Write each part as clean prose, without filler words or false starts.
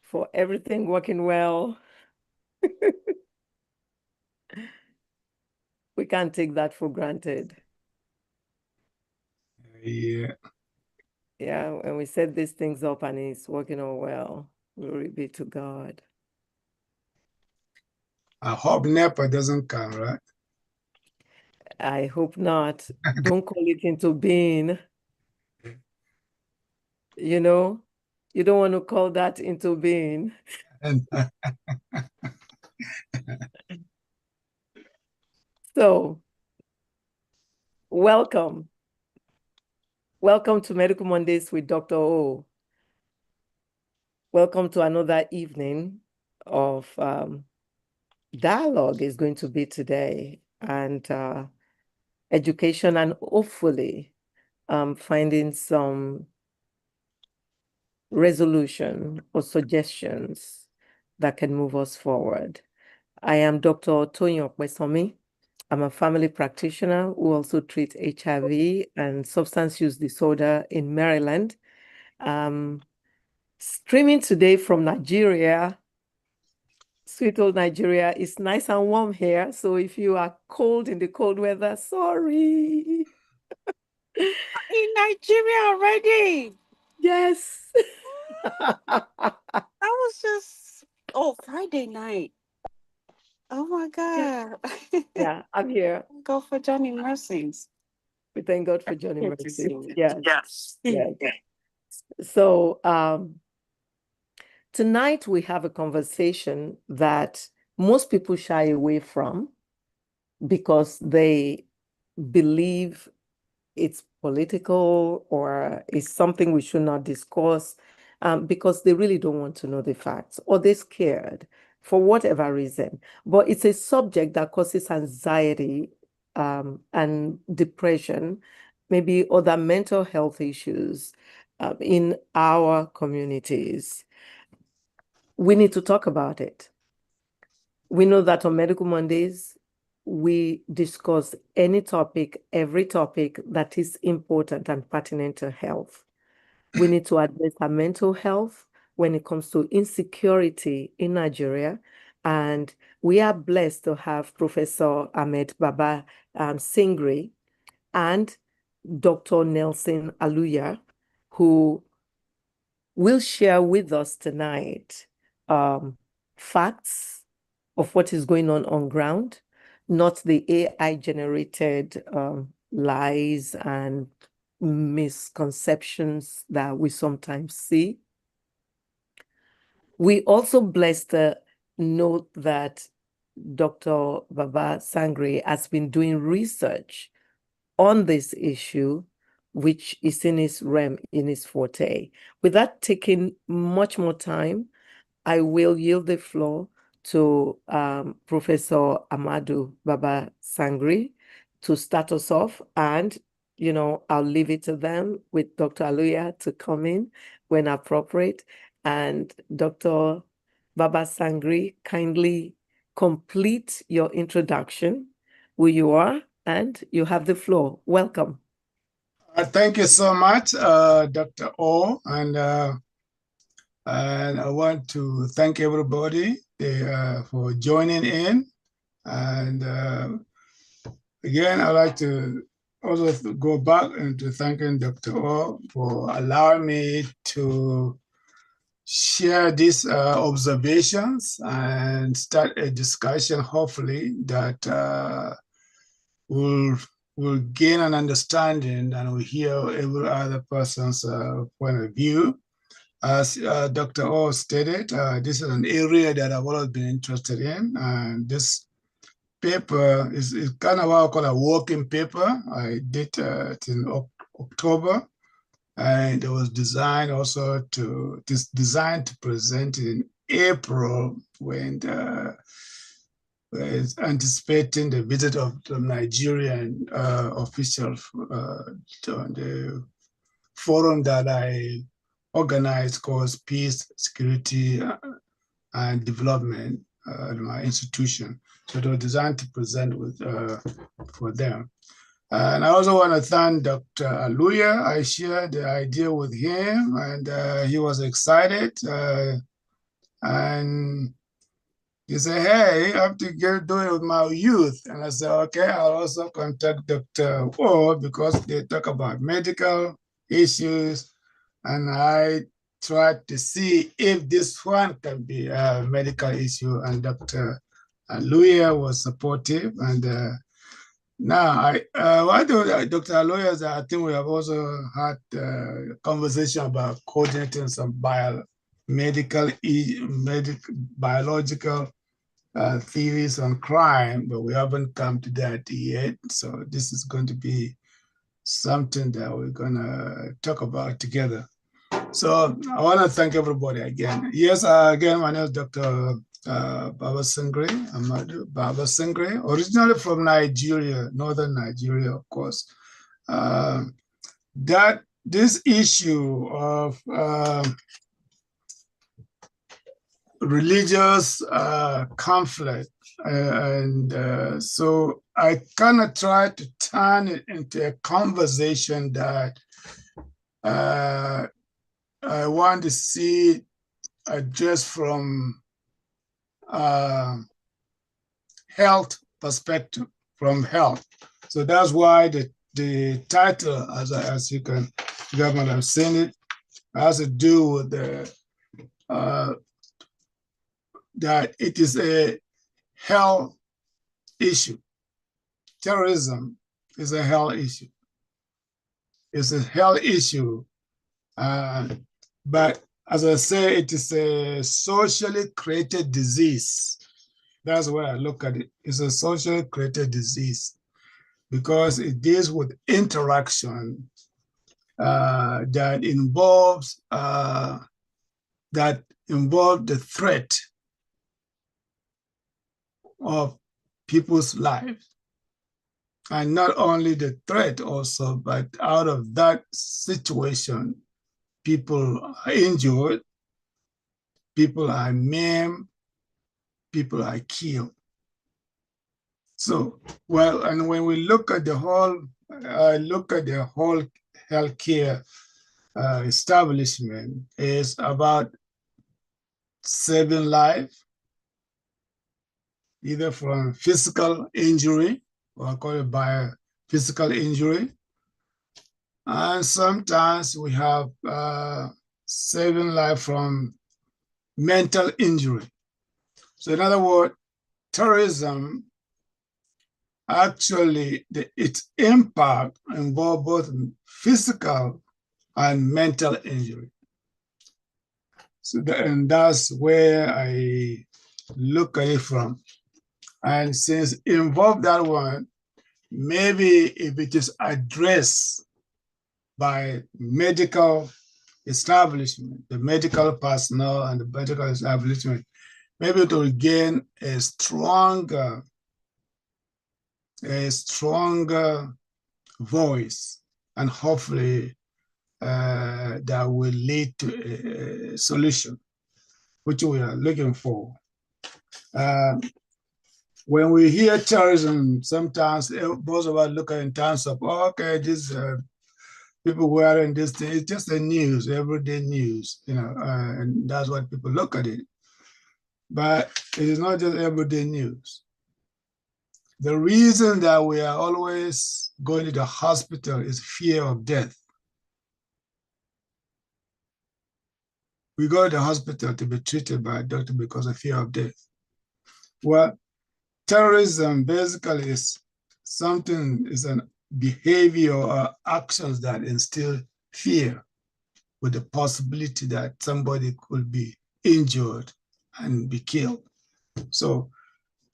for everything working well. We can't take that for granted. Yeah. Yeah, when we set these things up and it's working all well, glory be to God. I hope NEPA doesn't come, right? I hope not. Don't call it into being. You know, you don't want to call that into being. And So, welcome. Welcome to Medical Mondays with Dr. O. Welcome to another evening of dialogue is going to be today, and education, and hopefully finding some resolution or suggestions that can move us forward. I am Dr. Toyin Okpesomi. I'm a family practitioner who also treats HIV and substance use disorder in Maryland. Streaming today from Nigeria, sweet old Nigeria. It's nice and warm here. So if you are cold in the cold weather, sorry. In Nigeria already. Yes. That was just Friday night. Oh my Yeah. God. Yeah, I'm here. Go for Johnny Mercies. We thank God for Johnny Good to see Mercy. you. Yes. Yes. Yes. So tonight we have a conversation that most people shy away from because they believe it's political or it's something we should not discuss, because they really don't want to know the facts or they're scared for whatever reason. But it's a subject that causes anxiety and depression, maybe other mental health issues in our communities. We need to talk about it. We know that on Medical Mondays, we discuss any topic, every topic that is important and pertinent to health. We need to address our mental health when it comes to insecurity in Nigeria. And we are blessed to have Professor Ahmadu Baba-Singhri and Dr. Nelson Aluya, who will share with us tonight facts of what is going on ground, not the AI-generated lies and misconceptions that we sometimes see. We also blessed to note that Dr. Baba-Singhri has been doing research on this issue, which is in his realm, in his forte. Without taking much more time, I will yield the floor to Professor Ahmadu Baba-Singhri to start us off. And, I'll leave it to them with Dr. Aluya to come in when appropriate. And Dr. Baba-Singhri, kindly complete your introduction, who you are, and you have the floor. Welcome. thank you so much, Dr. O. And I want to thank everybody for joining in. And again, I'd like to also go back into thanking Dr. O for allowing me to share these observations and start a discussion, hopefully, that will gain an understanding and will hear every other person's point of view. As Dr. O stated, this is an area that I've always been interested in. And this paper is kind of what I call a working paper. I did it in October. And it was designed to present in April when is anticipating the visit of the Nigerian officials to the forum that I organized called Peace, Security, and Development in my institution. So it was designed to present for them. And I also want to thank Dr. Aluya. I shared the idea with him, and he was excited. And he said, hey, you have to do it with my youth. And I said, okay, I'll also contact Dr. O because they talk about medical issues. And I tried to see if this one can be a medical issue. And Dr. Aluya was supportive. And now, Dr. Aluya, I think we have also had a conversation about coordinating some biological theories on crime, but we haven't come to that yet. So this is going to be something that we're going to talk about together. So I want to thank everybody again. Yes, again, my name is Dr. Baba-Singhri, Ahmadu Baba-Singhri, originally from Nigeria, northern Nigeria, of course. That this issue of religious conflict, and so I kind of try to turn it into a conversation that I want to see just from health perspective, from health. So that's why the title, as you can, government have seen it, has to do with the that it is a health issue. Terrorism is a health issue. It's a health issue, but as I say, it is a socially created disease. That's the way I look at it. It's a socially created disease because it deals with interaction that involves the threat of people's lives. And not only the threat also, but out of that situation, people are injured, people are maimed, people are killed. So, well, and when we look at the whole healthcare establishment, is about saving life, either from physical injury, or call it by physical injury. And sometimes we have saving life from mental injury. So in other words, terrorism, actually, its impact involves both physical and mental injury. So and that's where I look at it from. And since it involved that one, maybe if it is addressed by medical establishment, the medical personnel and the medical establishment, maybe it will gain a stronger voice, and hopefully that will lead to a solution, which we are looking for. When we hear terrorism, sometimes most of us look at it in terms of, oh, okay, this people wearing this thing. It's just the news, everyday news, and that's what people look at it. But it is not just everyday news. The reason that we are always going to the hospital is fear of death. We go to the hospital to be treated by a doctor because of fear of death. Well, terrorism basically is an behavior or actions that instill fear with the possibility that somebody could be injured and be killed. So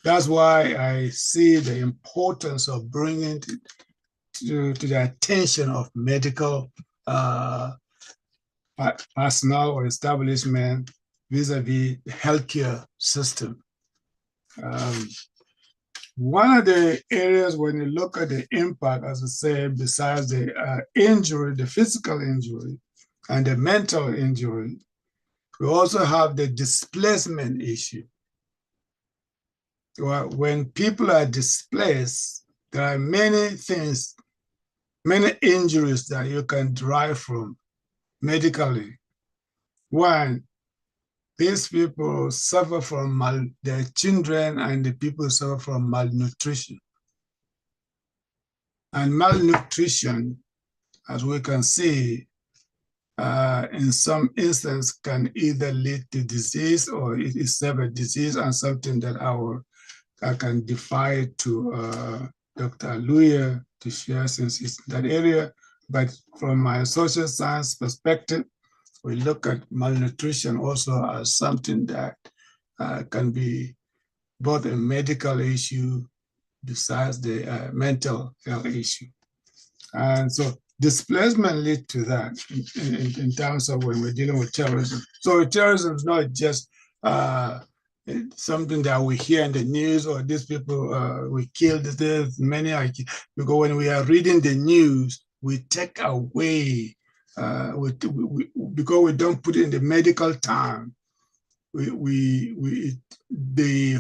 that's why I see the importance of bringing to the attention of medical personnel or establishment vis-a-vis the healthcare system. One of the areas when you look at the impact, as I said, besides the injury, the physical injury and the mental injury, we also have the displacement issue. When people are displaced, there are many things, many injuries that you can derive from medically. One, these people suffer from their children and the people suffer from malnutrition. And malnutrition, as we can see, in some instances can either lead to disease or it is a disease, and something that I can defy to Dr. Aluya to share since he's in that area. But from my social science perspective, we look at malnutrition also as something that can be both a medical issue besides the mental health issue. And so displacement leads to that in terms of when we're dealing with terrorism. So terrorism is not just something that we hear in the news, or these people we killed this many are, because when we are reading the news, we take away because we don't put it in the medical term. The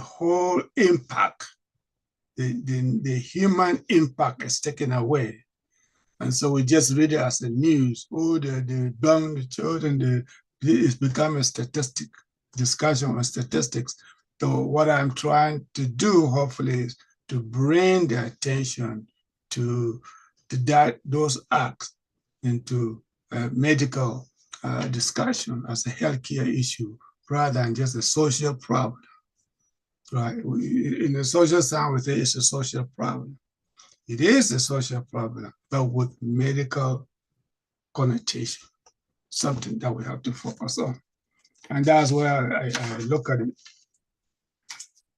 whole impact, the human impact is taken away. And so we just read it as the news. Oh, they bombed the children. It's become a statistic discussion on statistics. So what I'm trying to do, hopefully, is to bring the attention to those acts into a medical discussion as a healthcare issue rather than just a social problem. Right? In the social science, we say it's a social problem. It is a social problem, but with medical connotation, something that we have to focus on. And that's where I look at it.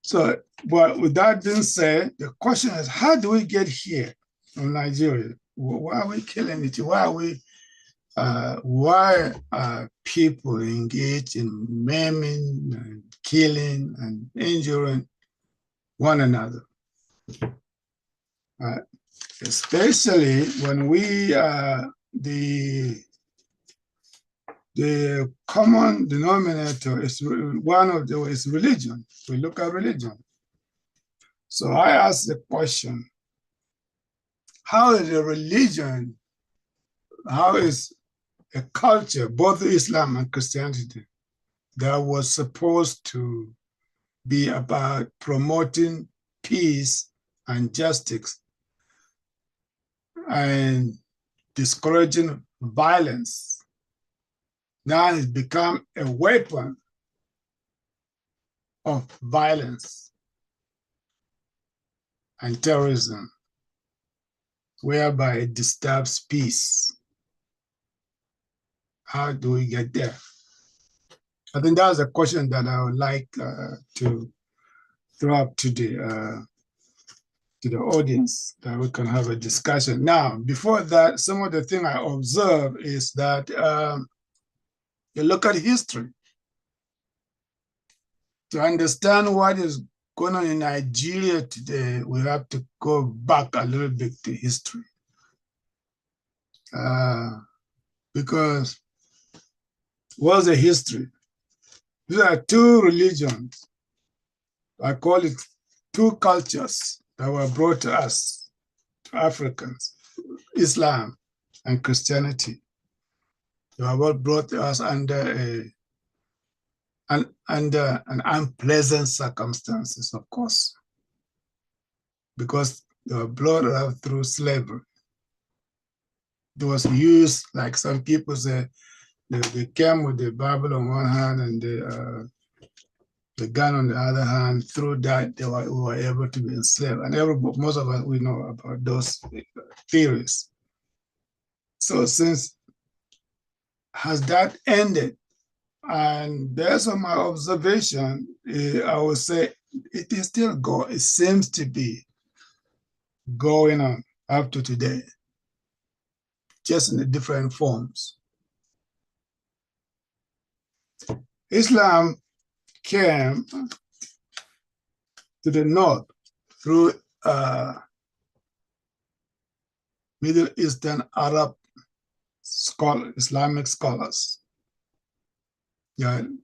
So, but with that being said, the question is, how do we get here from Nigeria? Why are we killing it? Why are people engaged in maiming and killing and injuring one another? Especially when the common denominator is is religion. We look at religion. So I ask the question, how is a religion, how is a culture, both Islam and Christianity, that was supposed to be about promoting peace and justice and discouraging violence, now has become a weapon of violence and terrorism, whereby it disturbs peace. How do we get there? I think that's a question that I would like to throw up to the audience, that we can have a discussion. Now, before that, some of the things I observe is that you look at history. To understand what is going on in Nigeria today, we have to go back a little bit to history. Because what's the history? These are two religions. I call it two cultures that were brought to us, to Africans, Islam and Christianity. They were both brought to us under an unpleasant circumstances, of course, because they were brought up through slavery. It was used, like some people say, they came with the Bible on one hand and the gun on the other hand. Through that, we were able to be enslaved. And most of us, we know about those theories. So has that ended? And based on my observation, I would say it is still going. It seems to be going on up to today, just in the different forms. Islam came to the north through Middle Eastern Arab Islamic scholars. In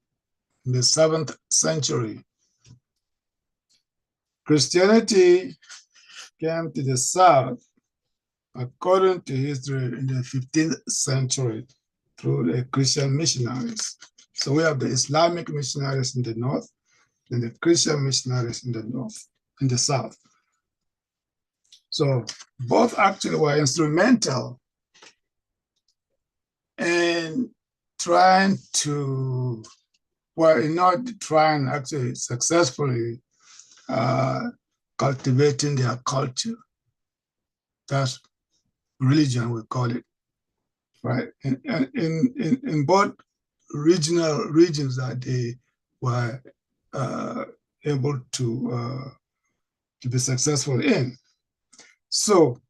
the 7th century. Christianity came to the south, according to history, in the 15th century through the Christian missionaries. So we have the Islamic missionaries in the north and the Christian missionaries in the north, in the south. So both actually were instrumental in trying to, well, not trying actually successfully cultivating their culture. That's religion, we call it, right? In both regions that they were able to be successful in. So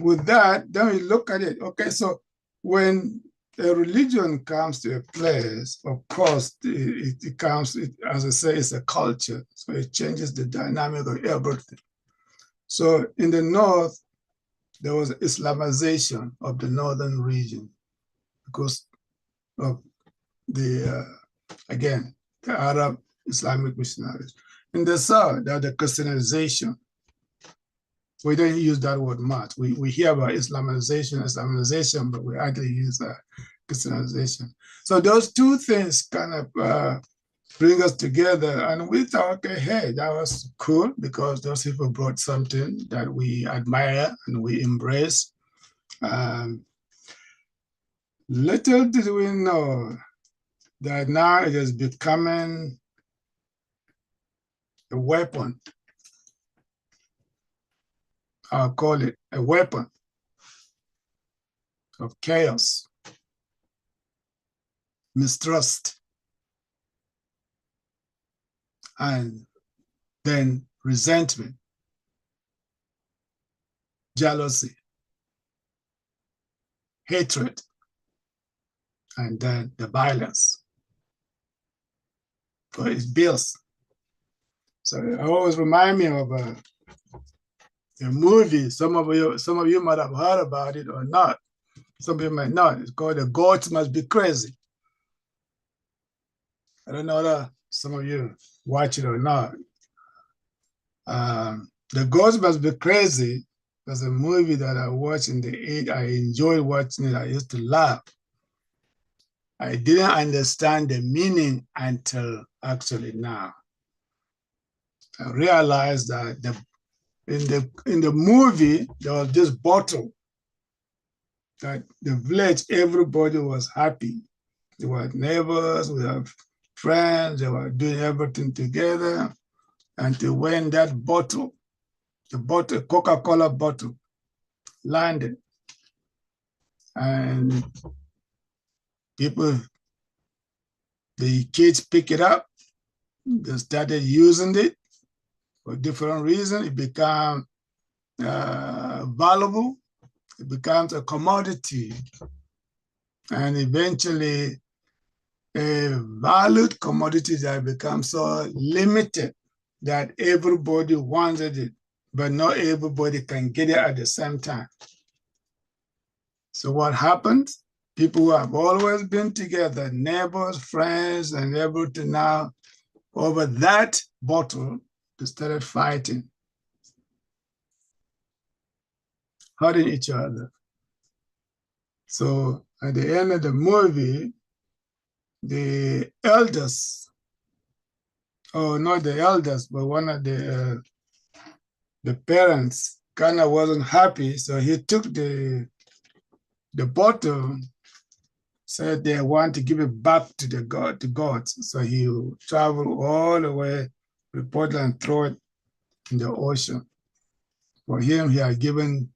with that, then we look at it. Okay, so when a religion comes to a place, of course, it comes, as I say, it's a culture. So it changes the dynamic of everything. So in the north, there was Islamization of the northern region because of the, again, the Arab Islamic missionaries. In the south, there was the Christianization. We don't use that word much. We hear about Islamization, but we actually use Christianization. So those two things kind of bring us together. And we thought, okay, hey, that was cool because those people brought something that we admire and we embrace. Little did we know that now it is becoming a weapon. I'll call it a weapon of chaos, mistrust, and then resentment, jealousy, hatred, and then the violence. So it builds. So it always remind me of a movie. Some of you might have heard about it or not. Some people might not. It's called The Gods Must Be Crazy. I don't know that some of you watch it or not. The Gods Must Be Crazy was a movie that I watched in the 80s. I enjoyed watching it. I used to laugh. I didn't understand the meaning until actually now. I realized that in the movie, there was this bottle that the village, everybody was happy. They were neighbors, we have friends, they were doing everything together until when that bottle, the Coca-Cola bottle, landed. And people, the kids pick it up, they started using it for different reasons. It became valuable. It becomes a commodity. And eventually, a valued commodity that becomes so limited that everybody wanted it, but not everybody can get it at the same time. So what happens? People who have always been together, neighbors, friends, and everything now, over that bottle, they started fighting, hurting each other. So at the end of the movie, the elders, or not the elders, but one of the parents kind of wasn't happy. So he took the bottle, said they want to give it back to the gods. So he traveled all the way to Portland and throw it in the ocean. For him, he had given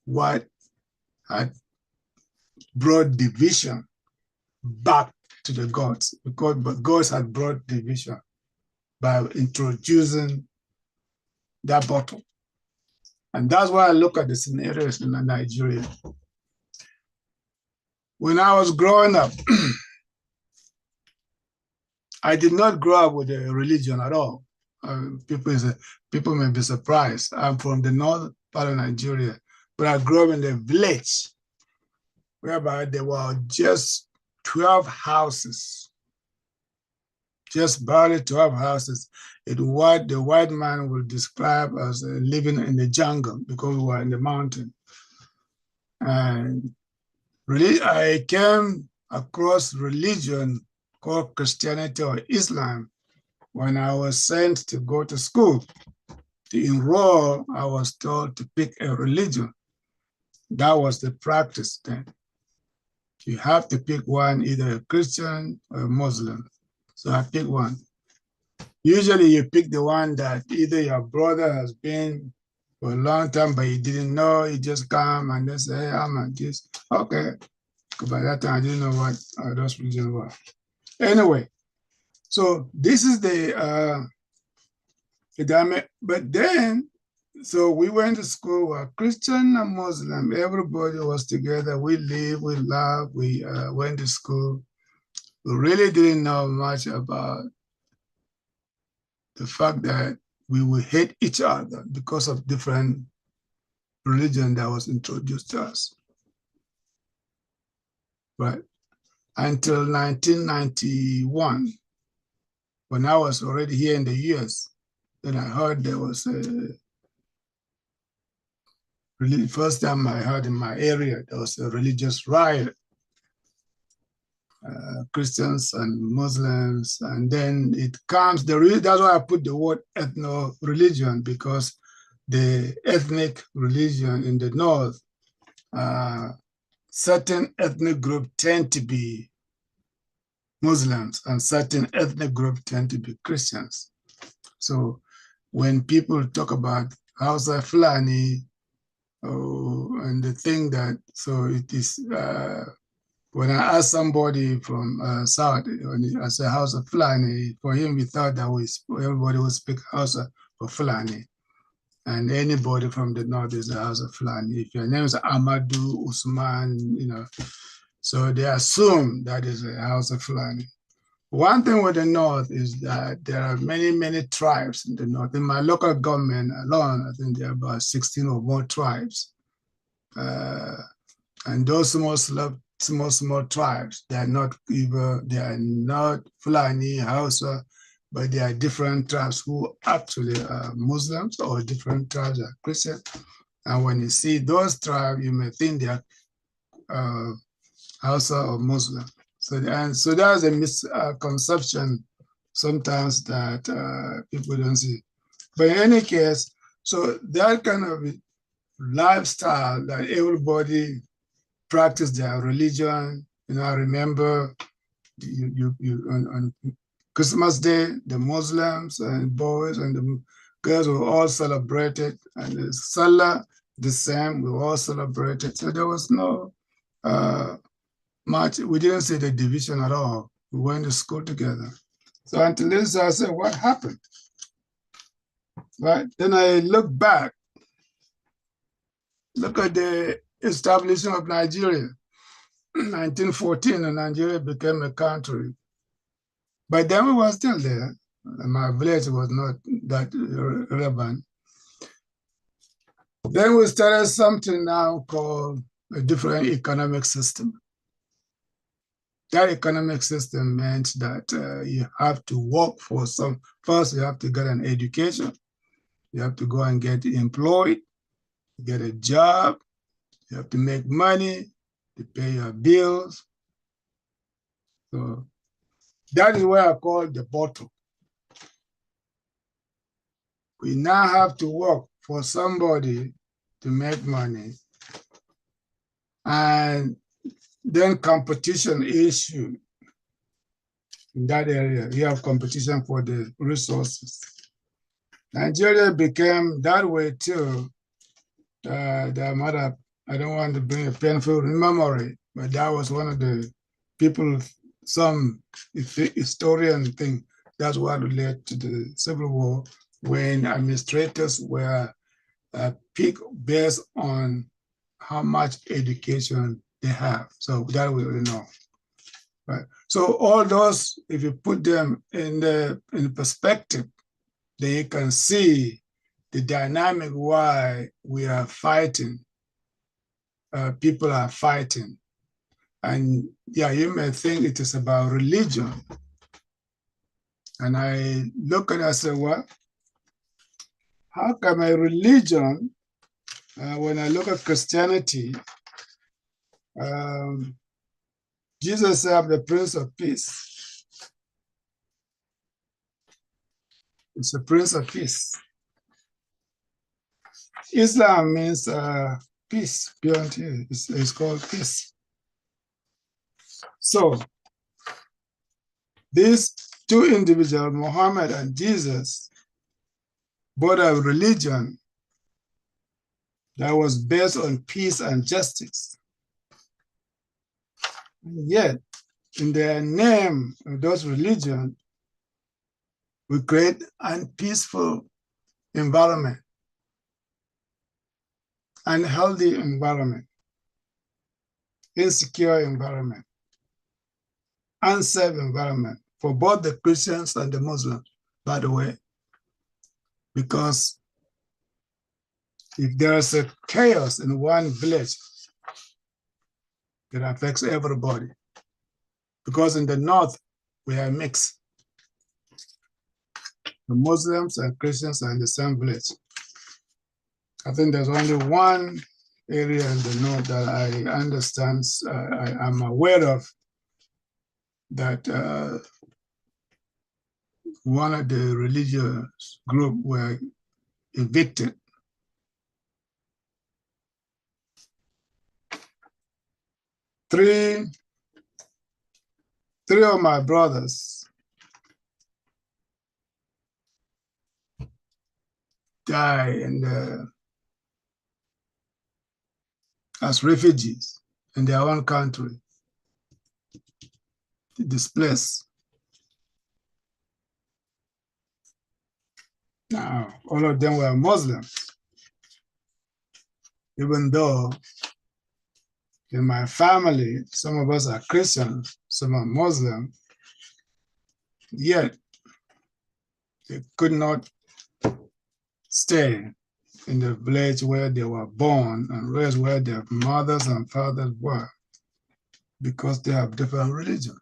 what had brought division back to the gods, because but gods had brought division by introducing that bottle. And that's why I look at the scenarios in Nigeria. When I was growing up, I did not grow up with a religion at all. People may be surprised. I'm from the north part of Nigeria, but I grew up in a village whereby there were just 12 houses, just barely 12 houses. It's what the white man would describe as living in the jungle because we were in the mountain. And really, I came across religion called Christianity or Islam. When I was sent to go to school, to enroll, I was told to pick a religion. That was the practice then. You have to pick one, either a Christian or a Muslim. So I picked one. Usually you pick the one that either your brother has been for a long time, but you didn't know, you just come and they say, hey, I'm a this. Okay. By that time, I didn't know what those religions were. Anyway, so this is the epidemic. But then, so we went to school, we were Christian and Muslim. Everybody was together. We lived, we laughed, we went to school. We really didn't know much about the fact that we would hate each other because of different religion that was introduced to us. Right? Until 1991, when I was already here in the US, then I heard there was first time I heard in my area, there was a religious riot. Christians and Muslims, and then it comes, that's why I put the word ethno-religion, because the ethnic religion in the North, certain ethnic groups tend to be Muslims and certain ethnic groups tend to be Christians. So when people talk about Hausa Fulani, and the thing that, so it is, when I asked somebody from South, I said Hausa Fulani, for him, we thought that everybody would speak Hausa for Fulani. And anybody from the North is a Hausa Fulani. If your name is Ahmadu, Usman, so they assume that is a Hausa Fulani. One thing with the North is that there are many, many tribes in the North. In my local government alone, I think there are about 16 or more tribes. And those small tribes, they are not Fulani, Hausa, but they are different tribes who actually are Muslims, or different tribes are Christian. And when you see those tribes, you may think they are Hausa or Muslim. So there's a misconception sometimes that people don't see. But in any case, so that kind of lifestyle that everybody practice their religion. I remember on Christmas Day, the Muslims and boys and the girls were all celebrated, and the Salah, the same, we all celebrated. So there was no much, we didn't see the division at all. We went to school together. So until this, I said, what happened? Right? Then I look back, look at the establishment of Nigeria. 1914, and Nigeria became a country. By then we were still there. My village was not that relevant. Then we started something now called a different economic system. That economic system meant that you have to work for first you have to get an education. You have to go and get employed, get a job. You have to make money to pay your bills. So that is what I call the bottle. We now have to work for somebody to make money. And then competition issue in that area. You have competition for the resources. Nigeria became that way too. I don't want to bring a painful memory, but that was one of the people, some historian think that's what led to the Civil War, when administrators were picked based on how much education they have. So that we already know. Right. So all those, if you put them in perspective, then you can see the dynamic why we are fighting. People are fighting. And yeah, you may think it is about religion. And I look at it and say, well, how come a religion, when I look at Christianity, Jesus said, I'm the Prince of Peace. It's a Prince of Peace. Islam means peace, beyond here. It's called peace. So these two individuals, Muhammad and Jesus, both have religion that was based on peace and justice. And yet, in their name of those religions, we create unpeaceful environment, unhealthy environment, insecure environment, unsafe environment for both the Christians and the Muslims, by the way, because if there's a chaos in one village, it affects everybody. Because in the north, we are mixed. The Muslims and Christians are in the same village. I think there's only one area in the north that I understand, I'm aware of, that one of the religious group were evicted. Three of my brothers died as refugees in their own country, displaced. Now, all of them were Muslims, even though in my family, some of us are Christians, some are Muslim, yet they could not stay in the village where they were born and raised, where their mothers and fathers were, because they have different religion.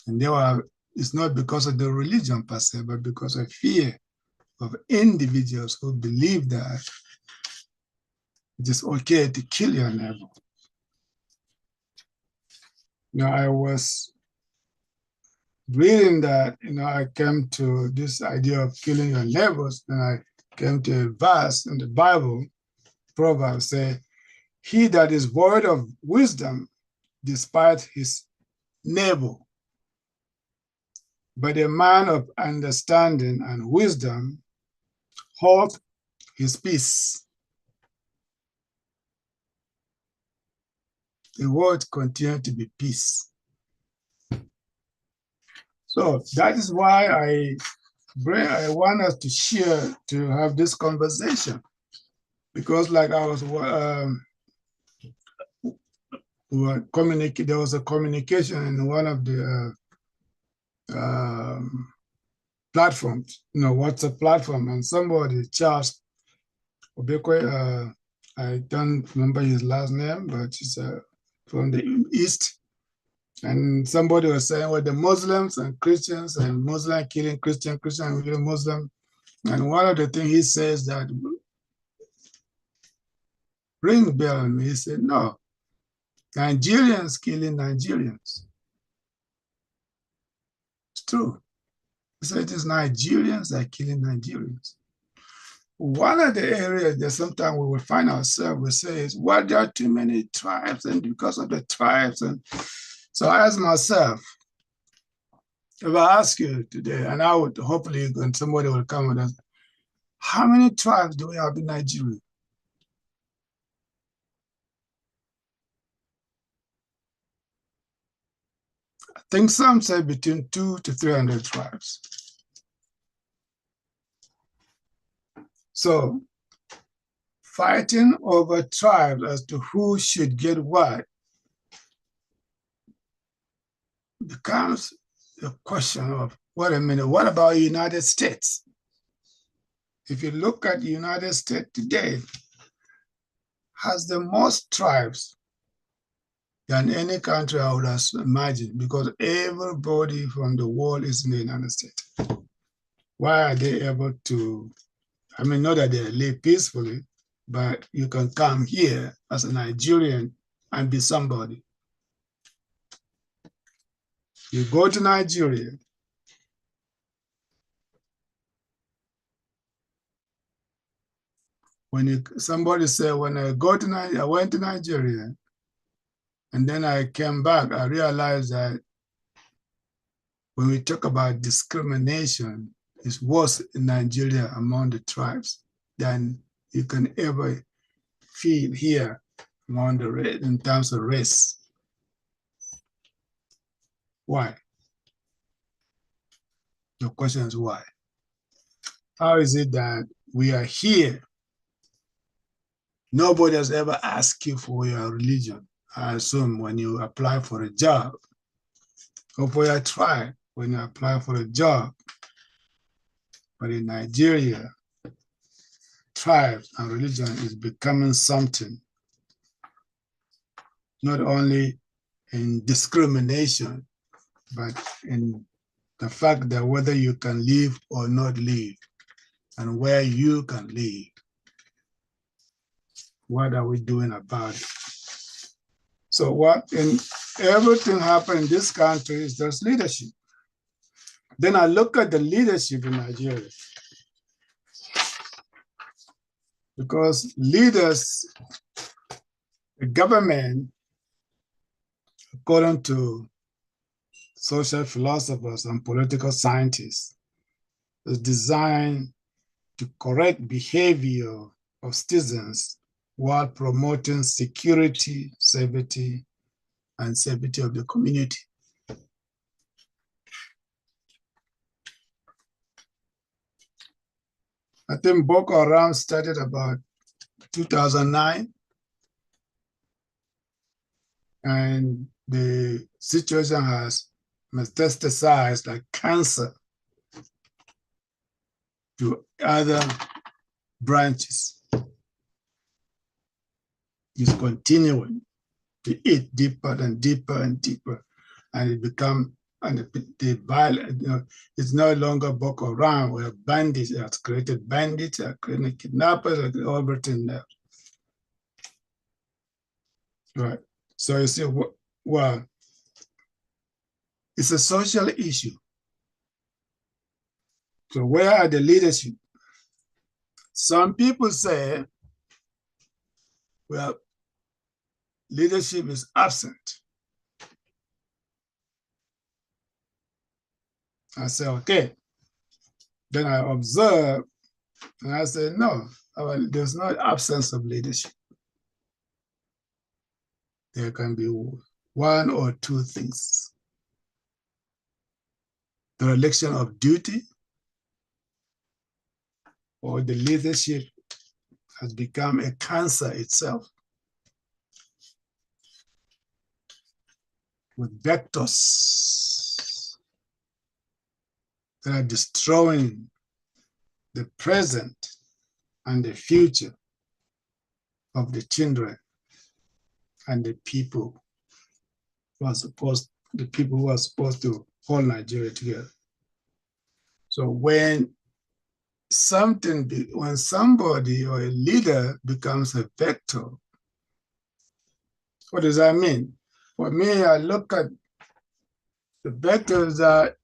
And it's not because of the religion per se, but because of fear of individuals who believe that it is okay to kill your neighbor. Now, I was reading that, I came to this idea of killing your neighbors, and I came to a verse in the Bible, Proverbs say, he that is void of wisdom despises his neighbor, but a man of understanding and wisdom holds his peace. The word continues to be peace. So that is why I want us to share, to have this conversation, because like I was, there was a communication in one of the platforms, WhatsApp platform, and somebody, Charles Obekwe, I don't remember his last name, but he's from the East. And somebody was saying, well, the Muslims and Christians, and Muslim killing Christian, Christian killing Muslim. And one of the things he says that rings bell on me, he said, no, Nigerians killing Nigerians. It's true. He said it is Nigerians that are killing Nigerians. One of the areas that sometimes we will find ourselves, we say is, well, there are too many tribes, and because of the tribes. And so I ask myself, if I ask you today, and I would hopefully, and somebody will come with us, how many tribes do we have in Nigeria? I think some say between 200 to 300 tribes. So fighting over tribes as to who should get what becomes a question of, wait a minute, what about the United States? If you look at the United States today, has the most tribes than any country I would have imagined, because everybody from the world is in the United States. Why are they able to, not that they live peacefully, but you can come here as a Nigerian and be somebody. You go to Nigeria, somebody said, when I went to Nigeria, and then I came back, I realized that when we talk about discrimination, it's worse in Nigeria among the tribes than you can ever feel here among the in terms of race. Why? The question is why? How is it that we are here? Nobody has ever asked you for your religion. I assume when you apply for a job, or for your tribe, when you apply for a job. But in Nigeria, tribes and religion is becoming something, not only in discrimination, but in the fact that whether you can live or not live, and where you can live. What are we doing about it? So everything happened in this country is just leadership. Then I look at the leadership in Nigeria. Because leaders, the government, according to social philosophers and political scientists, is designed to correct behavior of citizens while promoting security, safety, and safety of the community. I think Boko Haram started about 2009, and the situation has metastasized like cancer to other branches. It's continuing to eat deeper and deeper and deeper, and it becomes the violence. It's no longer Boko Haram, where bandits have created bandits, have created kidnappers, everything there. Right. So you see, well, it's a social issue. So where are the leadership? Some people say, well, leadership is absent. I say, okay. Then I observe, and I say, no, there's no absence of leadership. There can be one or two things. The election of duty, or the leadership has become a cancer itself, with vectors that are destroying the present and the future of the children and the people who are supposed to hold Nigeria together. So when somebody or a leader becomes a vector, what does that mean? For me, I look at the vectors that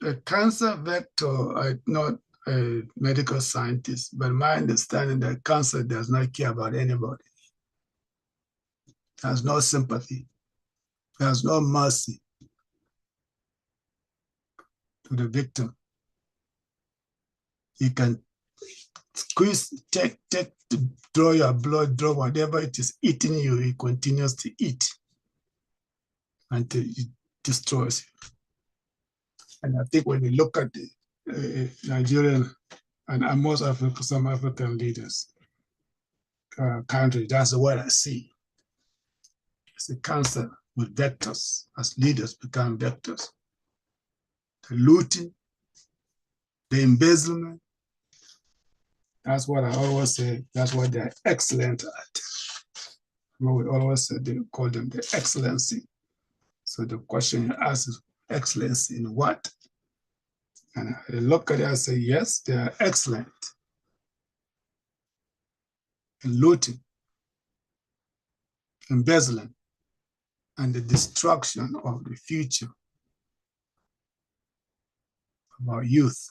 a cancer vector. I'm not a medical scientist, but my understanding that cancer does not care about anybody. Has no sympathy, has no mercy to the victim. You can squeeze, draw your blood, draw whatever it is eating you, it continues to eat until it destroys you. And I think when you look at the Nigerian and most some African leaders, countries, that's what I see. It's a cancer with vectors, as leaders become vectors. The looting, the embezzlement, that's what I always say, that's what they're excellent at. What we always say, they call them the excellency. So the question you ask is, excellency in what? And I look at it and say, yes, they are excellent in looting, embezzling, and the destruction of the future about youth.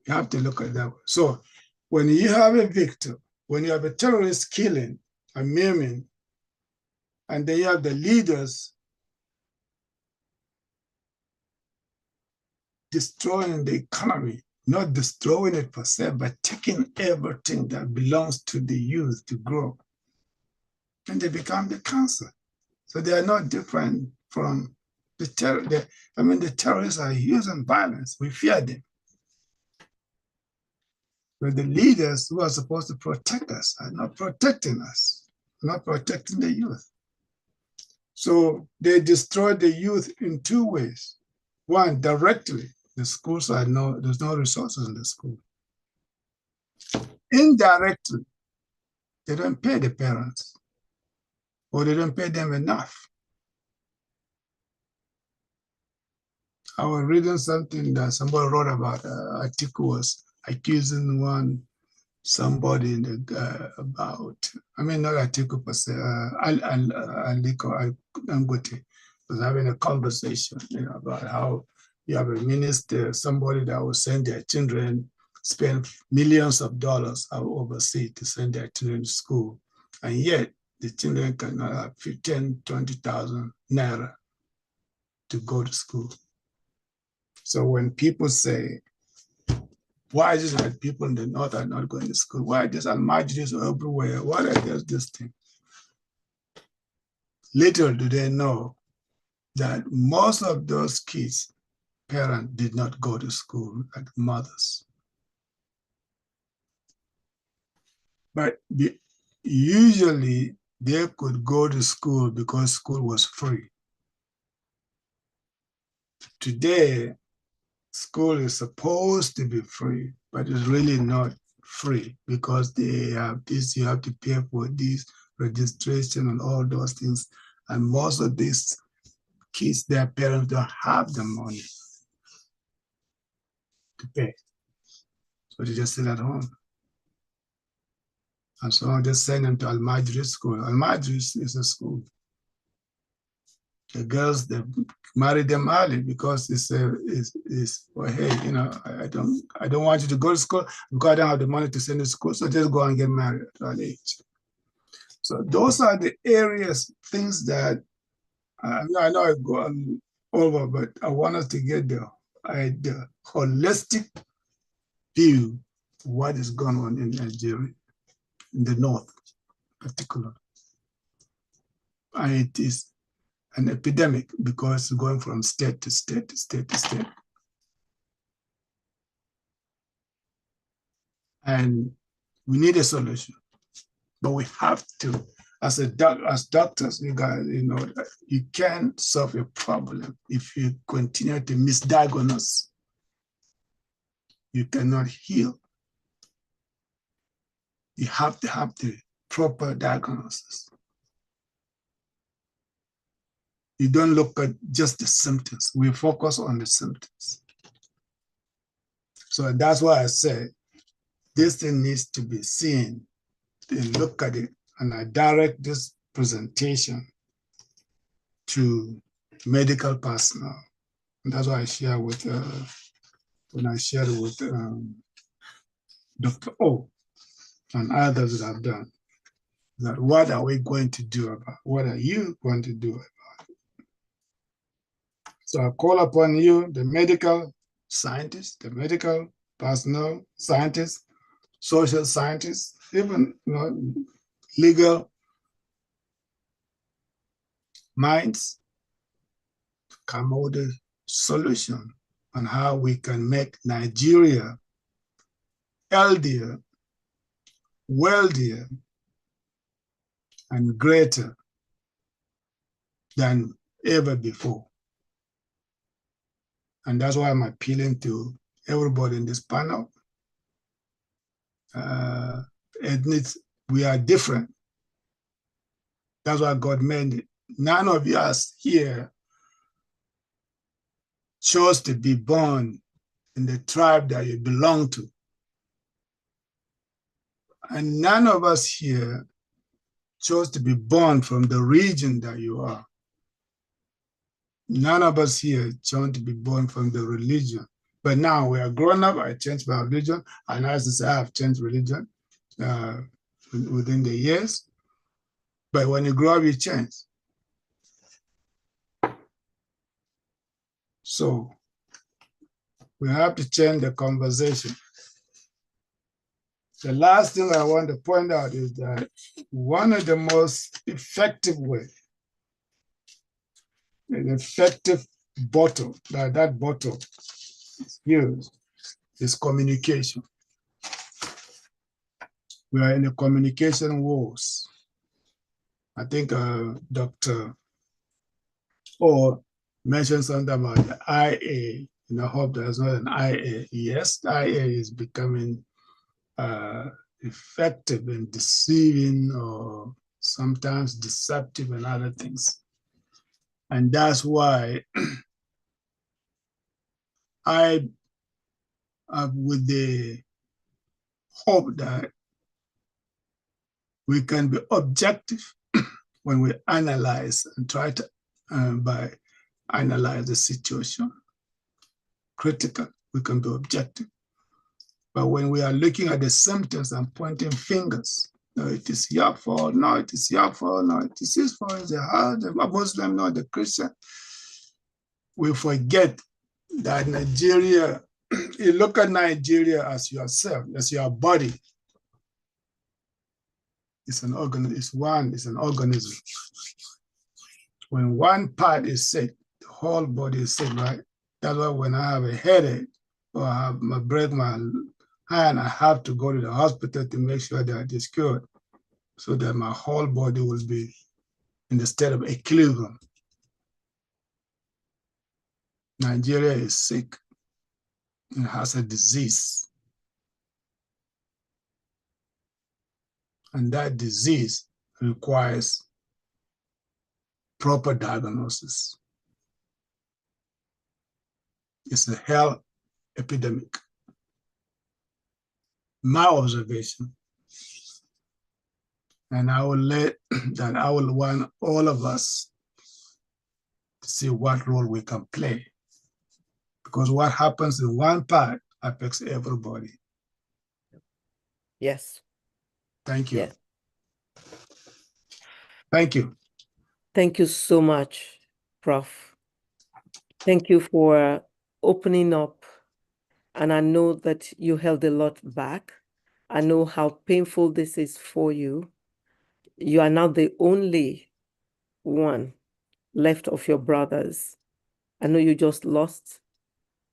You have to look at that. So when you have a victim, when you have a terrorist killing and maiming, and then you have the leaders destroying the economy, not destroying it per se, but taking everything that belongs to the youth to grow, and they become the cancer. So they are not different from the terror. The terrorists are using violence. We fear them. But the leaders who are supposed to protect us are not protecting us, not protecting the youth. So they destroy the youth in two ways. One, directly, the schools there's no resources in the school. Indirectly, they don't pay the parents, or they don't pay them enough. I was reading something that somebody wrote about. Article was accusing somebody about. Not Article per se. Aliko Dangote was having a conversation, about how you have a minister, somebody that will send their children, spend millions of dollars overseas to send their children to school, and yet the children cannot have 15,000, 20,000 naira to go to school. So when people say, why is it that people in the north are not going to school? Why these almajiris everywhere? What are this thing? Little do they know that most of those kids' parents did not go to school, like mothers. But usually they could go to school because school was free. Today, school is supposed to be free, but it's really not free because they have this, you have to pay for this registration and all those things. And most of these kids, their parents don't have the money to pay. So they just sit at home. And so I just send them to Almajiri school. Almajiri is a school. The girls, they marry them early because well, hey, I don't want you to go to school because I don't have the money to send you to school, so just go and get married at early age. So those are the areas, things that I know I go on over, but I want us to get the holistic view of what is going on in Nigeria, in the north particularly. And it is an epidemic because it's going from state to state to state to state. And we need a solution, but we have to, as doctors, you guys, you can't solve a problem if you continue to misdiagnose. You cannot heal. You have to have the proper diagnosis. You don't look at just the symptoms. We focus on the symptoms. So that's why I say this thing needs to be seen. They look at it, and I direct this presentation to medical personnel. And that's why I share with, when I shared with Dr. O and others that I've done, that what are we going to do about it? What are you going to do about it? So I call upon you, the medical scientists, the medical personnel, scientists, social scientists, even legal minds, come up with a solution on how we can make Nigeria healthier, wealthier, and greater than ever before. And that's why I'm appealing to everybody in this panel. We are different. That's why God made it. None of us here chose to be born in the tribe that you belong to. And none of us here chose to be born from the region that you are. None of us here chose to be born from the religion. But now we are grown up, I changed my religion, and as I say, I have changed religion within the years. But when you grow up, you change. So we have to change the conversation. The last thing I want to point out is that one of the most effective ways, an effective bottle, that bottle is used, is communication. We are in a communication wars. I think Dr. O mentioned something about the IA, and I hope there's not an IA. Yes, the IA is becoming effective in deceiving or sometimes deceptive and other things. And that's why I, with the hope that we can be objective when we analyze and try to analyze the situation. Critical, we can be objective. But when we are looking at the symptoms and pointing fingers, no, it is your fault, no, it is your fault, no, it is his fault, it's the Muslim, no, the Christian. We forget that Nigeria, you look at Nigeria as yourself, as your body. It's an organism, it's an organism. When one part is sick, the whole body is sick, right? That's why when I have a headache or I break my hand, I have to go to the hospital to make sure that it's cured so that my whole body will be in the state of equilibrium. Nigeria is sick and has a disease. And that disease requires proper diagnosis. It's a health epidemic. My observation, and I will want all of us to see what role we can play. Because what happens in one part affects everybody. Yes. Thank you. Yes. Thank you. Thank you so much, Prof. Thank you for opening up. And I know that you held a lot back. I know how painful this is for you. You are now the only one left of your brothers. I know you just lost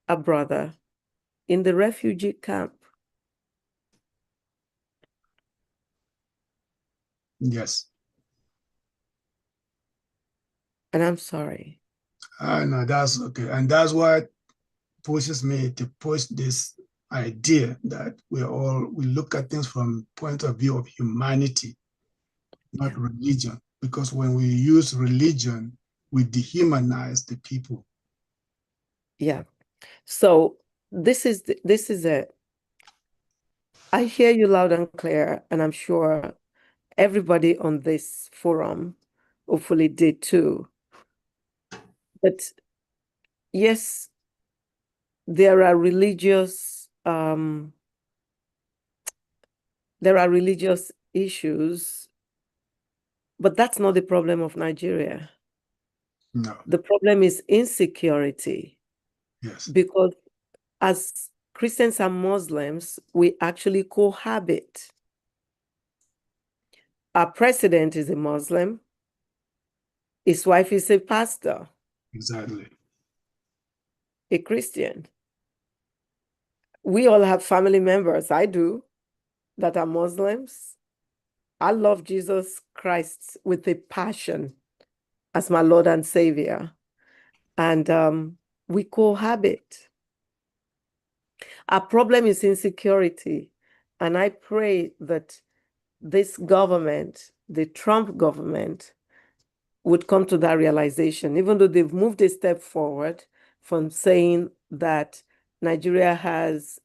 a brother in the refugee camp. Yes. And I'm sorry. No, that's okay. And that's what pushes me to push this idea that we look at things from point of view of humanity, not religion. Because when we use religion, we dehumanize the people. Yeah. So this is I hear you loud and clear, and I'm sure everybody on this forum hopefully did too. But yes, there are religious issues, but that's not the problem of Nigeria. No. The problem is insecurity. Yes. Because as Christians and Muslims, we actually cohabit. Our president is a Muslim. His wife is a pastor. Exactly. A Christian. We all have family members, I do, that are Muslims. I love Jesus Christ with a passion as my Lord and Savior. And we cohabit. Our problem is insecurity. And I pray that this government, the Trump government, would come to that realization, even though they've moved a step forward from saying that Nigeria has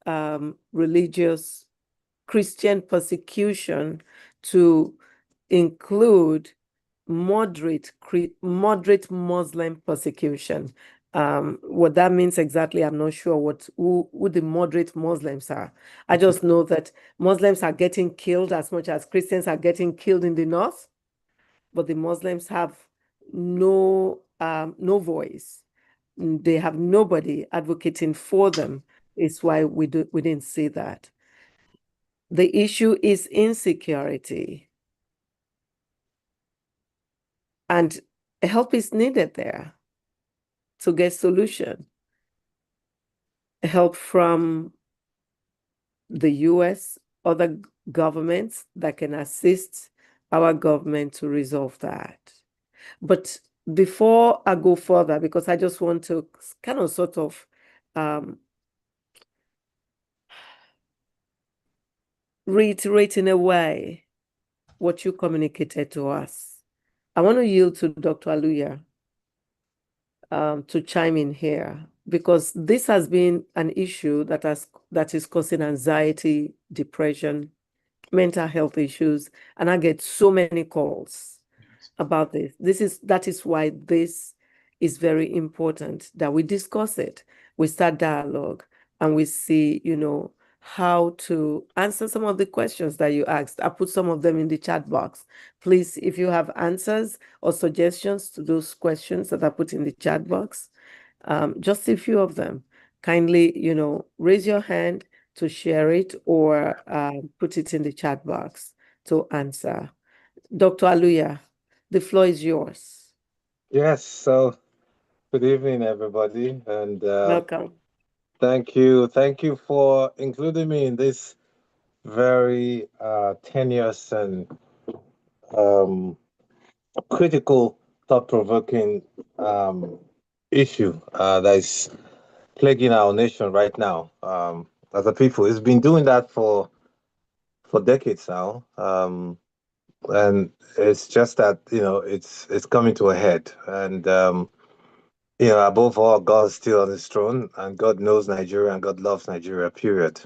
religious Christian persecution to include moderate Muslim persecution. What that means exactly, I'm not sure who the moderate Muslims are. I just know that Muslims are getting killed as much as Christians are getting killed in the north, but the Muslims have no voice. They have nobody advocating for them. It's why we didn't see that. The issue is insecurity, and help is needed there to get solution. Help from the US, other governments that can assist our government to resolve that. But before I go further, because I just want to kind of sort of reiterate in a way what you communicated to us, I want to yield to Dr. Aluya to chime in here, because this has been an issue that is causing anxiety, depression, mental health issues, and I get so many calls about this. That is why this is very important that we discuss it. We start dialogue and we see, how to answer some of the questions that you asked. I put some of them in the chat box. Please, if you have answers or suggestions to those questions that I put in the chat box, just a few of them, kindly, raise your hand to share it or put it in the chat box to answer. Dr. Aluya, the floor is yours. Yes, so good evening, everybody, and Welcome. thank you for including me in this very tenuous and um, critical, thought-provoking issue that is plaguing our nation right now. As a people, it's been doing that for decades now, and it's just that it's coming to a head, and above all, God is still on his throne, and God knows Nigeria, and God loves Nigeria, period.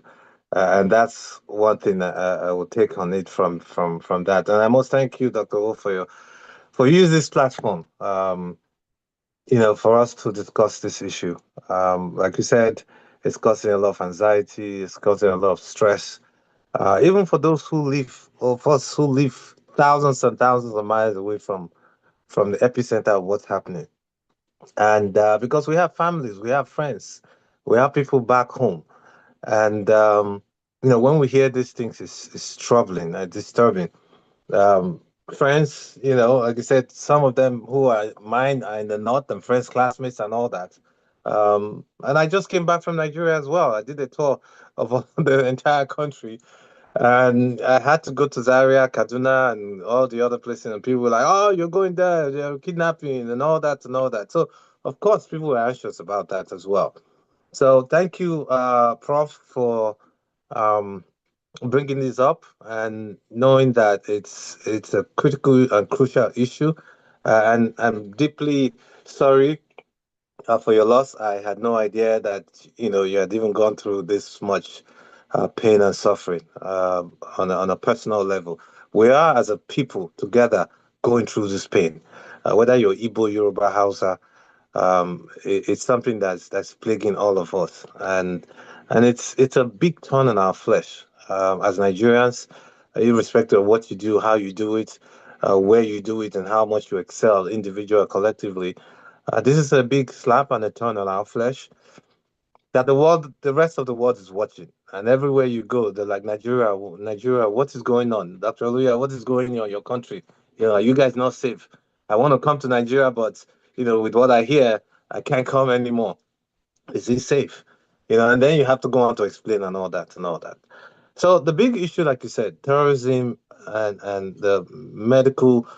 And that's one thing that I will take on it from that. And I must thank you, Dr. O, for using this platform, for us to discuss this issue. Like you said, it's causing a lot of anxiety, it's causing a lot of stress, even for those of us who live thousands and thousands of miles away from the epicenter of what's happening. And because we have families, we have friends, we have people back home. And, when we hear these things, it's troubling and disturbing. Um, Friends, like I said, some of them who are mine are in the north and friends, classmates, and all that. And I just came back from Nigeria as well. I did a tour of the entire country. And I had to go to Zaria, Kaduna, and all the other places. And people were like, "Oh, you're going there, you're kidnapping, and all that, and all that." So, of course, people were anxious about that as well. So, thank you, Prof, for um, bringing this up and knowing that it's a critical and crucial issue. And I'm deeply sorry for your loss. I had no idea that you had even gone through this much pain and suffering on a personal level. We are, as a people, together going through this pain. Whether you're Igbo, Yoruba, Hausa, it's something that's plaguing all of us, and it's a big thorn in our flesh as Nigerians, irrespective of what you do, how you do it, where you do it, and how much you excel, individual or collectively. This is a big slap and a thorn on our flesh that the rest of the world is watching. And everywhere you go, they're like, Nigeria, what is going on? Dr. Aluya, what is going on in your country? Are you guys not safe? I want to come to Nigeria, but, with what I hear, I can't come anymore. Is it safe? And then you have to go on to explain and all that and all that. So the big issue, like you said, terrorism and the medical,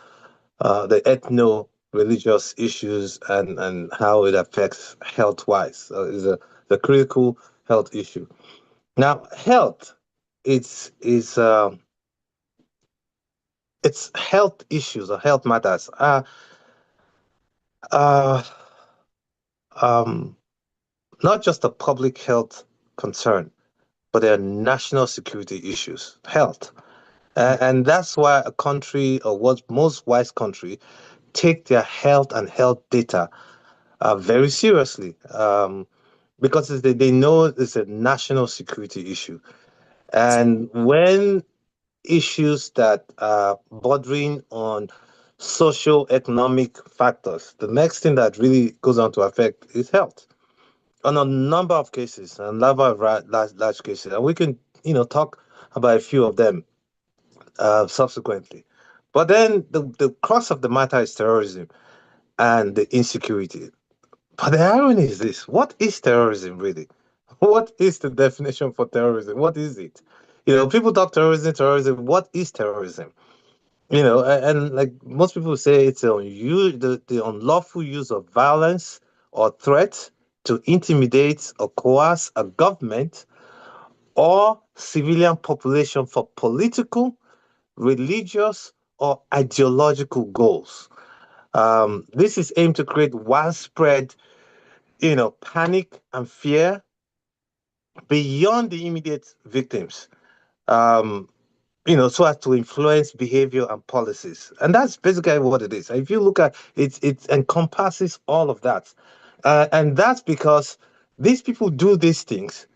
the ethno-religious issues and how it affects health-wise is the critical health issue. Now, health, it's health issues or health matters are um, not just a public health concern, but they're national security issues. Health And that's why a country, or what most wise country, take their health and health data very seriously, because they know it's a national security issue. And when issues that are bordering on social economic factors, the next thing that really goes on to affect is health. On a number of cases, a number of large cases, and we can talk about a few of them subsequently. But then the crux of the matter is terrorism and the insecurity. But the irony is this: what is terrorism really? What is the definition for terrorism? What is it? People talk terrorism, terrorism. What is terrorism? And like most people say, it's the unlawful use of violence or threat to intimidate or coerce a government or civilian population for political, religious, or ideological goals. This is aimed to create widespread, panic and fear beyond the immediate victims. Um, so as to influence behavior and policies. And that's basically what it is. If you look at it, it encompasses all of that. And that's because these people do these things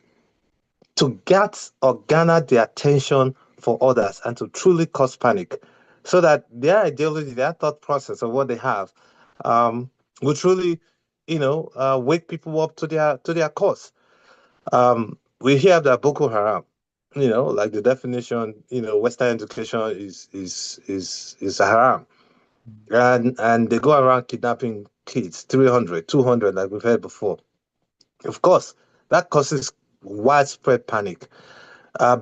to get or garner the attention for others and to truly cause panic, so that their ideology, their thought process of what they have, will truly, wake people up to their cause. We hear that Boko Haram, like the definition, Western education is haram, and they go around kidnapping kids, 300, 200, like we've heard before. Of course, that causes widespread panic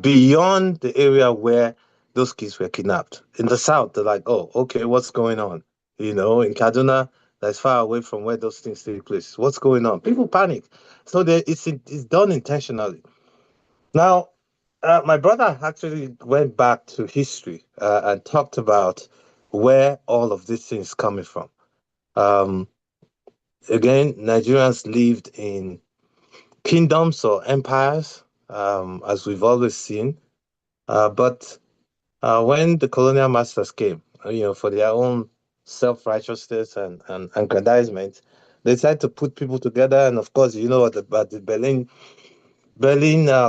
beyond the area where those kids were kidnapped. In the south, they're like, oh, okay, what's going on? In Kaduna, that's far away from where those things take place. What's going on? People panic. So it's done intentionally. Now, my brother actually went back to history and talked about where all of these things coming from. Um, Again, Nigerians lived in kingdoms or empires, as we've always seen. But when the colonial masters came, for their own self-righteousness and aggrandizement, they decided to put people together. And of course, about the Berlin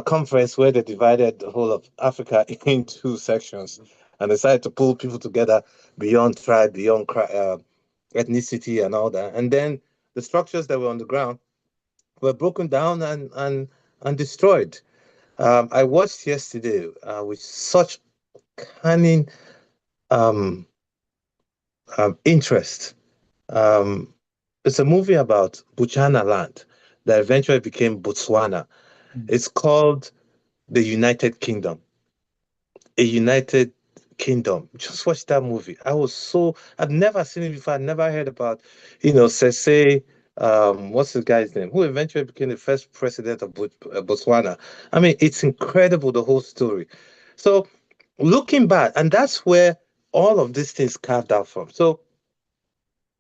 conference, where they divided the whole of Africa into sections and decided to pull people together beyond tribe, beyond ethnicity and all that. And then the structures that were on the ground were broken down and destroyed. I watched yesterday with such cunning um, interest. Um, it's a movie about Buchana land that eventually became Botswana. It's called The United Kingdom. A United Kingdom. Just watch that movie. I'd never seen it before. I'd never heard about, Sese, what's the guy's name, who eventually became the first president of Botswana. I mean, it's incredible, the whole story. So looking back, and that's where all of these things carved out from. So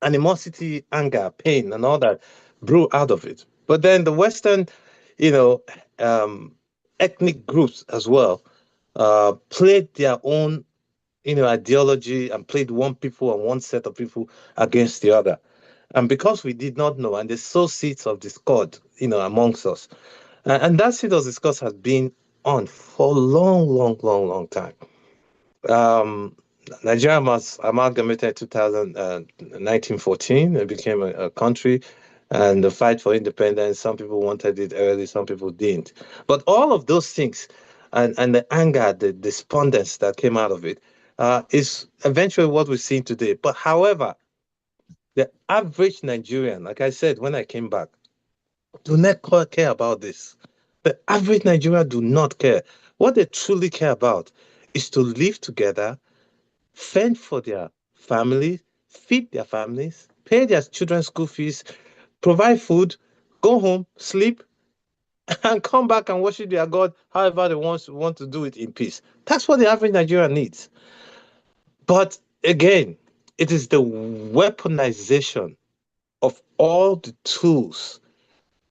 animosity, anger, pain, and all that brew out of it. But then the Western, you know, um, ethnic groups as well played their own, ideology and played one people and one set of people against the other. And because we did not know, and they sow seeds of discord, amongst us. And that seed of discord has been on for a long, long, long, long time. Um, Nigeria was amalgamated in 1914. It became a country, and the fight for independence, some people wanted it early, some people didn't. But all of those things and the anger, the despondence that came out of it, is eventually what we're seeing today. But however, the average Nigerian, like I said when I came back, do not care about this. The average Nigerian do not care. What they truly care about is to live together, fend for their families, feed their families, pay their children's school fees, provide food, go home, sleep, and come back and worship their God however they want to do it in peace. That's what the average Nigerian needs. But again, it is the weaponization of all the tools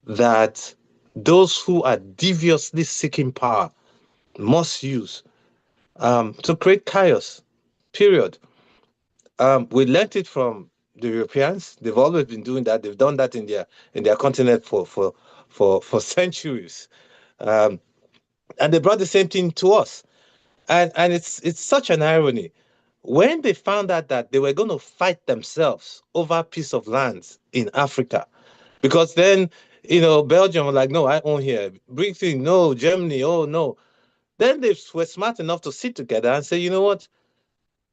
that those who are deviously seeking power must use to create chaos, period. We learned it from the Europeans. They've always been doing that. They've done that in their continent for centuries. Um, and they brought the same thing to us. And it's such an irony. When they found out that they were going to fight themselves over a piece of land in Africa, because then, Belgium were like, no, I own here. Britain, no. Germany, oh, no. Then they were smart enough to sit together and say, you know what?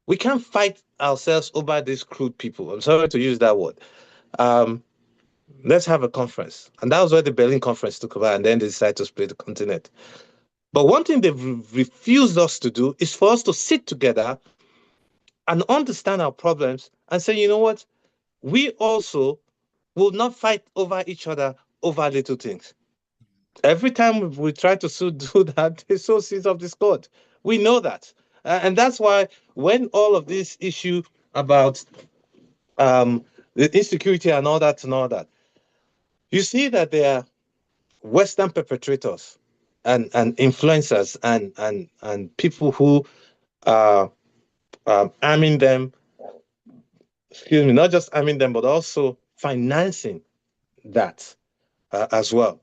We can't fight ourselves over these crude people. I'm sorry to use that word. Um, let's have a conference. And that was where the Berlin conference took over, and then they decided to split the continent. But one thing they've refused us to do is for us to sit together and understand our problems and say, you know what? We also will not fight over each other over little things. Every time we try to do that, they sow seeds of discord. We know that. And that's why when all of this issue about the insecurity and all that, you see that there are Western perpetrators and influencers and people who are arming them, excuse me, not just arming them, but also financing that as well.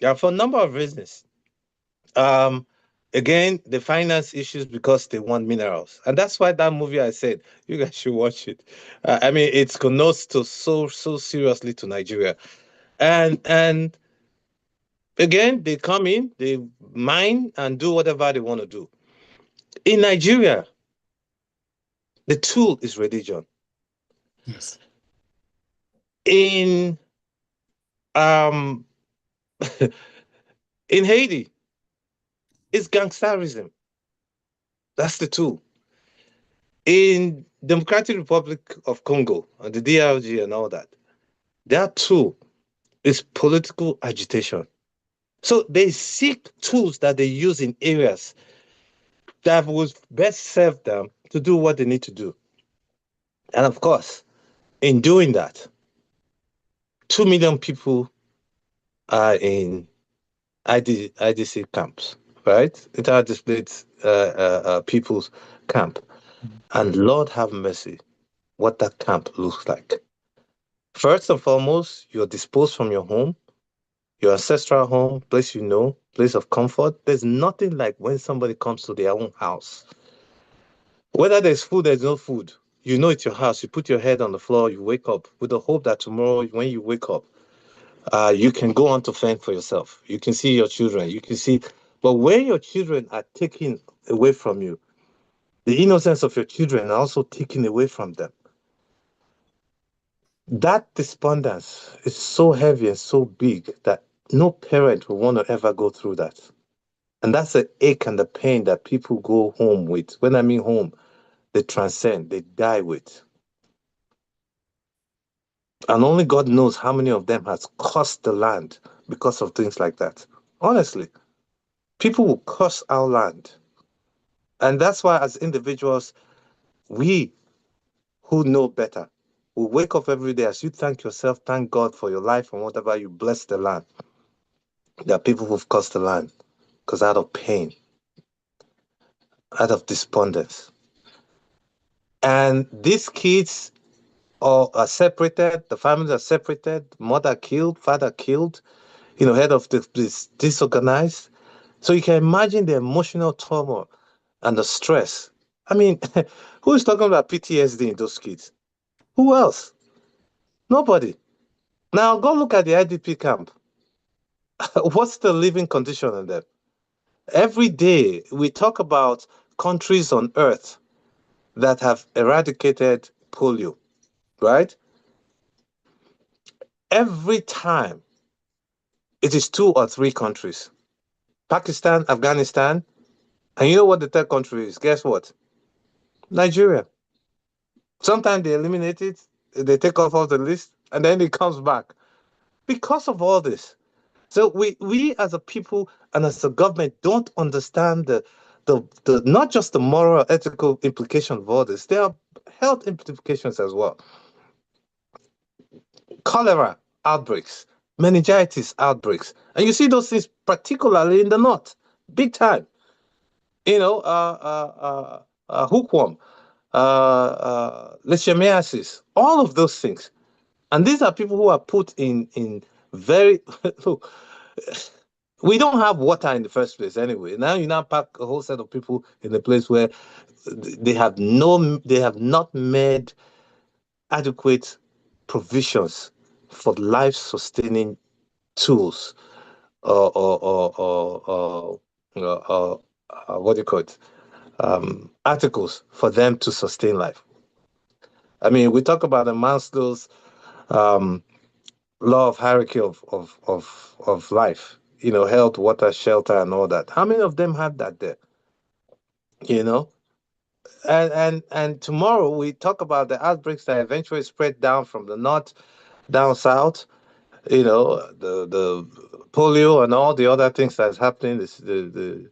Yeah, for a number of reasons. Um, Again, the finance issues because they want minerals, and that's why that movie I said you guys should watch it. I mean, it's connotes to so seriously to Nigeria, and again they come in, they mine and do whatever they want to do. In Nigeria, the tool is religion. Yes. In um in Haiti, it's gangsterism. That's the tool. In Democratic Republic of Congo and the DRG and all that, their tool is political agitation. So they seek tools that they use in areas that would best serve them to do what they need to do. And of course, in doing that, 2 million people are in IDC camps, right? Entire displaced people's camp. And Lord have mercy, what that camp looks like. First and foremost, you're disposed from your home, your ancestral home, place you know, place of comfort. There's nothing like when somebody comes to their own house. Whether there's food, there's no food. You know it's your house. You put your head on the floor, you wake up with the hope that tomorrow, when you wake up, you can go on to fend for yourself. You can see your children. You can see, but when your children are taken away from you, the innocence of your children are also taken away from them. That despondence is so heavy and so big that no parent will want to ever go through that. And that's the ache and the pain that people go home with. When I mean home, they transcend, they die with. And only God knows how many of them has cost the land because of things like that. Honestly, people will curse our land. And that's why, as individuals, we who know better will wake up every day as you thank yourself, thank God for your life and whatever you bless the land. There are people who've cursed the land because out of pain, out of despondence. And these kids are separated, the families are separated, mother killed, father killed, head of this disorganized. So you can imagine the emotional trauma and the stress. I mean, who is talking about PTSD in those kids? Who else? Nobody. Now go look at the IDP camp. What's the living condition in them? Every day we talk about countries on earth that have eradicated polio, right? Every time it is 2 or 3 countries. Pakistan, Afghanistan, and you know what the third country is? Guess what? Nigeria. Sometimes they eliminate it, they take off the list, and then it comes back because of all this. So we as a people and as a government don't understand the not just the moral ethical implication of all this. There are health implications as well. Cholera outbreaks, meningitis outbreaks, and you see those things particularly in the north, big time. hookworm, leishmaniasis, all of those things. And these are people who are put in very look. We don't have water in the first place anyway. Now you now pack a whole set of people in a place where they have not made adequate provisions for life sustaining tools or what do you call it? Articles for them to sustain life. I mean, we talk about the Maslow's um, law of hierarchy of life, health, water, shelter, and all that. How many of them have that there? You know, and tomorrow we talk about the outbreaks that eventually spread down from the north down south. The polio and all the other things that's happening. This the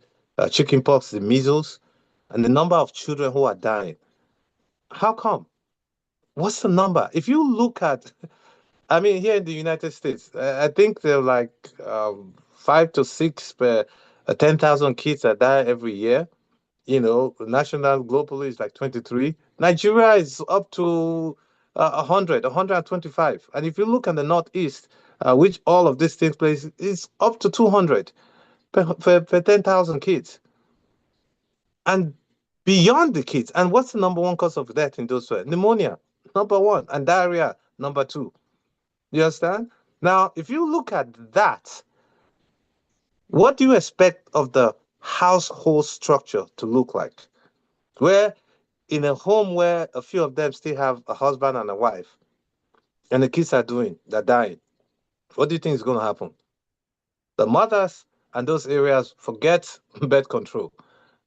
chicken pox, the measles, and the number of children who are dying. How come? What's the number? If you look at, I mean, here in the United States, I think there are like 5 to 6 per 10,000 kids that die every year. National globally is like 23. Nigeria is up to 100, 125. And if you look at the Northeast, which all of these things place, is up to 200 per 10,000 kids. And beyond the kids, and what's the number one cause of death in those? Pneumonia, number one, and diarrhea, number two. You understand? Now, if you look at that, what do you expect of the household structure to look like? Where in a home where a few of them still have a husband and a wife, and the kids they're dying, what do you think is going to happen? The mothers and those areas forget birth control,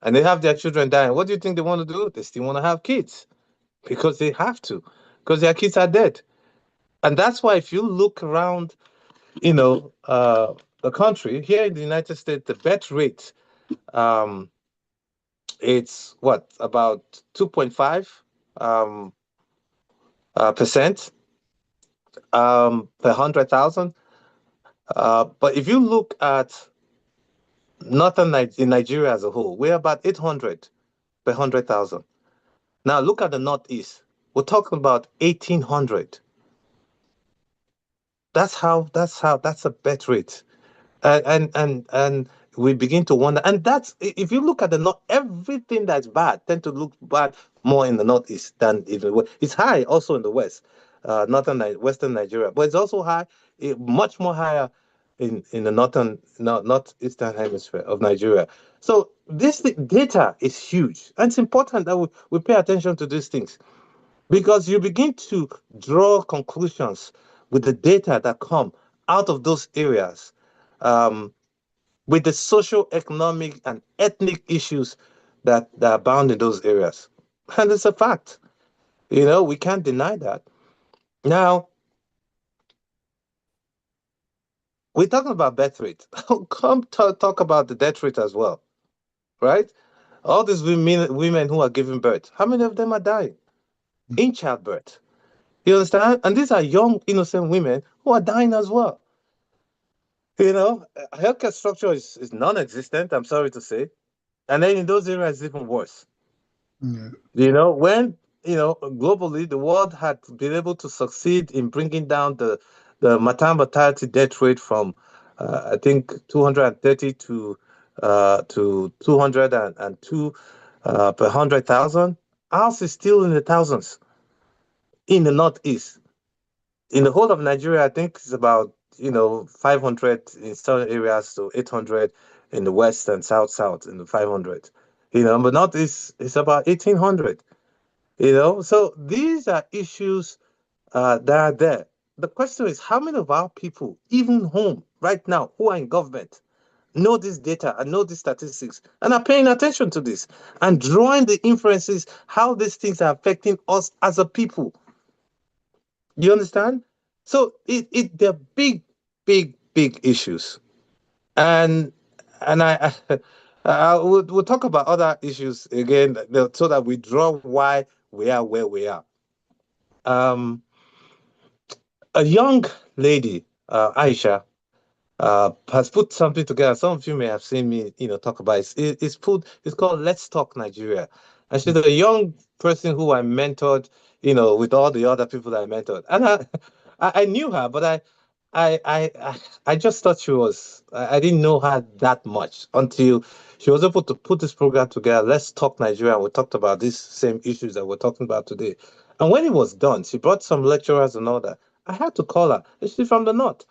and they have their children dying. What do you think they want to do? They still want to have kids because they have to, because their kids are dead. And that's why if you look around, the country here in the United States, the birth rate, um, it's what about 2.5 um, percent per 100,000. But if you look at in Nigeria as a whole, we're about 800 per 100,000. Now look at the Northeast. We're talking about 1,800. That's a birth rate. And we begin to wonder. And that's if you look at the north, everything that's bad tend to look bad more in the northeast than in the west. It's high also in the west, western Nigeria, but it's also high, much more higher in the northeastern hemisphere of Nigeria. So this data is huge, and it's important that we pay attention to these things because you begin to draw conclusions with the data that come out of those areas, um, with the social, economic, and ethnic issues that are bound in those areas. And it's a fact. We can't deny that. Now, we're talking about birth rate. Come talk about the death rate as well, right? All these women who are giving birth, how many of them are dying in childbirth? You understand? And these are young, innocent women who are dying as well. Healthcare structure is non-existent, I'm sorry to say. And then in those areas, it's even worse. Yeah. When, globally, the world had been able to succeed in bringing down the maternal mortality death rate from, I think, 230 to 202 per 100,000. Ours is still in the thousands in the Northeast. In the whole of Nigeria, I think it's about 500 in some areas to 800 in the west and south in the 500. But Northeast is about 1,800. So these are issues that are there. The question is, how many of our people, even home right now, who are in government, know this data and know these statistics and are paying attention to this and drawing the inferences how these things are affecting us as a people? You understand? So they're big, big, big issues, and we'll talk about other issues again so that we draw why we are where we are. A young lady, Aisha, has put something together. Some of you may have seen me, talk about it. It's called Let's Talk Nigeria. And she's a young person who I mentored, with all the other people that I mentored. And I knew her, but I just thought I didn't know her that much until she was able to put this program together. Let's Talk Nigeria. And we talked about these same issues that we're talking about today. And when it was done, she brought some lecturers and all that. I had to call her. She's from the north.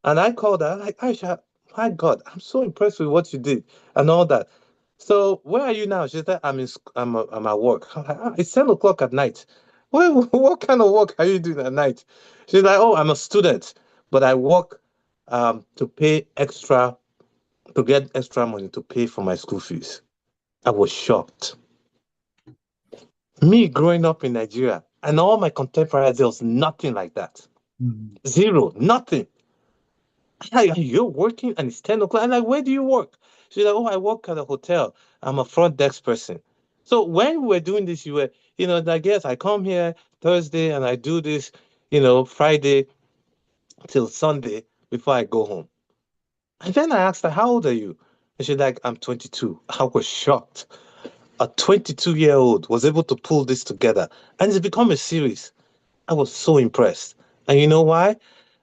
And I called her, like, Aisha, my God, I'm so impressed with what you did and all that. So where are you now? She said, I'm at work. I'm like, it's 10 o'clock at night. What kind of work are you doing at night? She's like, oh, I'm a student, but I work to pay extra, to get extra money to pay for my school fees. I was shocked. Me growing up in Nigeria and all my contemporaries, there was nothing like that. Zero, nothing. Like, you're working and it's 10 o'clock. I'm like, where do you work? She's like, oh, I work at a hotel. I'm a front desk person. So when we were doing this, you were, I guess I come here Thursday and I do this, Friday till Sunday before I go home. And then I asked her, how old are you? And she's like, I'm 22. I was shocked. A 22-year-old was able to pull this together. And it's become a series. I was so impressed. And you know why?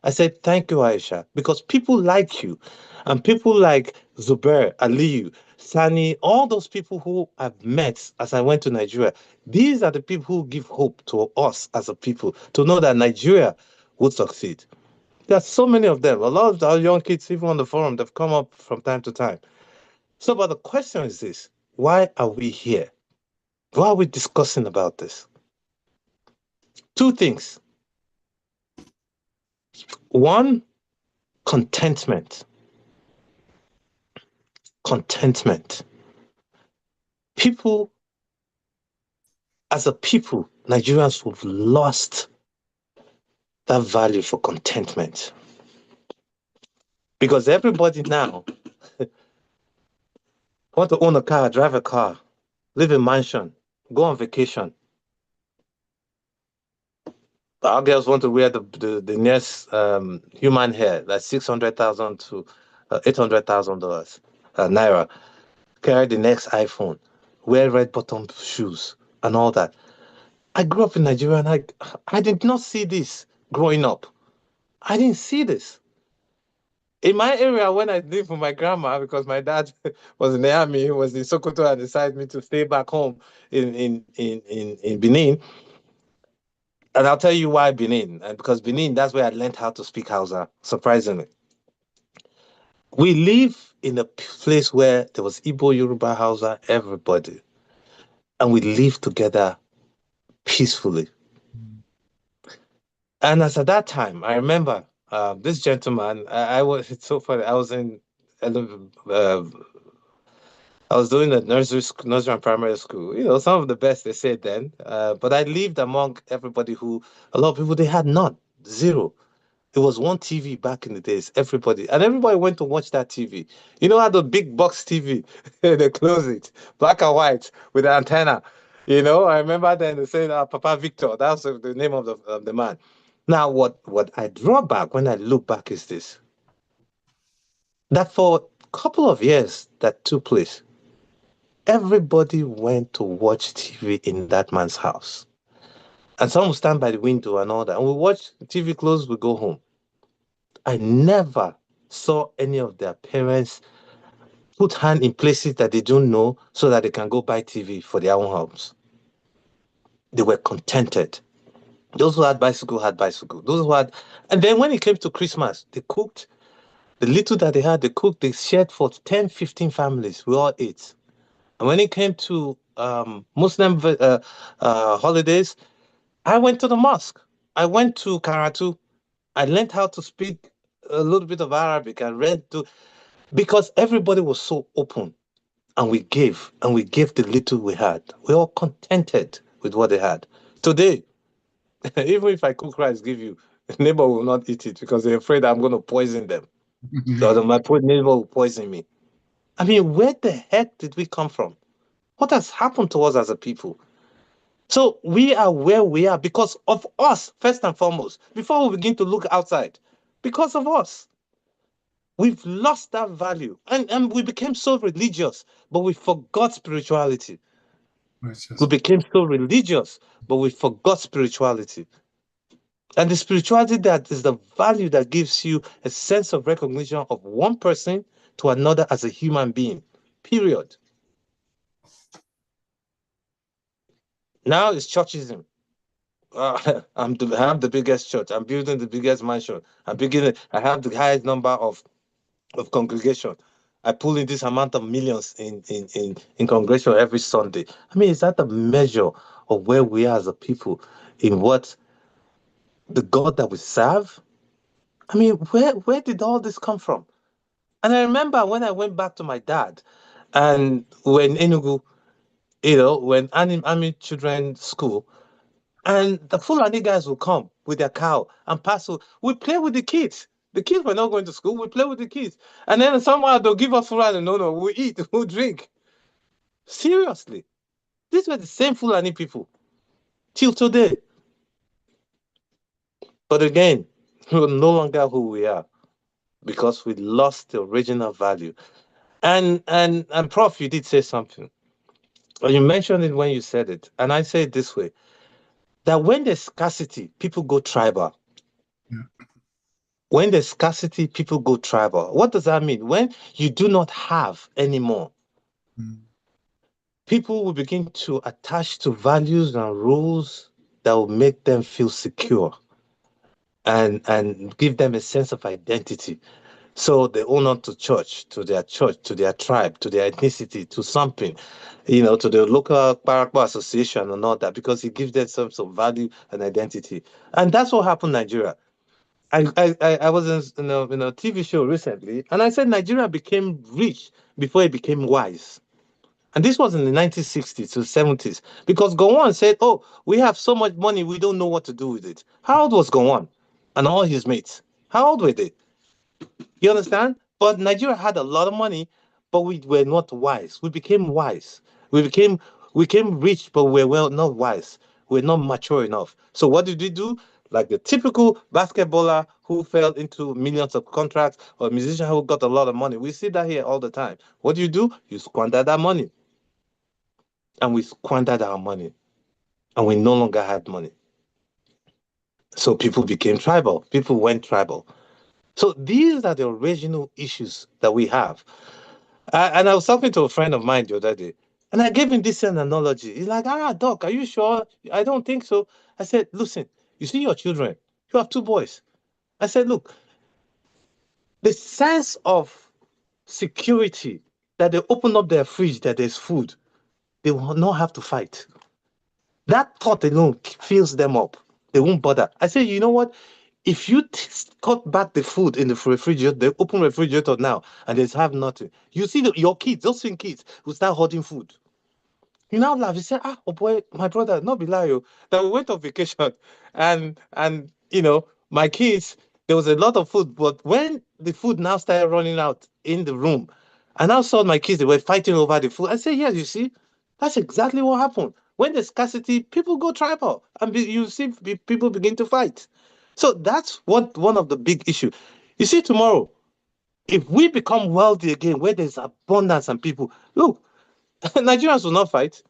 I said, thank you, Aisha, because people like you and people like Zubair, Aliyu, Sani, all those people who I've met as I went to Nigeria, these are the people who give hope to us as a people to know that Nigeria would succeed. There are so many of them. A lot of our young kids, even on the forum, they've come up from time to time. So, but the question is this, why are we here? Why are we discussing about this? Two things. One, contentment. Contentment. People, as a people, Nigerians have lost that value for contentment. Because everybody now want to own a car, drive a car, live in a mansion, go on vacation. Our girls want to wear the nearest human hair, like 600,000 to $800,000 naira. Carry the next iPhone, wear red bottom shoes, and all that. I grew up in Nigeria and I did not see this growing up. I didn't see this. In my area, when I lived with my grandma, because my dad was in the army, he was in Sokoto and decided me to stay back home in Benin. And I'll tell you why Benin. And because Benin, that's where I learned how to speak Hausa, surprisingly. We live in a place where there was Igbo, Yoruba, Hausa, everybody. And we live together peacefully. And as at that time, I remember this gentleman, it's so funny. I was doing a nursery and primary school. Some of the best they said then. But I lived among everybody a lot of people, they had none, zero. It was one TV back in the days, and everybody went to watch that TV. You know how the big box TV, they close it, black and white with the antenna. I remember then they said, Papa Victor, that's the name of the man. Now, what I draw back when I look back is this, that for a couple of years that took place, everybody went to watch TV in that man's house. And some would stand by the window and all that. And we watch TV close, we go home. I never saw any of their parents put hand in places that they don't know so that they can go buy TV for their own homes. They were contented. Those who had bicycle had bicycle. And then when it came to Christmas, they cooked. The little that they had, they cooked, they shared for 10, 15 families. We all ate. And when it came to Muslim holidays, I went to the mosque. I went to Karatu. I learned how to speak a little bit of Arabic. I read because everybody was so open, and we gave the little we had. We all contented with what they had. Today, even if I cook rice, give you, the neighbor will not eat it because they're afraid I'm going to poison them. So my poor neighbor will poison me. I mean, where the heck did we come from? What has happened to us as a people? So we are where we are because of us, first and foremost, before we begin to look outside, because of us. We've lost that value, and we became so religious, but we forgot spirituality. We became so religious, but we forgot spirituality. And the spirituality that is the value that gives you a sense of recognition of one person to another as a human being. Period. Now it's churchism. I have the biggest church. I'm building the biggest mansion. I have the highest number of congregation. I pull in this amount of millions in congregation every Sunday. I mean, is that the measure of where we are as a people in what the God that we serve? I mean, where did all this come from? And I remember when I went back to my dad, and when Enugu, when army children school, and the Fulani guys will come with their cow and pass. We play with the kids. The kids were not going to school. We play with the kids. And then somehow they'll give us Fulani. No, we eat, we drink. Seriously. These were the same Fulani people till today. But again, we're no longer who we are because we lost the original value. And Prof, you did say something. You mentioned it when you said it. And I say it this way, that when there's scarcity, people go tribal. Yeah. When there's scarcity, people go tribal. What does that mean? When you do not have anymore, people will begin to attach to values and rules that will make them feel secure and give them a sense of identity. So they own on to church, to their tribe, to their ethnicity, to something, to the local Parakwa association and all that, because it gives them some sort of value and identity. And that's what happened in Nigeria. I was in a TV show recently, and I said Nigeria became rich before it became wise. And this was in the 1960s to 70s, because Gowon said, oh, we have so much money, we don't know what to do with it. How old was Gowon and all his mates? How old were they? You understand? But Nigeria had a lot of money, but we were not wise. We became wise. We became rich, but we were not wise. We're not mature enough. So what did we do? Like the typical basketballer who fell into millions of contracts, or a musician who got a lot of money. We see that here all the time. What do? You squander that money. And we squandered our money. And we no longer had money. So people became tribal. People went tribal. So these are the original issues that we have. And I was talking to a friend of mine the other day, and I gave him this analogy. He's like, Doc, are you sure? I don't think so. I said, listen, you see your children. You have two boys. I said, look, the sense of security that they open up their fridge, that there's food, they will not have to fight. That thought alone fills them up. They won't bother. I said, you know what? If you cut back the food in the refrigerator, the open refrigerator now, and they have nothing, you see your kids, those same kids, will start hoarding food. You now laugh. You say, oh boy, my brother, not be lie, that we went on vacation, and my kids, there was a lot of food, but when the food now started running out in the room, I now saw my kids, they were fighting over the food. I said, yes, you see, that's exactly what happened. When there's scarcity, people go tribal, and you see people begin to fight. So that's one of the big issues. You see, tomorrow, if we become wealthy again, where there's abundance and people, look, Nigerians will not fight.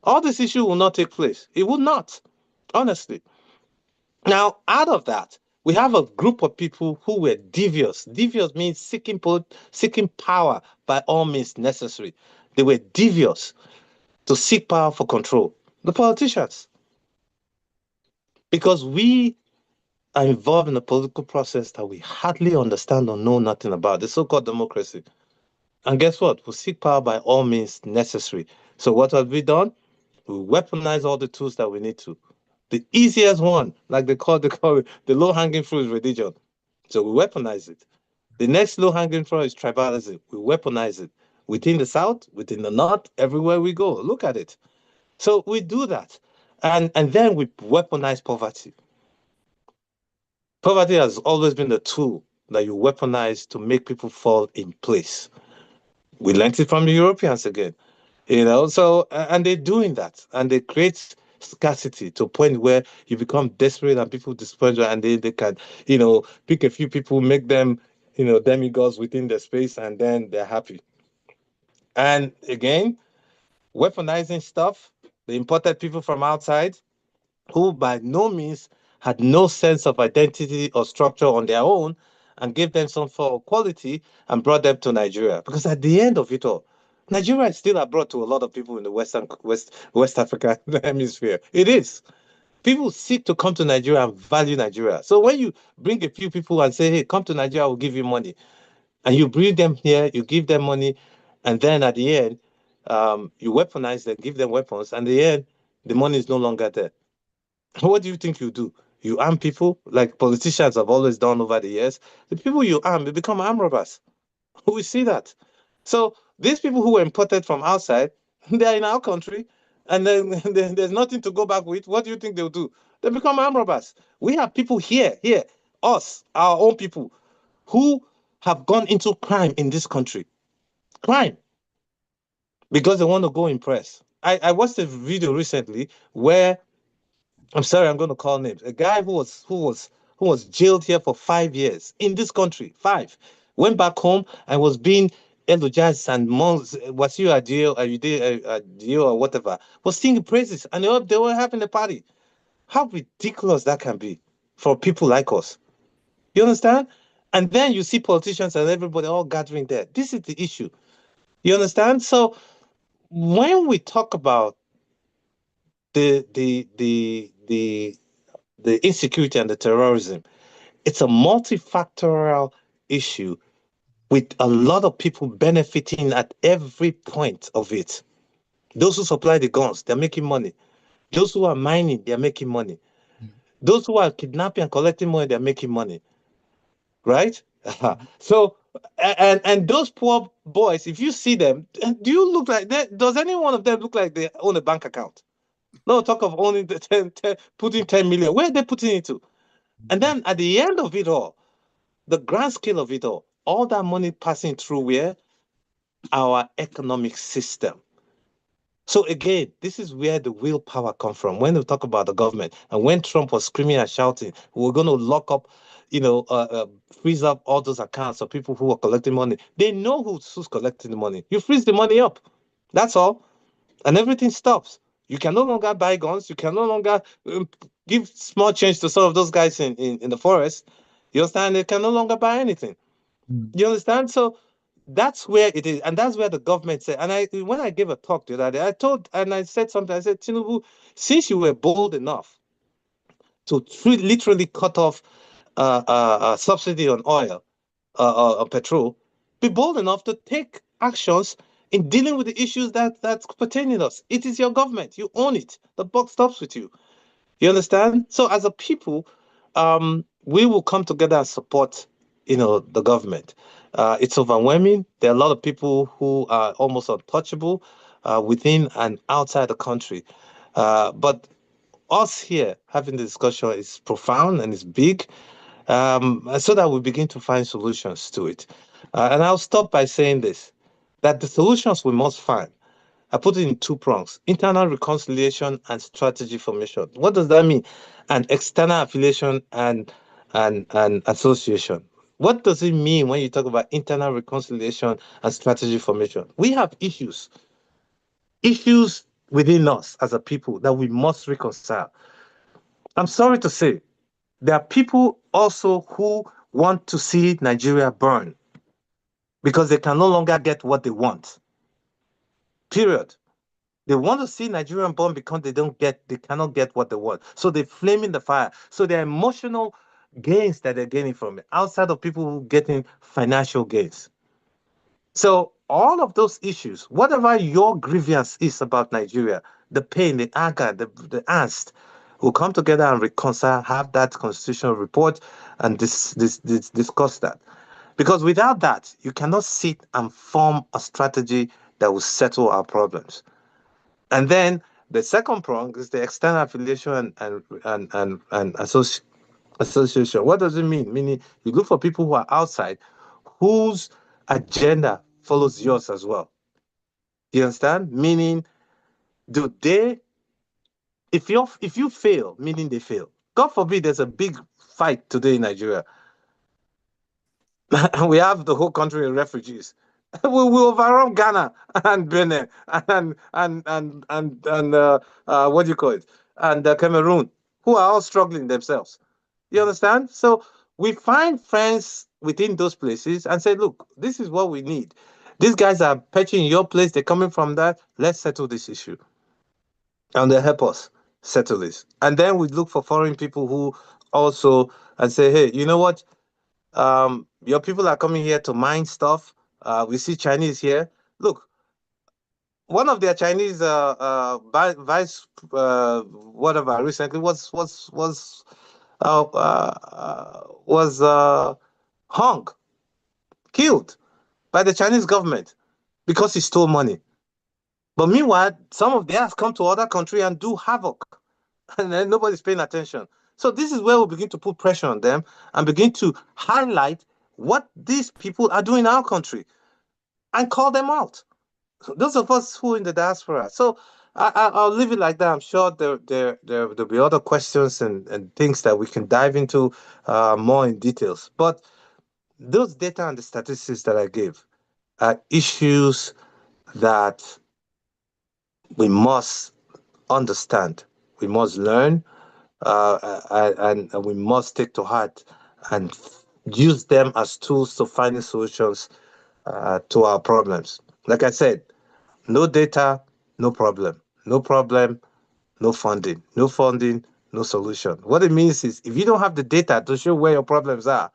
All this issue will not take place. It will not, honestly. Now, out of that, we have a group of people who were devious. Devious means seeking power by all means necessary. They were devious to seek power for control. The politicians. Because we are involved in a political process that we hardly understand or know nothing about, the so-called democracy. And guess what? We seek power by all means necessary. So what have we done? We weaponize all the tools that we need to. The easiest one, like they call it, the low-hanging fruit is religion. So we weaponize it. The next low-hanging fruit is tribalism. We weaponize it. Within the South, within the North, everywhere we go. Look at it. So we do that. And then we weaponize poverty. Poverty has always been the tool that you weaponize to make people fall in place. We learned it from the Europeans again, so, and they're doing that, and they create scarcity to a point where you become desperate and people desperate, and they can, pick a few people, make them, demigods within the space, and then they're happy. And again, weaponizing stuff, the imported people from outside who by no means had no sense of identity or structure on their own, and gave them some form of quality and brought them to Nigeria. Because at the end of it all, Nigeria is still abroad to a lot of people in the West Africa hemisphere. It is. People seek to come to Nigeria and value Nigeria. So when you bring a few people and say, hey, come to Nigeria, I will give you money, and you bring them here, you give them money, and then at the end, you weaponize them, give them weapons, and at the end, the money is no longer there. What do you think you do? You arm people like politicians have always done over the years. The people you arm, they become arm robbers. We see that. So these people who were imported from outside, they are in our country, and then there's nothing to go back with. What do you think they'll do? They become arm robbers. We have people here, us, our own people, who have gone into crime in this country. Crime. Because they want to go impress. I watched a video recently where, I'm sorry, I'm going to call names. A guy who was jailed here for 5 years in this country, 5, went back home and was being eulogized, and months was you a deal, or you did a deal or whatever, was singing praises, and they were having a party. How ridiculous that can be for people like us. You understand? And then you see politicians and everybody all gathering there. This is the issue. You understand? So when we talk about the the the the the insecurity and the terrorism, it's a multifactorial issue with a lot of people benefiting at every point of it. Those who supply the guns, they're making money. Those who are mining, they're making money. Those who are kidnapping and collecting money, they're making money. Right? So, and those poor boys, if you see them, do you look like that? Does any one of them look like they own a bank account? No talk of owning the 10, putting 10 million. Where are they putting it to? And then at the end of it all, the grand scale of it all that money passing through where? Our economic system. So again, this is where the willpower comes from. When we talk about the government, and when Trump was screaming and shouting, we're going to lock up, freeze up all those accounts of people who are collecting money. They know who's collecting the money. You freeze the money up. That's all. And everything stops. You can no longer buy guns. You can no longer give small change to some of those guys in the forest. You understand? They can no longer buy anything. You understand? So that's where it is, and that's where the government said. And when I gave a talk the other day, I said something. I said, Tinubu, since you were bold enough to literally cut off subsidy on oil, petrol, be bold enough to take actions in dealing with the issues that's pertaining us. It is your government. You own it. The buck stops with you. You understand? So as a people, we will come together and support, the government. It's overwhelming. There are a lot of people who are almost untouchable within and outside the country. But us here having the discussion is profound and it's big, so that we begin to find solutions to it. And I'll stop by saying this, that the solutions we must find, I put it in 2 prongs: internal reconciliation and strategy formation. What does that mean? And external affiliation and association. What does it mean when you talk about internal reconciliation and strategy formation? We have issues within us as a people that we must reconcile. I'm sorry to say, there are people also who want to see Nigeria burn because they can no longer get what they want. Period. They want to see Nigerian burn because they cannot get what they want. So they flame in the fire. So there are emotional gains that they're getting from it, outside of people who getting financial gains. So all of those issues, whatever your grievance is about Nigeria, the pain, the anger, the angst, will come together and reconcile, have that constitutional report, and discuss that. Because without that, you cannot sit and form a strategy that will settle our problems. And then the second prong is the external affiliation and association. What does it mean? Meaning you look for people who are outside whose agenda follows yours as well. You understand? Meaning, do they, if you fail, meaning they fail. God forbid there's a big fight today in Nigeria. We have the whole country in refugees. We overrun Ghana and Benin and what do you call it? And Cameroon, who are all struggling themselves. You understand? So we find friends within those places and say, look, this is what we need. These guys are patching your place. They're coming from that. Let's settle this issue. And they help us settle this. And then we look for foreign people who also and say, hey, you know what? Your people are coming here to mine stuff. We see Chinese here. Look, one of their Chinese vice whatever recently was hung, killed by the Chinese government because he stole money. But meanwhile, some of theirs come to other country and do havoc, and then nobody's paying attention. So this is where we begin to put pressure on them and begin to highlight what these people are doing in our country and call them out. So those of us who are in the diaspora. So I'll leave it like that. I'm sure there'll be other questions and things that we can dive into more in details. But those data and the statistics that I gave are issues that we must understand, we must learn, and we must take to heart and use them as tools to finding solutions to our problems. Like I said, no data, no problem. No problem, no funding. No funding, no solution. What it means is if you don't have the data to show where your problems are,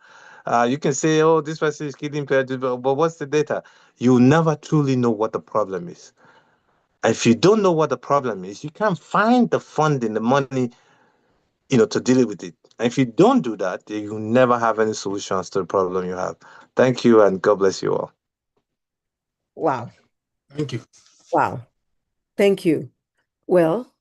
you can say, oh, this person is killing people, but what's the data? You'll never truly know what the problem is. If you don't know what the problem is, you can't find the funding, the money, to deal with it. And if you don't do that, then you never have any solutions to the problem you have. Thank you, and God bless you all. Wow. Thank you. Wow. Thank you. Well,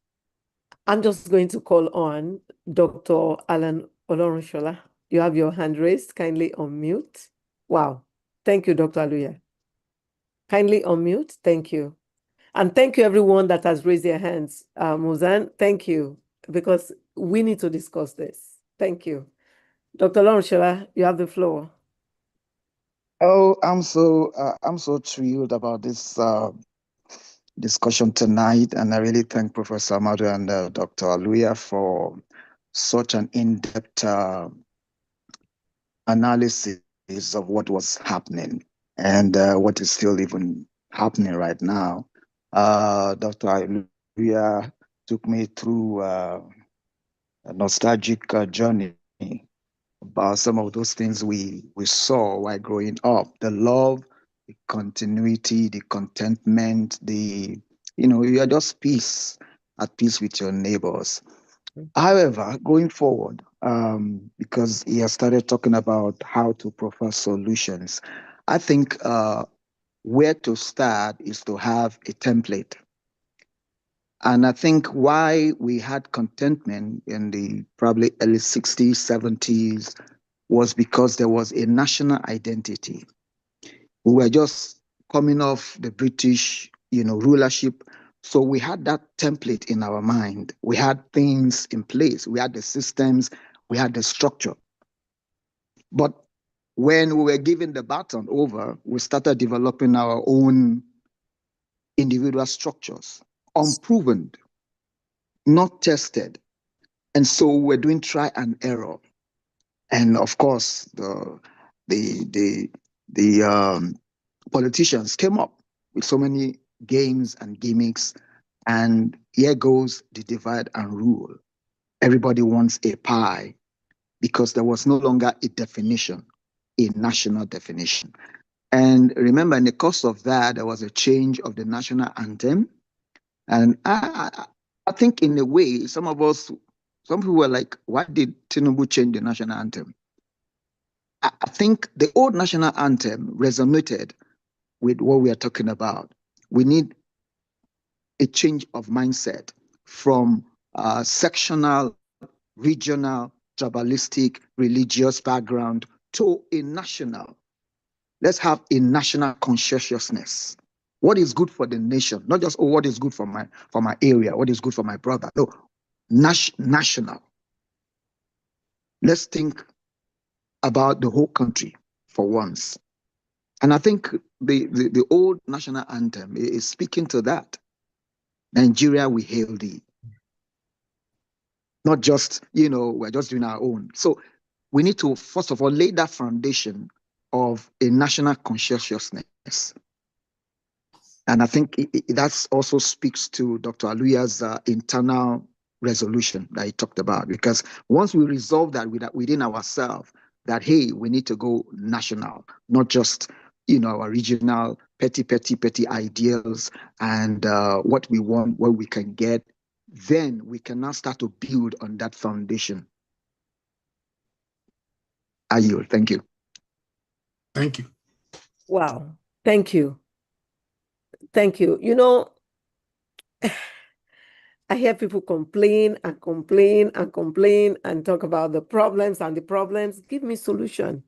I'm just going to call on Dr. Alan Olorunshola. You have your hand raised. Kindly unmute. Wow. Thank you, Dr. Aluya. Kindly unmute. Thank you. And thank you, everyone that has raised their hands. Muzan, thank you, because we need to discuss this. Thank you. Dr. Olorunshola, you have the floor. Oh, I'm so thrilled about this discussion tonight, and I really thank Professor Ahmadu and Dr. Aluya for such an in-depth analysis of what was happening and what is still even happening right now. Dr. Aluya took me through a nostalgic journey about some of those things we saw while growing up. The love, the continuity, the contentment, you are just at peace with your neighbors. However, going forward, because he has started talking about how to prefer solutions, I think where to start is to have a template. And I think why we had contentment in the probably early 60s, 70s was because there was a national identity. We were just coming off the British, rulership. So we had that template in our mind. We had things in place. We had the systems. We had the structure. But when we were given the baton over, we started developing our own individual structures, unproven, not tested. And so we're doing try and error. And of course, the politicians came up with so many games and gimmicks, and here goes the divide and rule. Everybody wants a pie because there was no longer a definition, a national definition. And remember, in the course of that, there was a change of the national anthem. And I think in a way, some people were like, why did Tinubu change the national anthem? I think the old national anthem resonated with what we are talking about. We need a change of mindset from sectional, regional, tribalistic, religious background to a national. Let's have a national consciousness. What is good for the nation? Not just, what is good for my area, what is good for my brother. No, national. Let's think about the whole country. for once. And I think the old national anthem is speaking to that. Nigeria, we hail thee. Not just, we're just doing our own. So we need to, first of all, lay that foundation of a national consciousness. And I think that also speaks to Dr. Aluya's internal resolution that he talked about. Because once we resolve that within ourselves, that, hey, we need to go national, not just, our regional petty ideals and what we want, what we can get, then we can now start to build on that foundation. I yield. Thank you. Thank you. Wow. Thank you. Thank you. I hear people complain and complain and complain and talk about the problems and the problems. Give me solution.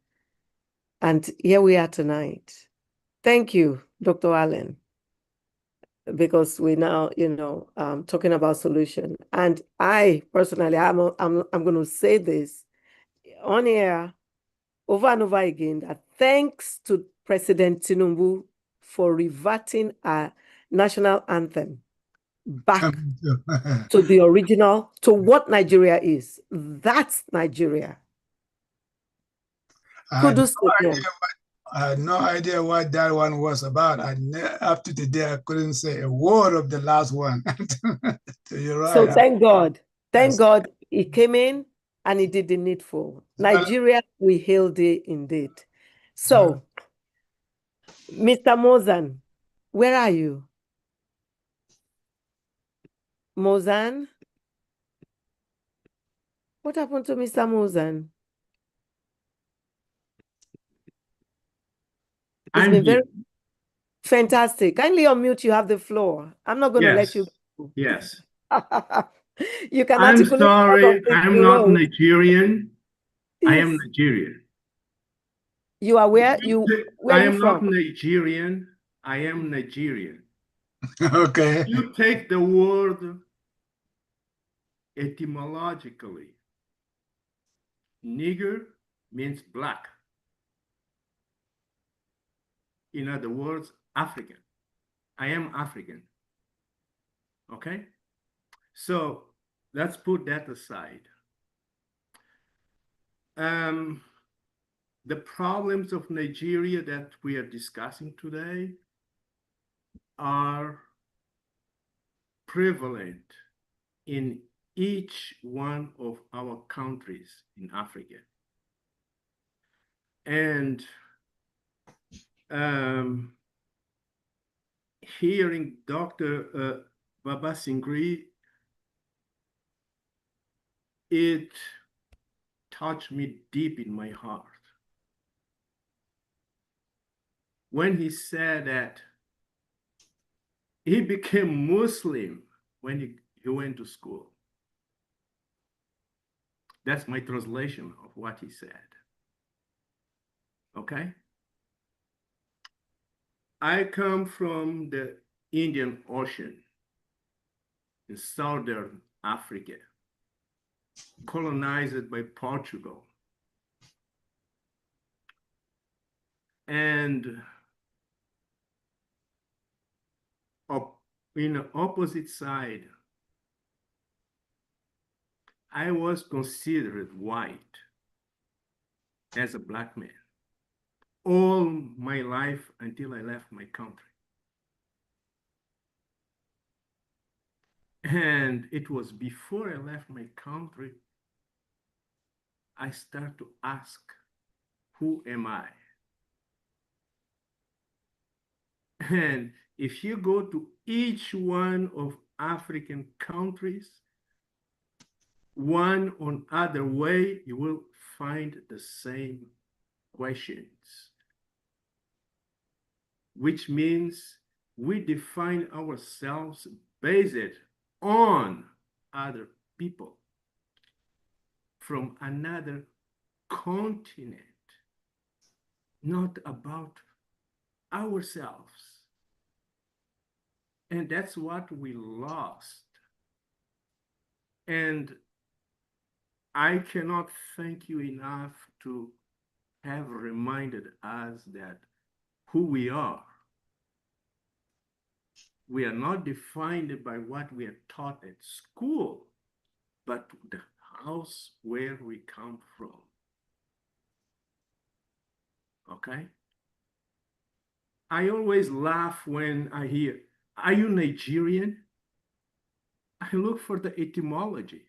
And here we are tonight. Thank you, Dr. Allen, because we now, talking about solution. And I personally, I'm going to say this on air over and over again, that thanks to President Tinubu for reverting our national anthem back to the original, to what Nigeria is. That's Nigeria. Kudos to him. I had no idea what that one was about. Up to today, I couldn't say a word of the last one. So you're right. So thank God. Thank God he came in and he did the needful. Nigeria, we hail thee indeed. So, Mr. Mozan, where are you? Mozan? What happened to Mr. Mozan? It's been very fantastic. Kindly unmute, you have the floor. I'm not going to let you go. Yes. You can I'm articulate. sorry, I'm not Nigerian. Yes. I am Nigerian. You are where? Where I are you am from? not Nigerian. I am Nigerian. Okay. You take the word etymologically. Nigger means black. In other words, African. I am African. Okay? So let's put that aside. The problems of Nigeria that we are discussing today are prevalent in each one of our countries in Africa. And hearing Dr. Baba-Singhri, it touched me deep in my heart when he said that he became Muslim when he went to school. That's my translation of what he said. Okay? I come from the Indian Ocean in southern Africa, colonized by Portugal. And in the opposite side, I was considered white as a black man all my life until I left my country. And it was before I left my country, I start to ask, who am I? And if you go to each one of African countries, one or other way, you will find the same questions, which means we define ourselves based on other people from another continent, not about ourselves. And that's what we lost. And I cannot thank you enough to have reminded us that who we are not defined by what we are taught at school, but the house where we come from. Okay? I always laugh when I hear, "Are you Nigerian?" I look for the etymology.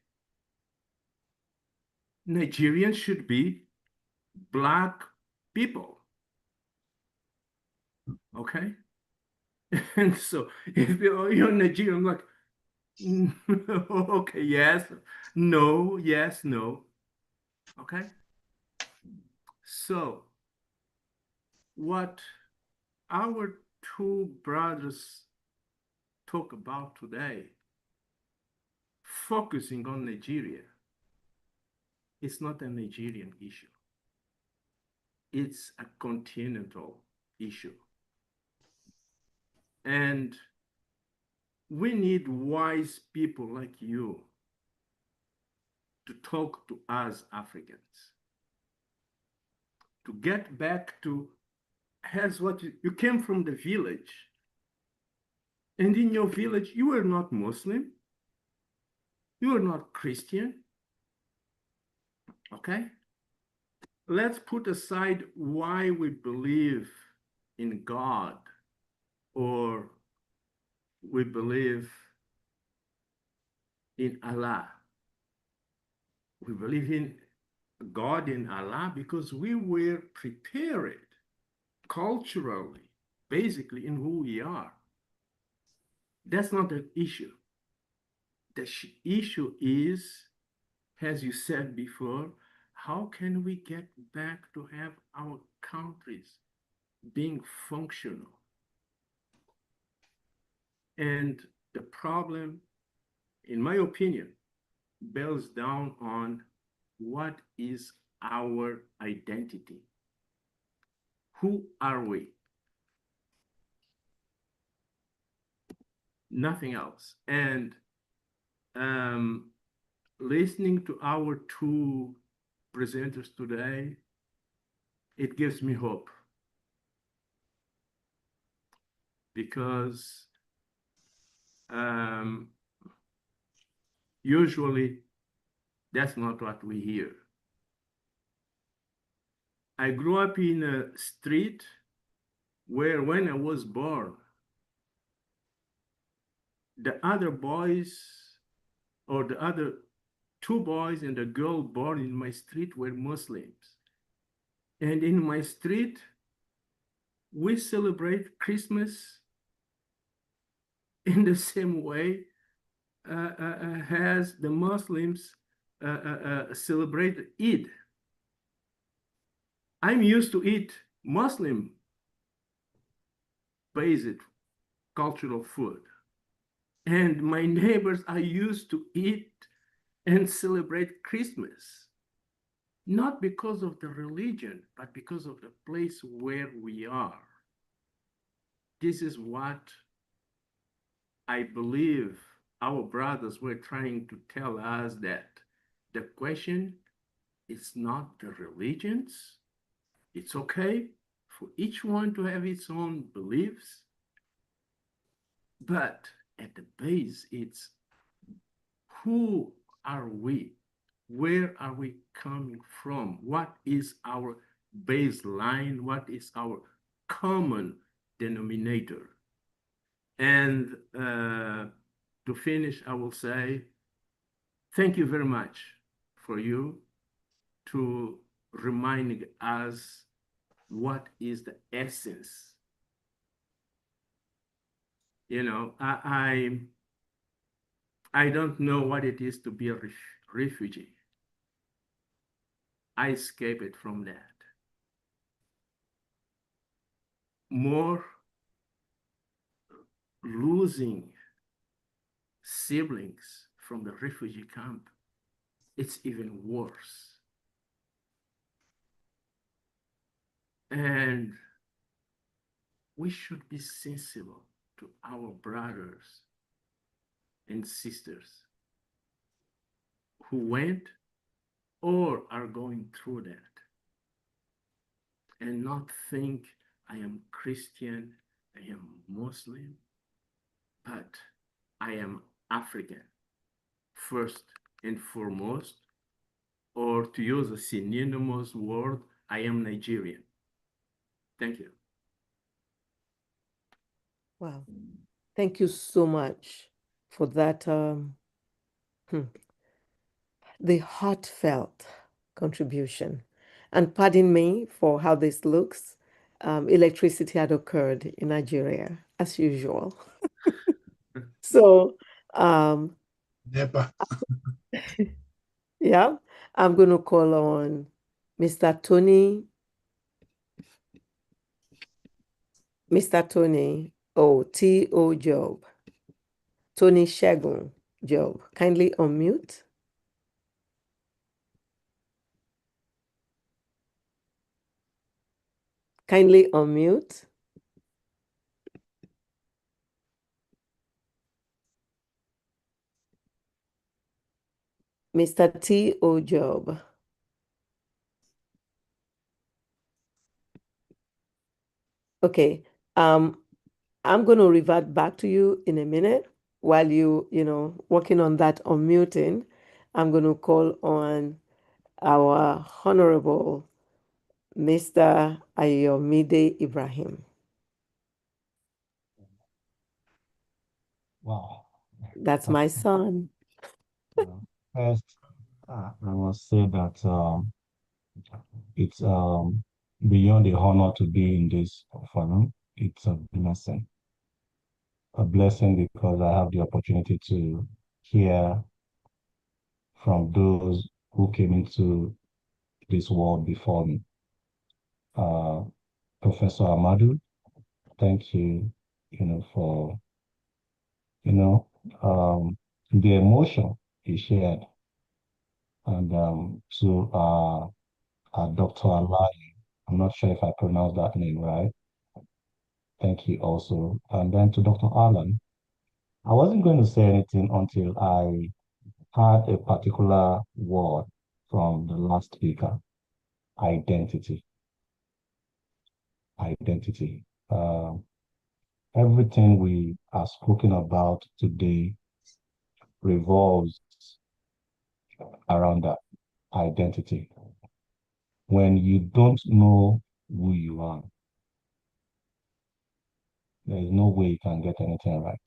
Nigerians should be Black people. Okay? And so if you're Nigerian, I'm like, okay, yes, no, yes, no. Okay? So what our two brothers talk about today, focusing on Nigeria, it's not a Nigerian issue. It's a continental issue. And we need wise people like you to talk to us Africans, to get back to, as what you came from the village, and in your village, you were not Muslim, you were not Christian, okay? Let's put aside why we believe in God or we believe in Allah. We believe in God and Allah because we were prepared culturally, basically in who we are. That's not the issue. The issue is, as you said before, how can we get back to have our countries being functional? And the problem, in my opinion, boils down on what is our identity? Who are we? Nothing else. And listening to our two presenters today, it gives me hope. Because usually that's not what we hear. I grew up in a street where when I was born, the other boys or the other two boys and a girl born in my street were Muslims. And in my street, we celebrate Christmas in the same way as the Muslims celebrate Eid. I'm used to eat Muslim-based cultural food. And my neighbors are used to eat and celebrate Christmas, not because of the religion, but because of the place where we are. This is what I believe our brothers were trying to tell us, that the question is not the religions. It's okay for each one to have its own beliefs, but at the base, it's who are we? Where are we coming from? What is our baseline? What is our common denominator? And to finish, I will say, thank you very much for you to reminding us what is the essence. You know, I don't know what it is to be a refugee. I escaped from that. More losing siblings from the refugee camp, it's even worse. And we should be sensible to our brothers and sisters who went or are going through that. and not think I am Christian, I am Muslim, but I am African first and foremost, or to use a synonymous word, I am Nigerian. Thank you. Wow. Thank you so much for that, the heartfelt contribution. And pardon me for how this looks. Electricity had occurred in Nigeria, as usual. So, NEPA. yeah, I'm going to call on Mr. Tony. Mr. Tony T.O. Job. Tony Shegun Job. Kindly unmute. Kindly unmute. Mr. T.O. Job. Okay. I'm going to revert back to you in a minute while working on that unmuting. I'm going to call on our Honorable Mr. Ayomide Ibrahim. Wow. That's my son. First, I must say that it's beyond the honor to be in this forum. It's a blessing. A blessing because I have the opportunity to hear from those who came into this world before me. Professor Ahmadu, thank you, for, the emotion he shared. And to Dr. Aluya, I'm not sure if I pronounced that name right. Thank you also. And then to Dr. Alan, I wasn't going to say anything until I had a particular word from the last speaker, identity. Identity. Everything we are spoken about today revolves around that identity. When you don't know who you are, there is no way you can get anything right.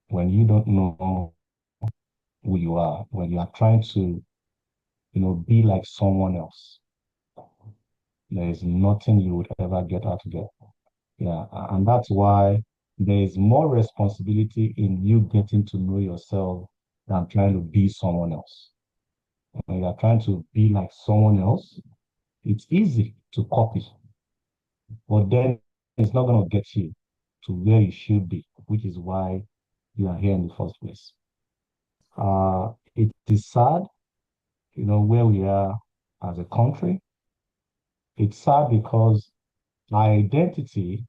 When you don't know who you are, when you are trying to, be like someone else, there is nothing you would ever get out of it. Yeah, and that's why there is more responsibility in you getting to know yourself than trying to be someone else. When you are trying to be like someone else, it's easy to copy, but then it's not going to get you to where you should be, which is why you are here in the first place. It is sad, where we are as a country. It's sad because our identity,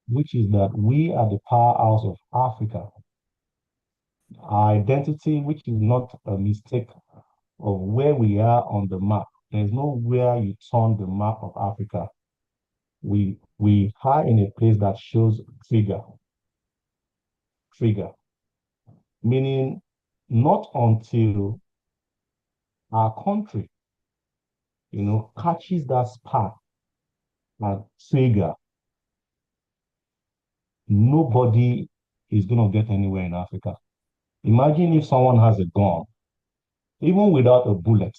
which is that we are the powerhouse of Africa, our identity, which is not a mistake of where we are on the map. There's nowhere you turn the map of Africa. We are in a place that shows trigger, meaning not until our country, catches that spark and trigger, nobody is going to get anywhere in Africa. Imagine if someone has a gun, even without a bullet.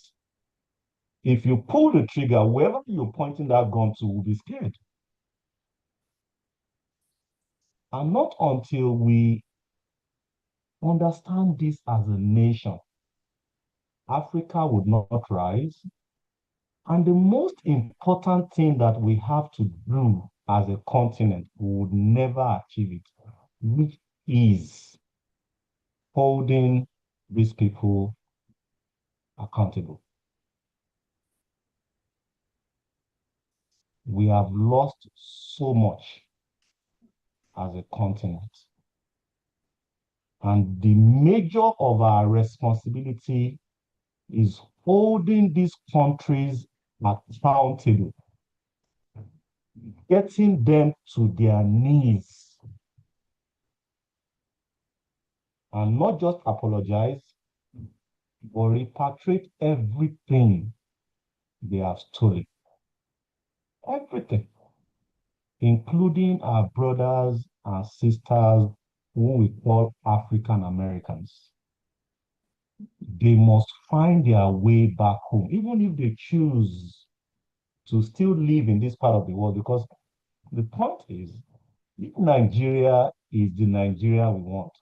If you pull the trigger, whoever you're pointing that gun to will be scared. And not until we understand this as a nation, Africa would not rise. And the most important thing that we have to do as a continent, we would never achieve it, which is holding these people accountable. We have lost so much as a continent. And the major of our responsibility is holding these countries accountable, getting them to their knees, and not just apologize, but repatriate everything they have stolen. Everything, including our brothers and sisters who we call African Americans. They must find their way back home, even if they choose to still live in this part of the world, because the point is, if Nigeria is the Nigeria we want,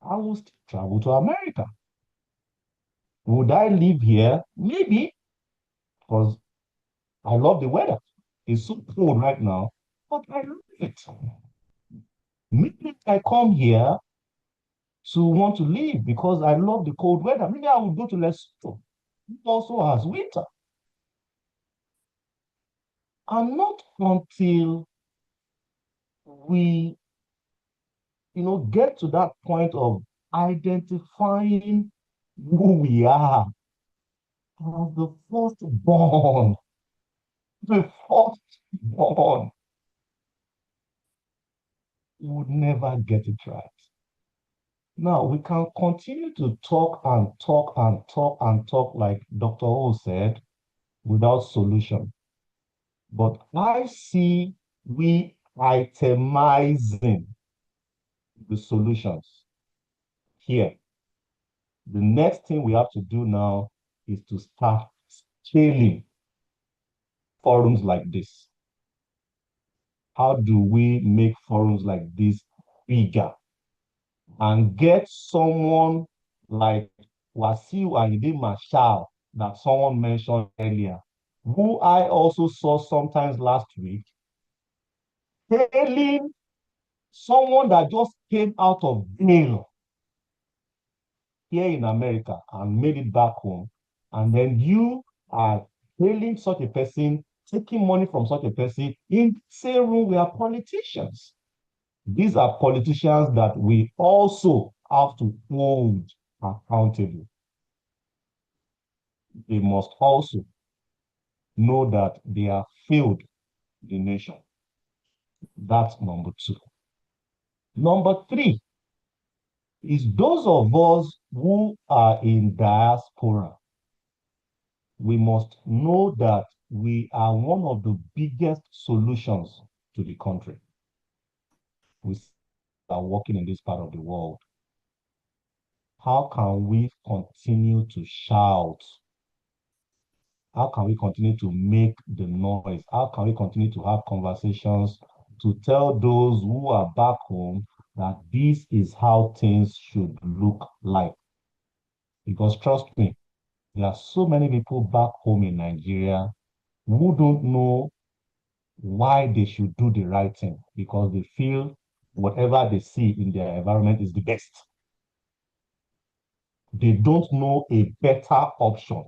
I will still travel to America. Would I live here? Maybe, because I love the weather. It's so cold right now, but I love it. Maybe I come here to want to live because I love the cold weather. Maybe I will go to Lesotho, it also has winter. And not until we, get to that point of identifying who we are as the firstborn, the firstborn, we would never get it right. Now, we can continue to talk and talk and talk and talk, like Dr. O said, without solution. But I see we itemizing the solutions here. The next thing we have to do now is to start scaling forums like this. How do we make forums like this bigger and get someone like Wasiu Ayinde Marshall that someone mentioned earlier, who I also saw sometimes last week, hailing someone that just came out of jail here in America and made it back home, and then you are hailing such a person, taking money from such a person in the same room we are politicians. These are politicians that we also have to hold accountable. They must also know that they have failed the nation. That's number two. Number three is those of us who are in diaspora. We must know that we are one of the biggest solutions to the country. We are working in this part of the world. How can we continue to shout? How can we continue to make the noise? How can we continue to have conversations to tell those who are back home that this is how things should look like? Because trust me, there are so many people back home in Nigeria who don't know why they should do the right thing because they feel whatever they see in their environment is the best. They don't know a better option.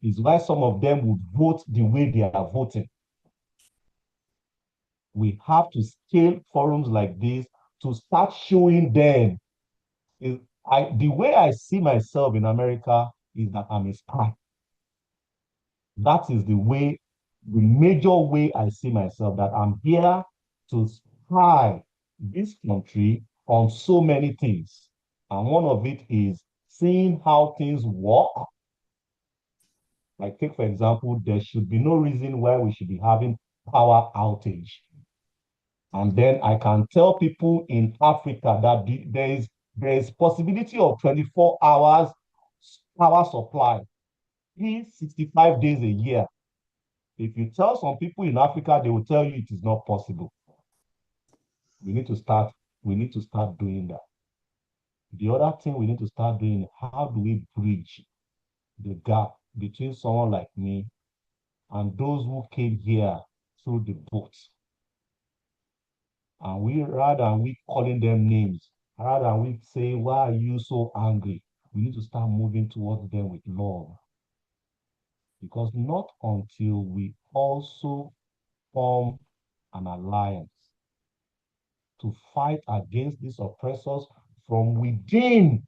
It's why some of them would vote the way they are voting. We have to scale forums like this to start showing them. The way I see myself in America is that I'm a spy. That is the major way I see myself, that I'm here to spy this country on so many things. And one of it is seeing how things work. Like, take for example, there should be no reason why we should be having power outage. And then I can tell people in Africa that there is possibility of 24 hours power supply, 365 days a year. If you tell some people in Africa, they will tell you it is not possible. We need to start doing that. The other thing we need to start doing, how do we bridge the gap between someone like me and those who came here through the boats? And rather than we calling them names, rather than we say, why are you so angry? We need to start moving towards them with love. Because not until we also form an alliance to fight against these oppressors from within,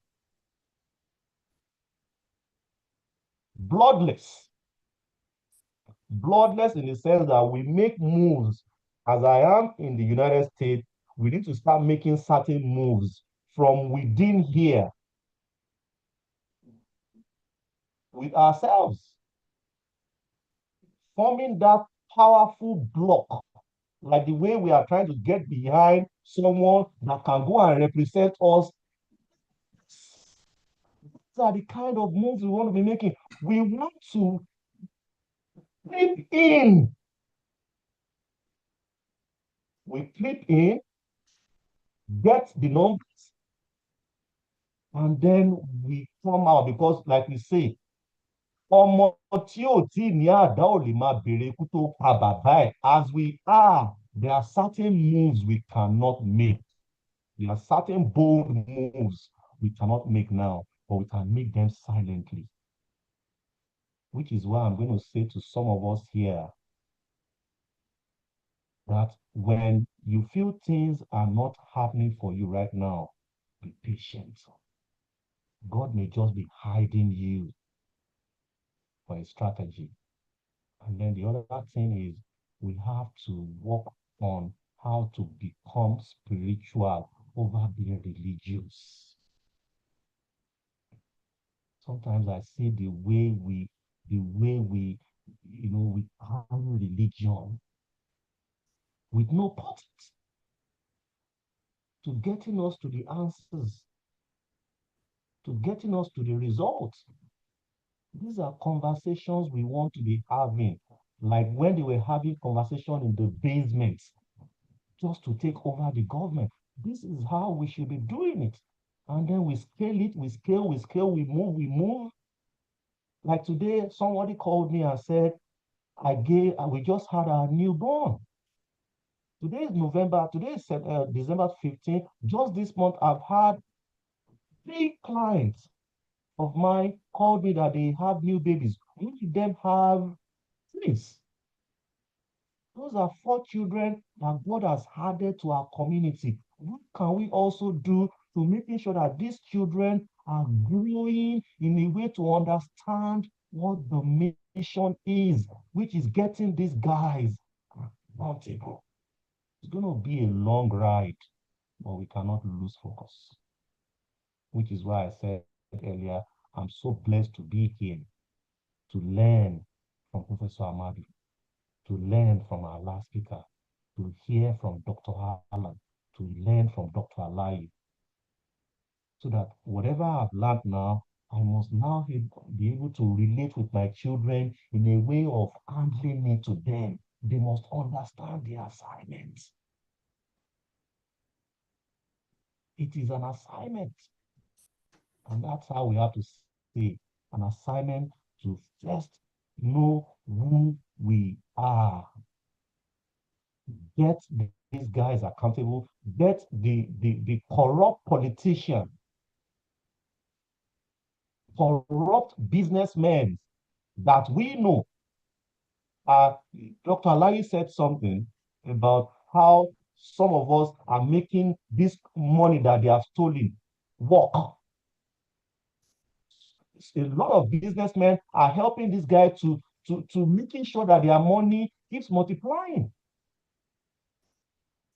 bloodless, bloodless in the sense that we make moves. As I am in the United States, we need to start making certain moves from within here with ourselves, forming that powerful block, like the way we are trying to get behind someone that can go and represent us. These are the kind of moves we want to be making. We want to flip in. We flip in, get the numbers, and then we come out because, like we say, ọmọ tí ò tí ní àdá ò lè máa bèrè ikú tó pa bàbá ẹ̀. As we are, there are certain moves we cannot make. There are certain bold moves we cannot make now, but we can make them silently. Which is why I'm going to say to some of us here that when you feel things are not happening for you right now, be patient. God may just be hiding you for a strategy. And then the other thing is we have to work on how to become spiritual over being religious. Sometimes I see the way we we handle religion with no purpose to getting us to the answers, to getting us to the results. These are conversations we want to be having, like when they were having conversation in the basement just to take over the government. This is how we should be doing it. And then we scale it, we scale, we move. Like today, somebody called me and said, we just had our newborn. Today is November, today is December 15th. Just this month, I've had 3 clients of mine called me that they have new babies. Most of them have twins. Those are 4 children that God has added to our community. What can we also do to making sure that these children are growing in a way to understand what the mission is, which is getting these guys accountable? It's going to be a long ride, but we cannot lose focus. Which is why I said earlier, I'm so blessed to be here, to learn from Professor Ahmadu, to learn from our last speaker, to hear from Dr. Alan, to learn from Dr. Aluya, so that whatever I've learned now, I must now be able to relate with my children in a way of handling it to them. They must understand the assignment. It is an assignment. And that's how we have to say an assignment to first know who we are. Get these guys accountable, get the corrupt politician, corrupt businessmen that we know. Dr. Aluya said something about how some of us are making this money that they have stolen work. A lot of businessmen are helping this guy to making sure that their money keeps multiplying.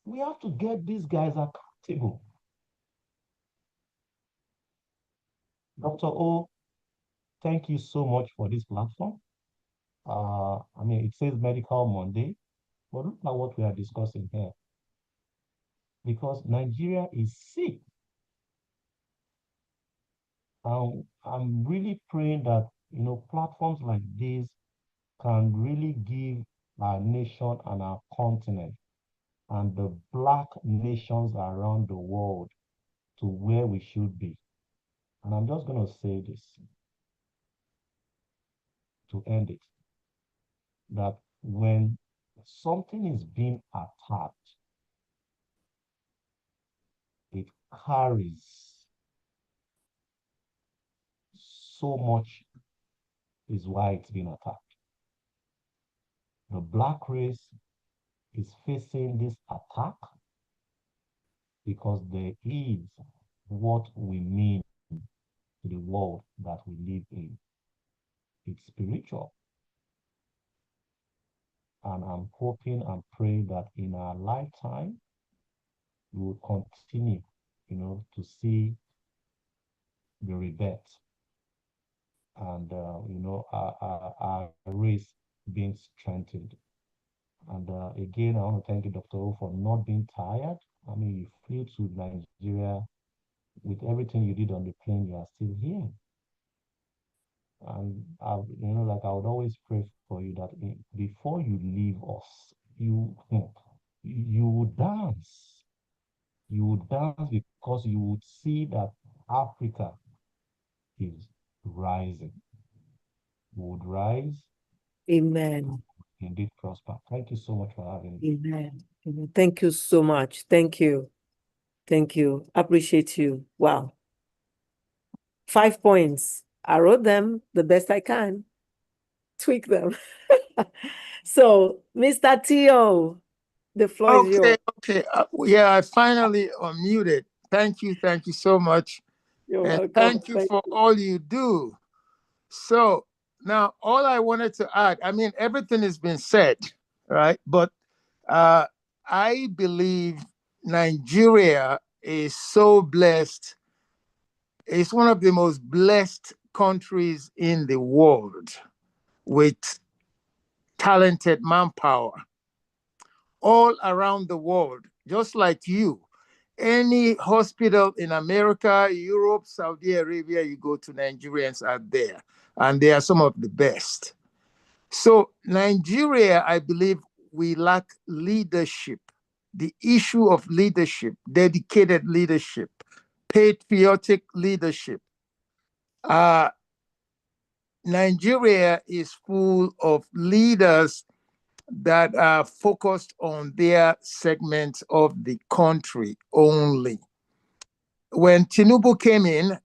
We have to get these guys accountable. Dr. O, thank you so much for this platform. I mean, it says Medical Monday, but look at what we are discussing here. Because Nigeria is sick. I'm really praying that, platforms like this can really give our nation and our continent and the Black nations around the world to where we should be. And I'm just going to say this to end it, that when something is being attacked, it carries so much is why it's being attacked. The Black race is facing this attack because there is what we mean to the world that we live in. It's spiritual. And I'm hoping and praying that in our lifetime, we will continue, to see the rebirth and, our race being strengthened. And again, I want to thank you, Dr. O, for not being tired. I mean, you flew to Nigeria with everything you did on the plane, you are still here. And I would always pray for you that before you leave us, you would dance. You would dance because you would see that Africa is rising. You would rise. Amen. Indeed prosper. Thank you so much for having me. Amen. Amen. Thank you so much. Thank you. Thank you. Appreciate you. Wow. 5 points. I wrote them the best I can. Tweak them. So, Mr. Tio, the floor is yours. Okay. Yeah, I finally unmuted. Thank you so much. You're And welcome. thank you for all you do. So now all I wanted to add, I mean, everything has been said, right? But I believe Nigeria is so blessed. It's one of the most blessed countries in the world with talented manpower all around the world, just like you. Any hospital in America, Europe, Saudi Arabia, you go to, Nigerians are there, and they are some of the best. So Nigeria, I believe we lack leadership. The issue of leadership, dedicated leadership, patriotic leadership. Nigeria is full of leaders that are focused on their segment of the country only. When Tinubu came in,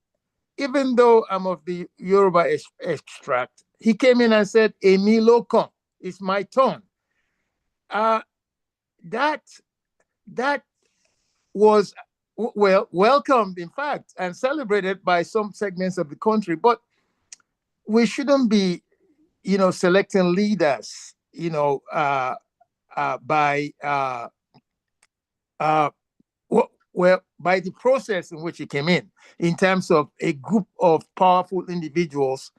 even though I'm of the Yoruba extract, he came in and said, Emi Lokan, it's my turn. That was, well, welcomed, in fact, and celebrated by some segments of the country. But we shouldn't be, selecting leaders, by by the process in which he came in terms of a group of powerful individuals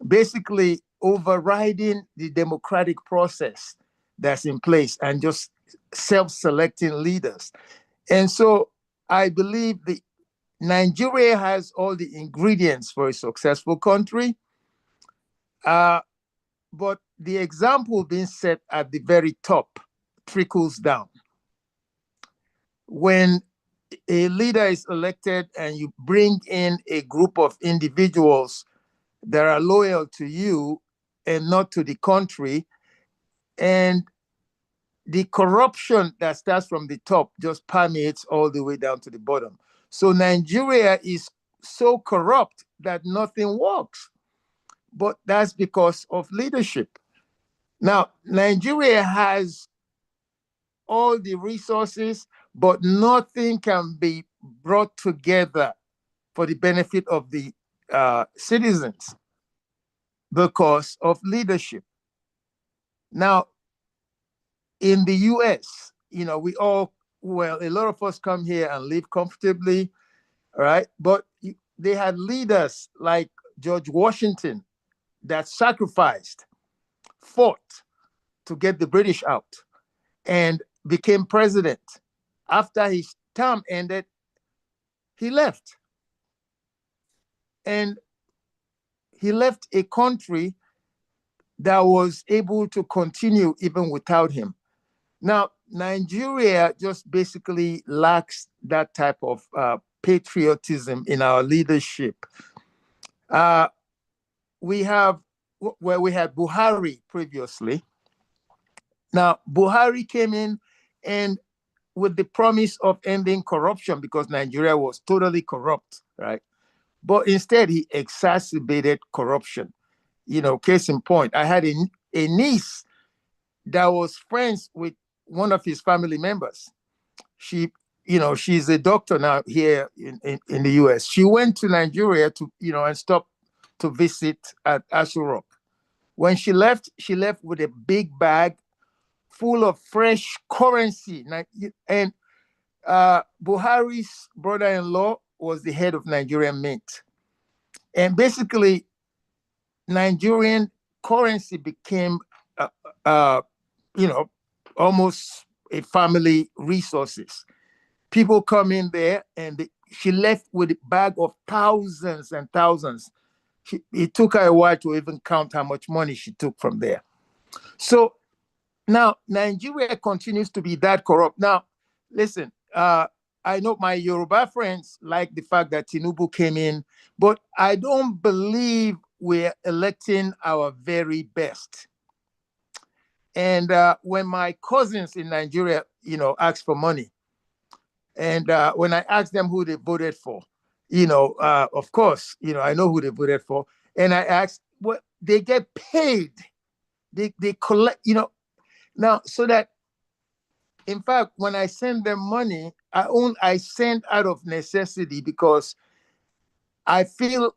basically overriding the democratic process that's in place and just self-selecting leaders. And so I believe Nigeria has all the ingredients for a successful country. But the example being set at the very top trickles down. When a leader is elected and you bring in a group of individuals that are loyal to you and not to the country, and the corruption that starts from the top just permeates all the way down to the bottom. So Nigeria is so corrupt that nothing works. But that's because of leadership. Now, Nigeria has all the resources, but nothing can be brought together for the benefit of the citizens because of leadership. Now, in the US, a lot of us come here and live comfortably, right? But they had leaders like George Washington that sacrificed, fought to get the British out, and became president. After his term ended, he left. And he left a country that was able to continue even without him. Now, Nigeria just basically lacks that type of patriotism in our leadership. We had Buhari previously. Now, Buhari came in and with the promise of ending corruption because Nigeria was totally corrupt, right? But instead, he exacerbated corruption. Case in point, I had a niece that was friends with one of his family members. She's a doctor now here in the US. She went to Nigeria to, and stopped to visit at Aso Rock. When she left with a big bag full of fresh currency. And Buhari's brother-in-law was the head of Nigerian Mint. And basically, Nigerian currency became, almost a family resources. People come in there, and she left with a bag of thousands and thousands. It took her a while to even count how much money she took from there. So now Nigeria continues to be that corrupt. Now, listen, I know my Yoruba friends like the fact that Tinubu came in, but I don't believe we're electing our very best. And when my cousins in Nigeria, ask for money, and when I ask them who they voted for, of course, I know who they voted for, and I ask what they get paid, they collect, now, so that, in fact, when I send them money, I send out of necessity, because I feel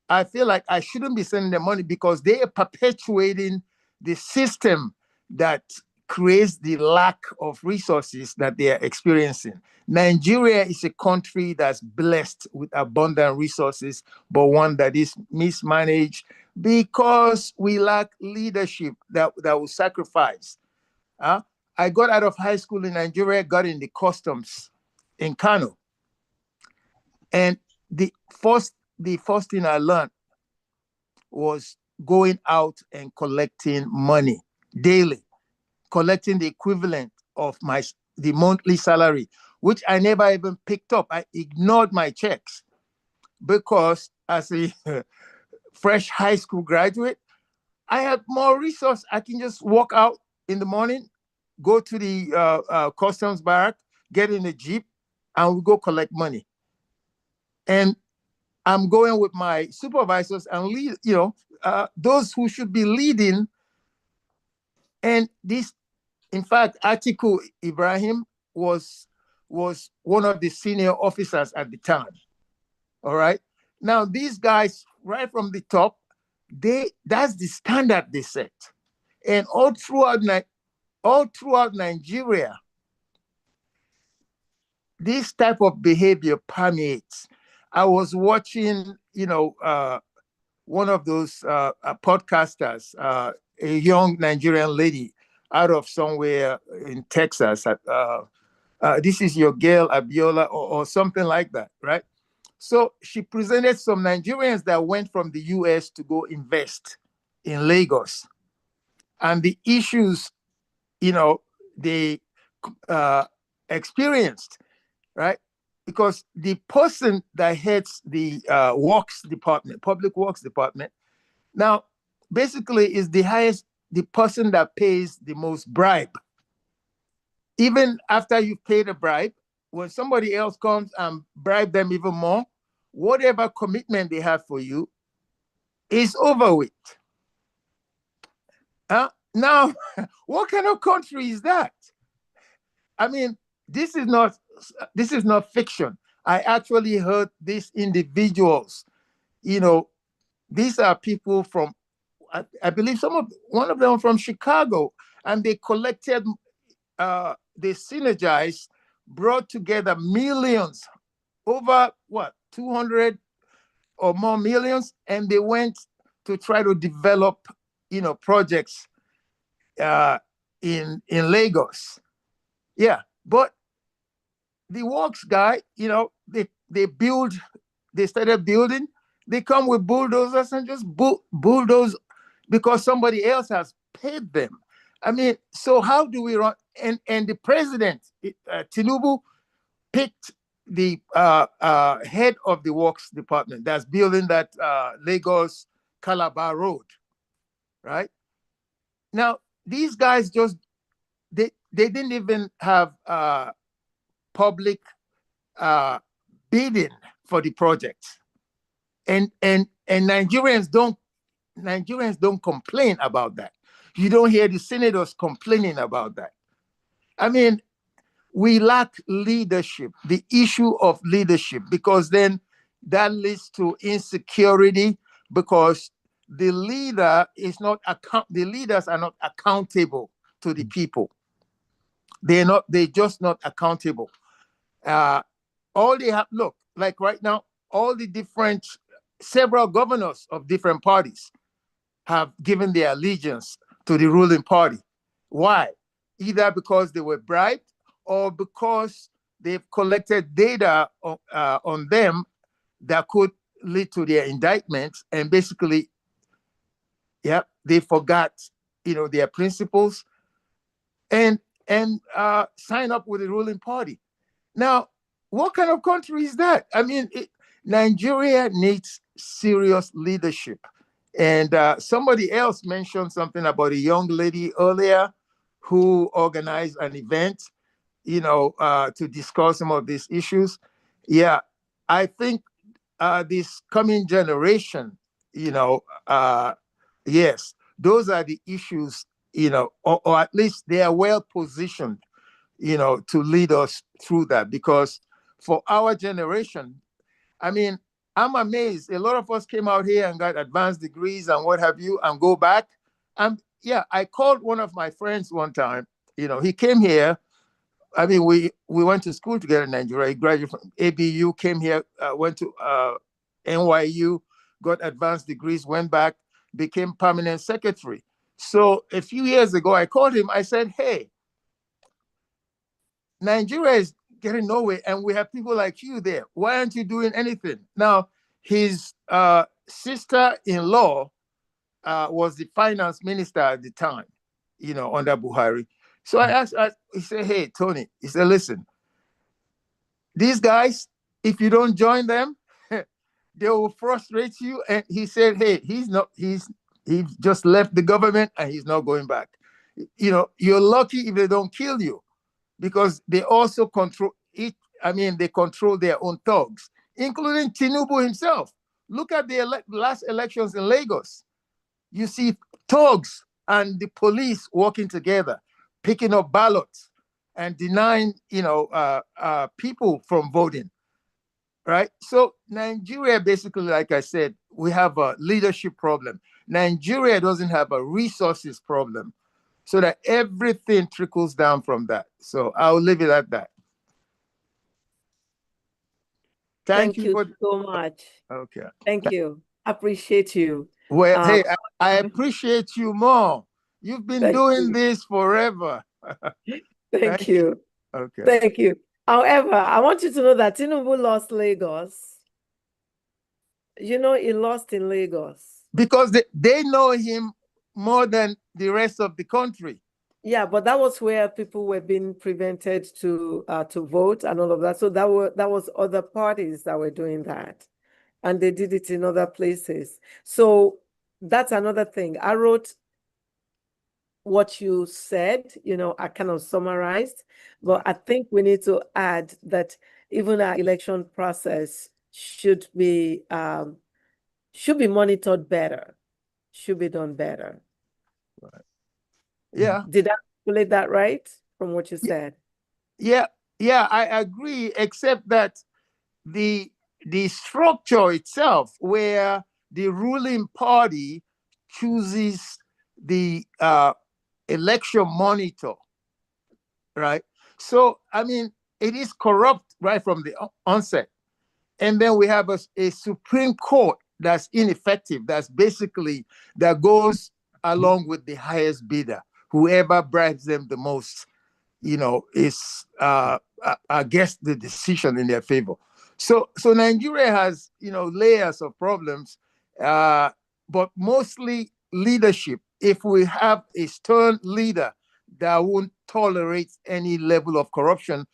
like I shouldn't be sending them money, because they are perpetuating the system that creates the lack of resources that they are experiencing. Nigeria is a country that's blessed with abundant resources, but one that is mismanaged because we lack leadership that will sacrifice. I got out of high school in Nigeria, got in the customs in Kano. And the first thing I learned was going out and collecting money daily, collecting the equivalent of the monthly salary, which I never even picked up. I ignored my checks, because as a fresh high school graduate, I had more resources. I can just walk out in the morning, go to the customs barrack, get in a Jeep, and we go collect money. And I'm going with my supervisors and lead, those who should be leading. And this, in fact, Atiku Ibrahim was one of the senior officers at the time. All right. Now, these guys, right from the top, that's the standard they set. And all throughout Nigeria, this type of behavior permeates. I was watching, one of those podcasters, a young Nigerian lady out of somewhere in Texas. This is your girl, Abiola, or something like that, right? So she presented some Nigerians that went from the US to go invest in Lagos. And the issues, they experienced, right? Because the person that heads the public works department, now basically is the person that pays the most bribe. Even after you pay the bribe, when somebody else comes and bribe them even more, whatever commitment they have for you is over with. Now, what kind of country is that? I mean, this is not fiction. I actually heard these individuals, these are people from, I believe one of them from Chicago, and they collected, they synergized, brought together millions, over 200 or more millions, and they went to try to develop, projects in Lagos. Yeah, but the works guy, they started building, they come with bulldozers and just bulldoze because somebody else has paid them. I mean, so how do we run? And the president, Tinubu, picked the head of the works department that's building that Lagos Calabar Road, right? Now, these guys they didn't even have public bidding for the project, and Nigerians don't complain about that. You don't hear the senators complaining about that. I mean, we lack leadership, the issue of leadership, because then that leads to insecurity, because the leaders are not accountable to the people. they're just not accountable. All they have, look, like right now, all the several governors of different parties have given their allegiance to the ruling party. Why? Either because they were bribed or because they've collected data on them that could lead to their indictments, and basically, they forgot, their principles and sign up with the ruling party. Now, what kind of country is that? I mean, Nigeria needs serious leadership. And somebody else mentioned something about a young lady earlier who organized an event, to discuss some of these issues. Yeah, I think this coming generation, yes, those are the issues, or at least they are well positioned, to lead us through that. Because for our generation, I mean, I'm amazed. A lot of us came out here and got advanced degrees and what have you, and go back. I called one of my friends one time. He came here. I mean, we went to school together in Nigeria. He graduated from ABU, came here, went to NYU, got advanced degrees, went back, became permanent secretary. So a few years ago, I called him. I said, hey, Nigeria is getting nowhere, and we have people like you there. Why aren't you doing anything? Now, his sister-in-law was the finance minister at the time, under Buhari. So I asked, he said, hey, Tony, he said, listen, these guys, if you don't join them, they will frustrate you. And he said, hey, he just left the government and he's not going back. You're lucky if they don't kill you, because they also control it. I mean, they control their own thugs, including Tinubu himself. Look at the last elections in Lagos. You see thugs and the police working together, picking up ballots and denying, people from voting, right? So Nigeria, basically, like I said, we have a leadership problem. Nigeria doesn't have a resources problem, so that everything trickles down from that. So I'll leave it at that. Thank you so much. Okay. Thank you. Appreciate you. Well, hey, I appreciate you more. You've been doing this forever. Thank you. Okay. Thank you. However, I want you to know that Tinubu lost Lagos. He lost in Lagos. Because they know him more than the rest of the country. Yeah, but that was where people were being prevented to vote and all of that. So that was other parties that were doing that, and they did it in other places. So that's another thing. I wrote what you said. I kind of summarized, but I think we need to add that even our election process should be monitored better, should be done better. Right. Yeah. Did I articulate that right from what you said? Yeah, I agree, except that the structure itself, where the ruling party chooses the election monitor, right? So, I mean, it is corrupt right from the onset. And then we have a Supreme Court that's ineffective, that goes along with the highest bidder. Whoever bribes them the most, is, I guess, the decision in their favor. So Nigeria has, layers of problems, but mostly leadership. If we have a stern leader that won't tolerate any level of corruption,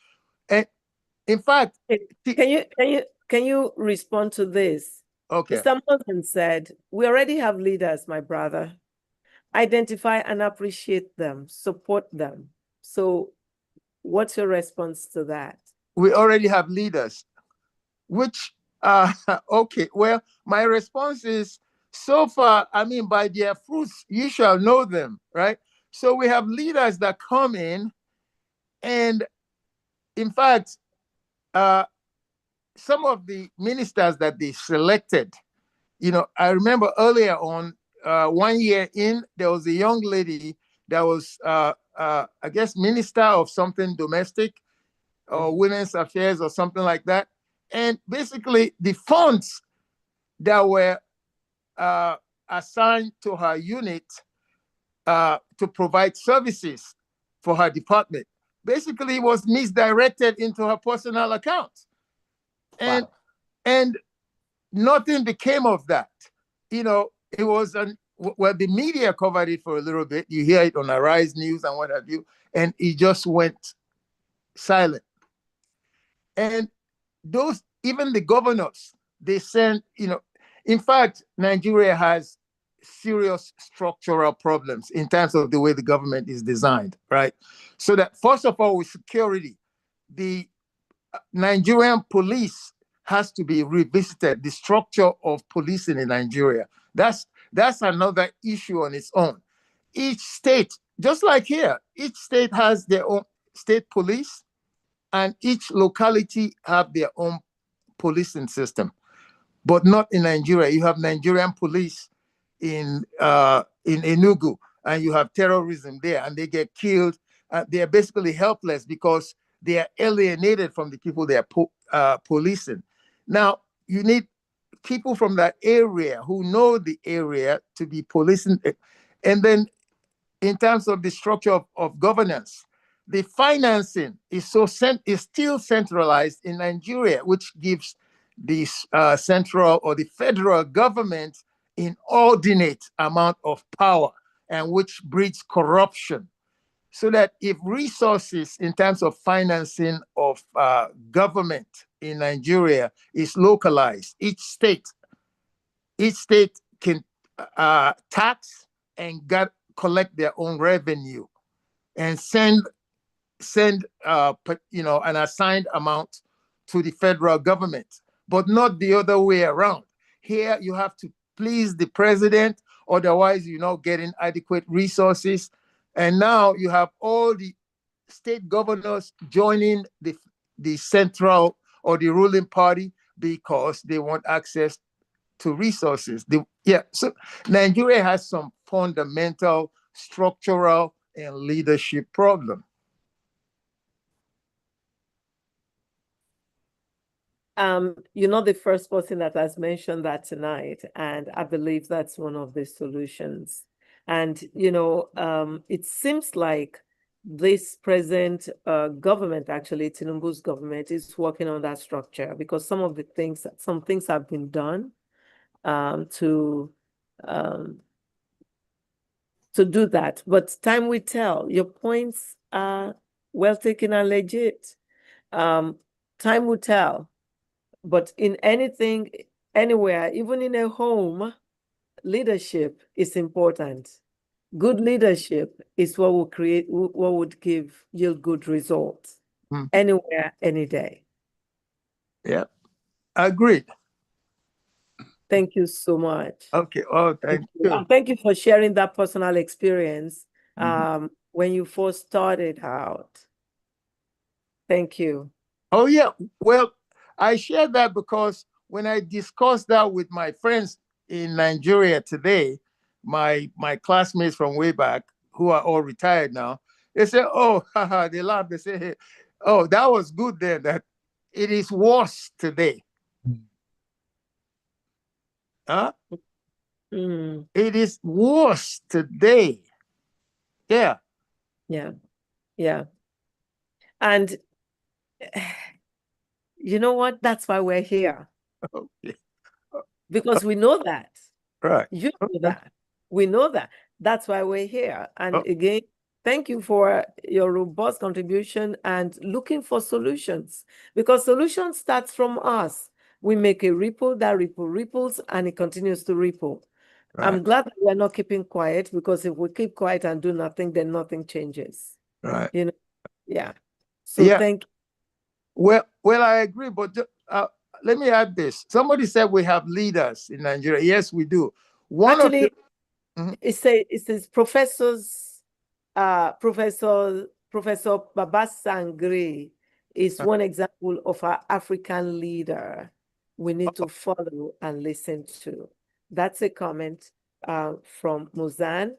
and in fact, can you respond to this? Okay. Mr. Morgan said, we already have leaders, my brother. Identify and appreciate them, support them. So what's your response to that? We already have leaders, which, okay, well, my response is, so far, I mean, by their fruits, you shall know them, right? So we have leaders that come in, and in fact, some of the ministers that they selected, I remember earlier on, 1 year in, there was a young lady that was I guess, minister of something domestic or women's affairs or something like that. And basically the funds that were assigned to her unit to provide services for her department basically was misdirected into her personal account. And Wow. and nothing became of that. You know, it was well, the media covered it for a little bit. You hear it on Arise News and what have you, and it just went silent. And those, even the governors, they send, you know, in fact, Nigeria has serious structural problems in terms of the way the government is designed, right? So that first of all, with security, the Nigerian police has to be revisited, the structure of policing in Nigeria. That's another issue on its own. Each state, just like here, each state has their own state police, and each locality have their own policing system, but not in Nigeria. You have Nigerian police in Enugu, and you have terrorism there, and they get killed. They are basically helpless because they are alienated from the people they are policing. Now, you need people from that area who know the area to be policing. And then in terms of the structure of governance, the financing is still centralized in Nigeria, which gives the central or the federal government inordinate amount of power, and which breeds corruption. So that if resources in terms of financing of government in Nigeria is localized, each state can tax and collect their own revenue and send an assigned amount to the federal government, but not the other way around. Here you have to please the president, otherwise you're not getting adequate resources. And now you have all the state governors joining the central or the ruling party because they want access to resources. So Nigeria has some fundamental structural and leadership problem. You're not the first person that has mentioned that tonight, and I believe that's one of the solutions. And, it seems like this present government, actually, Tinubu's government, is working on that structure, because some things have been done to do that. But time will tell. Your points are well taken and legit. Time will tell. But in anything, anywhere, even in a home, leadership is important. Good leadership is what would yield good results anywhere, any day. Yeah, agreed. Thank you so much. Okay. Oh, thank you. And thank you for sharing that personal experience when you first started out. Thank you. Oh, yeah. Well, I share that because when I discussed that with my friends in Nigeria today, my classmates from way back, who are all retired now, they say, oh, they laugh. They say, hey, oh, that was good then. That it is worse today. Huh? It is worse today. Yeah. Yeah. Yeah. And you know what? That's why we're here. Okay. Because we know that. Right. You know that. We know that. That's why we're here. And again, thank you for your robust contribution and looking for solutions, because solution starts from us. We make a ripple, that ripple ripples, and it continues to ripple. Right. I'm glad that we're not keeping quiet, because if we keep quiet and do nothing, then nothing changes. Right. Yeah. So thank you. Well, I agree, but let me add this. Somebody said we have leaders in Nigeria. Yes, we do. Actually, it says professors, Professor Baba-Singhri is one example of our African leader we need to follow and listen to. That's a comment from Muzan.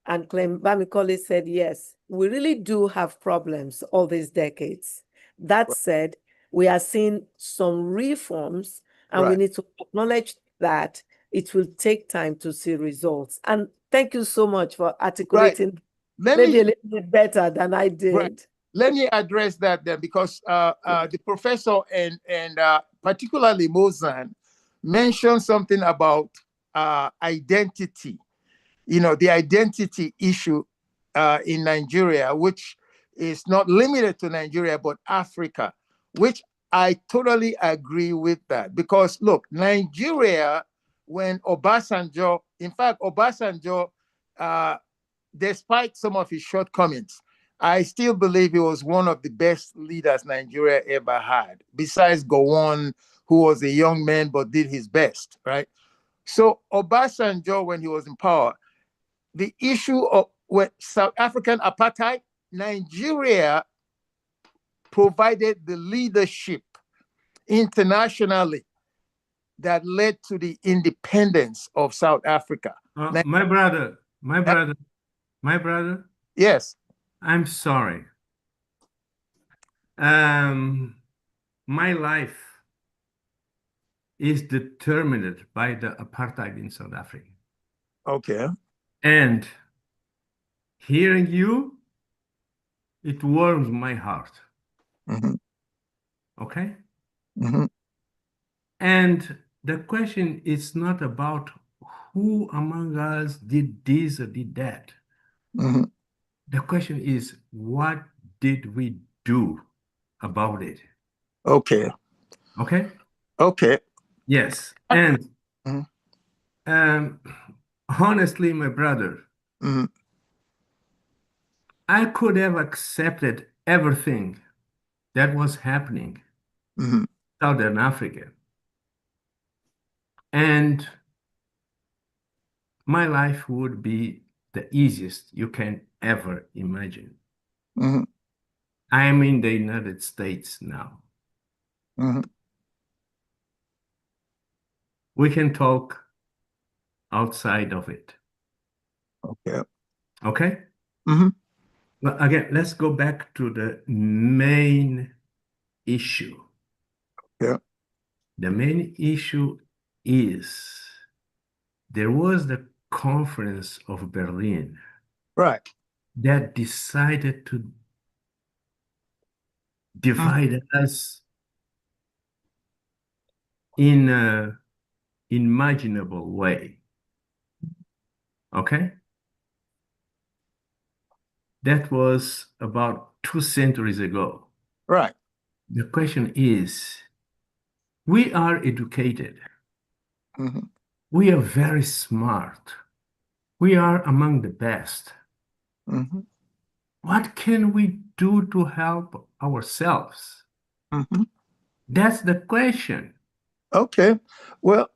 And Clem Bamikole said, yes, we really do have problems all these decades. That said, we are seeing some reforms, and we need to acknowledge that it will take time to see results. And thank you so much for articulating maybe a little bit better than I did. Let me address that then, because the professor and particularly Mozan mentioned something about identity. You know, the identity issue in Nigeria, which is not limited to Nigeria, but Africa, which I totally agree with that. Because look, Nigeria, when Obasanjo, in fact, Obasanjo, despite some of his shortcomings, I still believe he was one of the best leaders Nigeria ever had, besides Gowon, who was a young man but did his best, right? So Obasanjo, when he was in power, the issue of South African apartheid, Nigeria provided the leadership internationally that led to the independence of South Africa. My brother. Yes. I'm sorry. My life is determined by the apartheid in South Africa. Okay. And hearing you, it warms my heart. Mm-hmm. Okay? Mm-hmm. And the question is not about who among us did this or did that. Mm-hmm. The question is, what did we do about it? Okay. Okay? Okay. Yes. And honestly, my brother, I could have accepted everything that was happening in Southern Africa. And my life would be the easiest you can ever imagine. I am in the United States now. We can talk outside of it. Okay. Okay? But again, let's go back to the main issue. Yeah. The main issue is there was the Conference of Berlin. Right. That decided to divide us in an imaginable way. Okay? That was about 2 centuries ago. Right. The question is, we are educated. We are very smart. We are among the best. What can we do to help ourselves? That's the question. Okay. Well,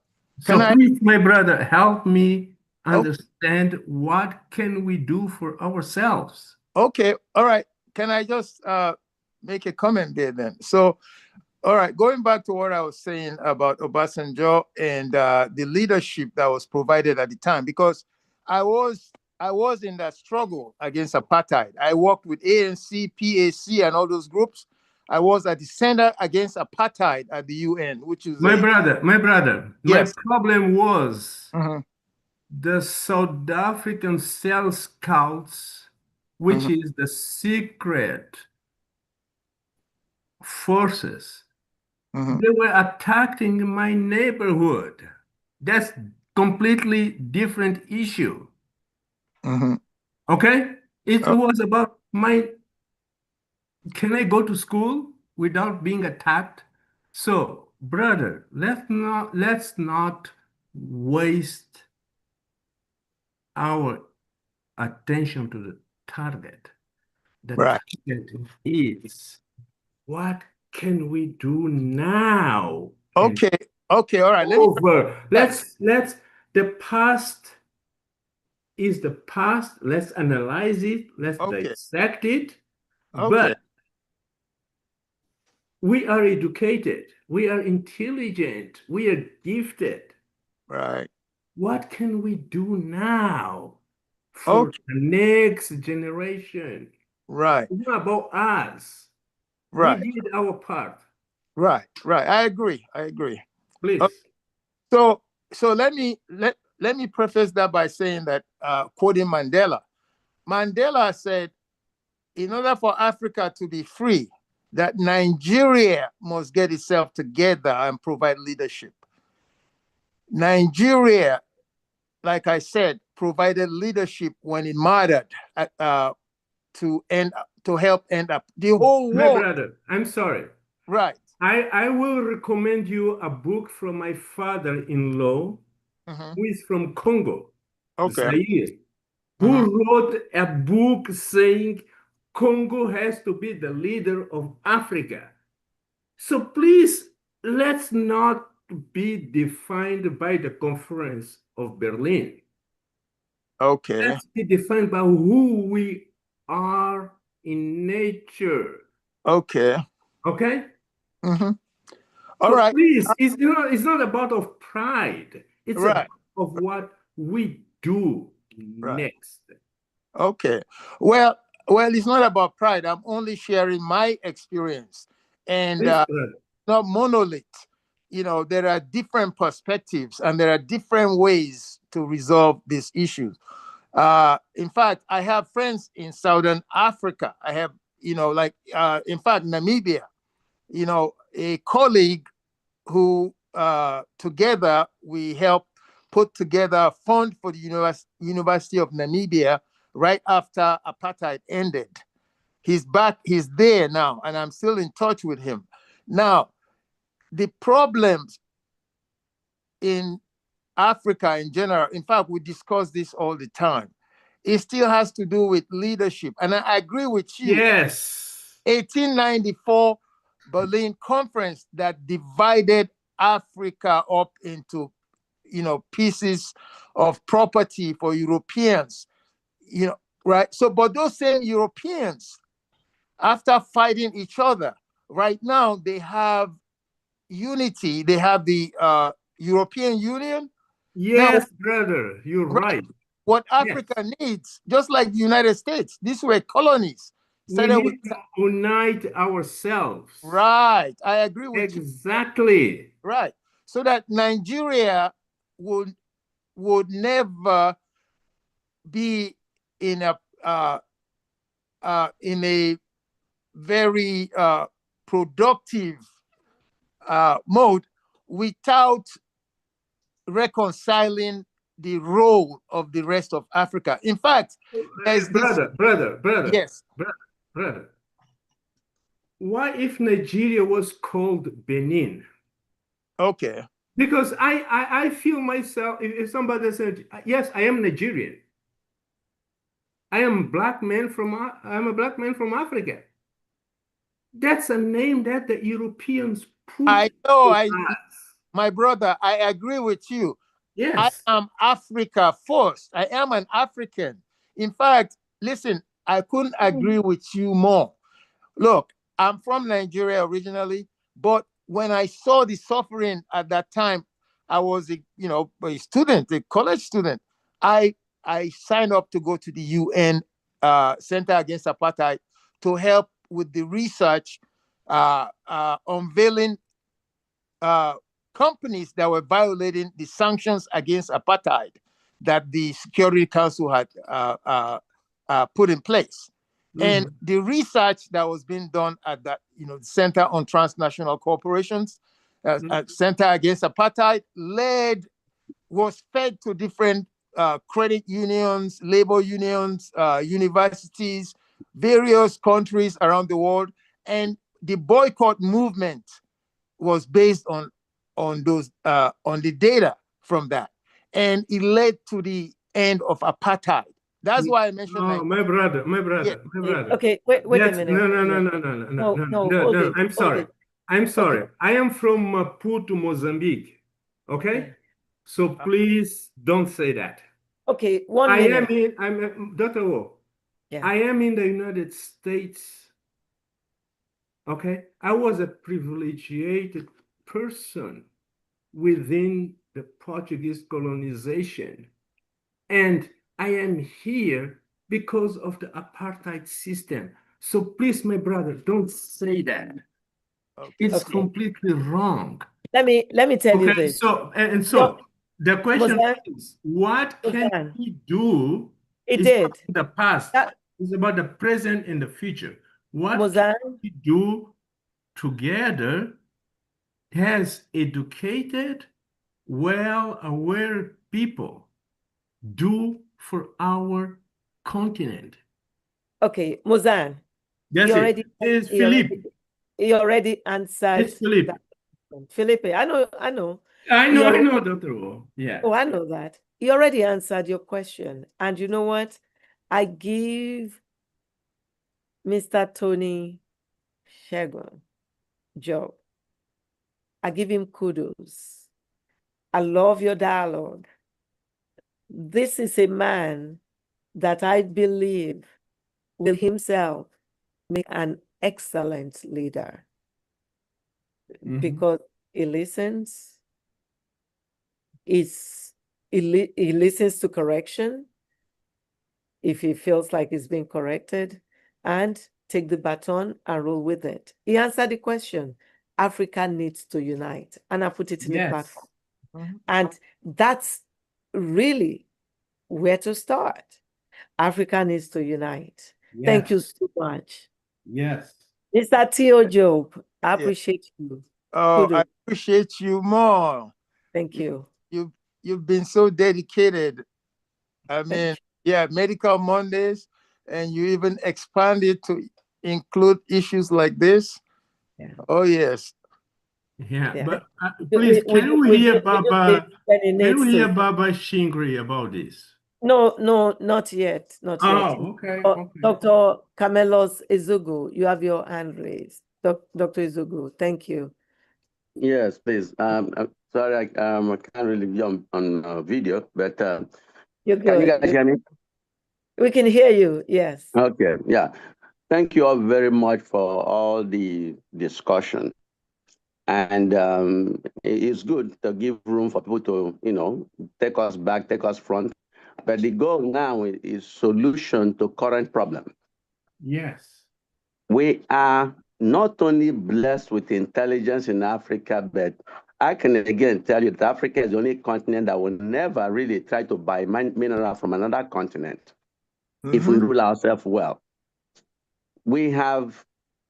please, my brother, help me understand what can we do for ourselves? Okay. All right. Can I just make a comment there then? So, all right, going back to what I was saying about Obasanjo and the leadership that was provided at the time, because I was in that struggle against apartheid. I worked with ANC, PAC, and all those groups. I was at the Center Against Apartheid at the UN, which is my brother. Yes. My problem was the South African Cell Scouts, which is the secret forces. They were attacking my neighborhood. That's completely different issue. Okay? It was about can I go to school without being attacked? So, brother, let's not waste our attention to the target. The target is, what can we do now? Okay. Okay. All right. The past is the past. Let's analyze it. Let's dissect it. But we are educated. We are intelligent. We are gifted. Right. What can we do now? for Okay. the next generation. Right. It's not about us. Right. We did our part. Right. Right. I agree. I agree. Please. So let me preface that by saying that quoting Mandela. Mandela said, in order for Africa to be free, that Nigeria must get itself together and provide leadership. Nigeria, like I said, provided leadership when it mattered to help end up the whole My world. brother, I'm sorry. Right. I will recommend you a book from my father-in-law, who is from Congo, Zaire, who wrote a book saying Congo has to be the leader of Africa. So please, let's not be defined by the Conference of Berlin. Okay. Let's be defined by who we are in nature. Okay. Okay? All right. Please, it's not about of pride. It's Right. about of what we do next. Okay. Well, it's not about pride. I'm only sharing my experience, and not monolith. You know, there are different perspectives, and there are different ways to resolve these issues. In fact, I have friends in Southern Africa. I have, in fact, Namibia. You know, a colleague who together we helped put together a fund for the University of Namibia right after apartheid ended. He's back, he's there now, and I'm still in touch with him. Now, the problems in Africa in general, in fact, we discuss this all the time. It still has to do with leadership. And I agree with you. Yes. 1894 Berlin Conference that divided Africa up into, pieces of property for Europeans, right? So, but those same Europeans, after fighting each other, right now they have unity. They have the European Union. Yes, now, brother, you're right. What Africa needs, just like the United States, these were colonies. We need to unite ourselves. Right. I agree with you. Exactly. Right. So that Nigeria would never be in a very productive mode without reconciling the role of the rest of Africa. In fact, brother, yes, brother. Why if Nigeria was called Benin? Okay. Because I feel myself, if somebody said, yes, I am Nigerian. I'm a black man from Africa. That's a name that the Europeans put. I know, my brother, I agree with you. Yes. I am Africa first. I am an African. In fact, listen, I couldn't agree with you more. Look, I'm from Nigeria originally, but when I saw the suffering at that time, I was a student, a college student. I signed up to go to the UN Center Against Apartheid to help with the research, unveiling companies that were violating the sanctions against apartheid that the Security Council had put in place. And the research that was being done at that, Center on Transnational Corporations, Center Against Apartheid, was fed to different credit unions, labor unions, universities, various countries around the world. And the boycott movement was based on the data from that, and it led to the end of apartheid. That's why I mentioned. Oh, my brother. Okay, wait a minute. No. I'm sorry. Okay. I am from Maputo, Mozambique. Okay, so please don't say that. Okay, 1 minute. I'm Dr. Wo. Yeah. I am in the United States. Okay, I was a privileged person within the Portuguese colonization, and I am here because of the apartheid system. So please, my brother, don't say that. Okay. It's Okay. completely wrong. Let me tell you Okay, this. so No, the question Mozan, is, what can Mozan, we do? it It's not did. the past. That, It's about the present and the future. What Mozan, can we do together as educated, well-aware people do for our continent? okay, Mozan, That's you it. already, It's you already, Philippe. you already answered It's Philippe. that question. Felipe, I know. I You already, know, Dr. Wo. Yeah. oh, I know that. You already answered your question. And you know what? I give Mr. Tony Shegun job. I give him kudos. I love your dialogue. This is a man that I believe will himself make an excellent leader because he listens, he listens to correction if he feels like he's being corrected, and take the baton and roll with it. He answered the question. Africa needs to unite, and I put it in the platform. And that's really where to start. Africa needs to unite. Yes. Thank you so much. Yes. Mr. Theo Job, I Yeah. appreciate you. Oh, Kudos. I appreciate you more. Thank you. You've been so dedicated. I Thank mean, you. yeah, Medical Mondays, and you even expanded to include issues like this. Yeah. Oh, yes. Yeah, Yeah. but please, can we hear Baba? when he Can needs we hear to. Baba-Singhri about this? No, not yet. Not yet. Oh, okay. Okay. Dr. Camelos Ezugu, you have your hand raised. Dr. Ezugu, thank you. Yes, please. I'm sorry, I can't really be on video, but You're can you good. guys hear me? We can hear you, yes. Okay, yeah. Thank you all very much for all the discussion. And it's good to give room for people to, take us back, take us front. But the goal now is solution to current problem. Yes. We are not only blessed with intelligence in Africa, but I can again tell you that Africa is the only continent that will never really try to buy mineral from another continent if we rule ourselves well. We have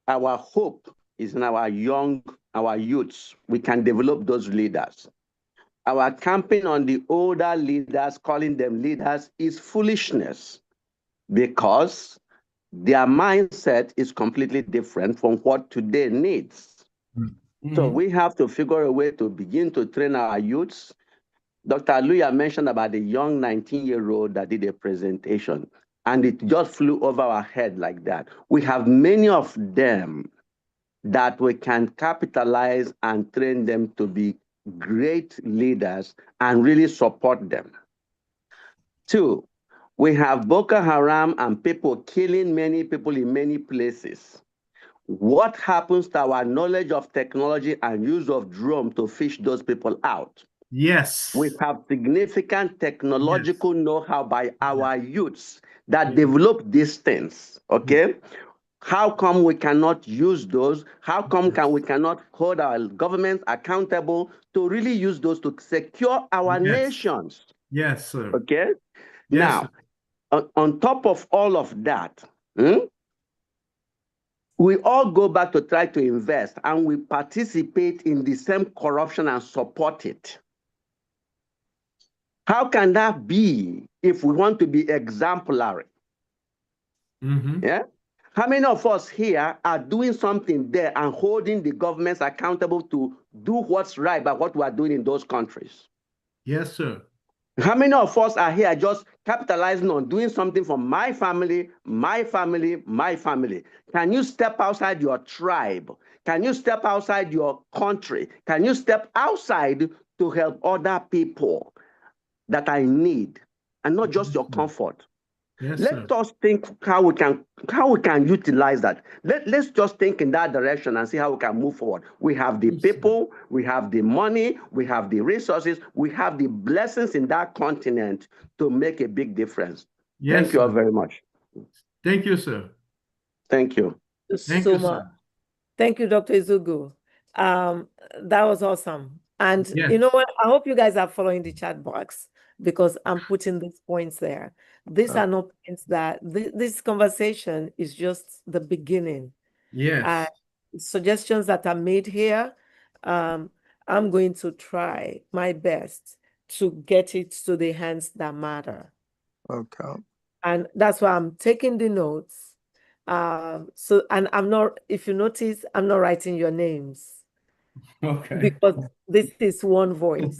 our hope is in our youths. We can develop those leaders. Our campaign on the older leaders, calling them leaders, is foolishness because their mindset is completely different from what today needs. So we have to figure a way to begin to train our youths. Dr. Aluya mentioned about the young 19-year-old that did a presentation, and it just flew over our head like that. We have many of them that we can capitalize and train them to be great leaders and really support them. Two, we have Boko Haram and people killing many people in many places. What happens to our knowledge of technology and use of drone to fish those people out? Yes. We have significant technological know-how by our youths that develop these things, okay? How come we cannot use those? How come we cannot hold our governments accountable to really use those to secure our nations? Yes, sir. Okay? Yes, Now, on top of all of that, we all go back to try to invest and we participate in the same corruption and support it. How can that be if we want to be exemplary? Yeah? How many of us here are doing something there and holding the governments accountable to do what's right by what we are doing in those countries? Yes, sir. How many of us are here just capitalizing on doing something for my family, my family, my family? Can you step outside your tribe? Can you step outside your country? Can you step outside to help other people that I need and not just your comfort? Yes, sir. Let us think how we can utilize that. Let's just think in that direction and see how we can move forward. We have the people, we have the money, we have the resources, we have the blessings in that continent to make a big difference. Yes, Thank you all sir. very much. Thank you, sir. Thank you. Thank so you, much. sir. Thank you, Dr. Izugu. That was awesome. And Yes. you know what? I hope you guys are following the chat box because I'm putting these points there. These are not points that this conversation is just the beginning. Yes. Suggestions that are made here, I'm going to try my best to get it to the hands that matter. Okay. And that's why I'm taking the notes. So, and I'm not, if you notice, I'm not writing your names Okay. because this is one voice.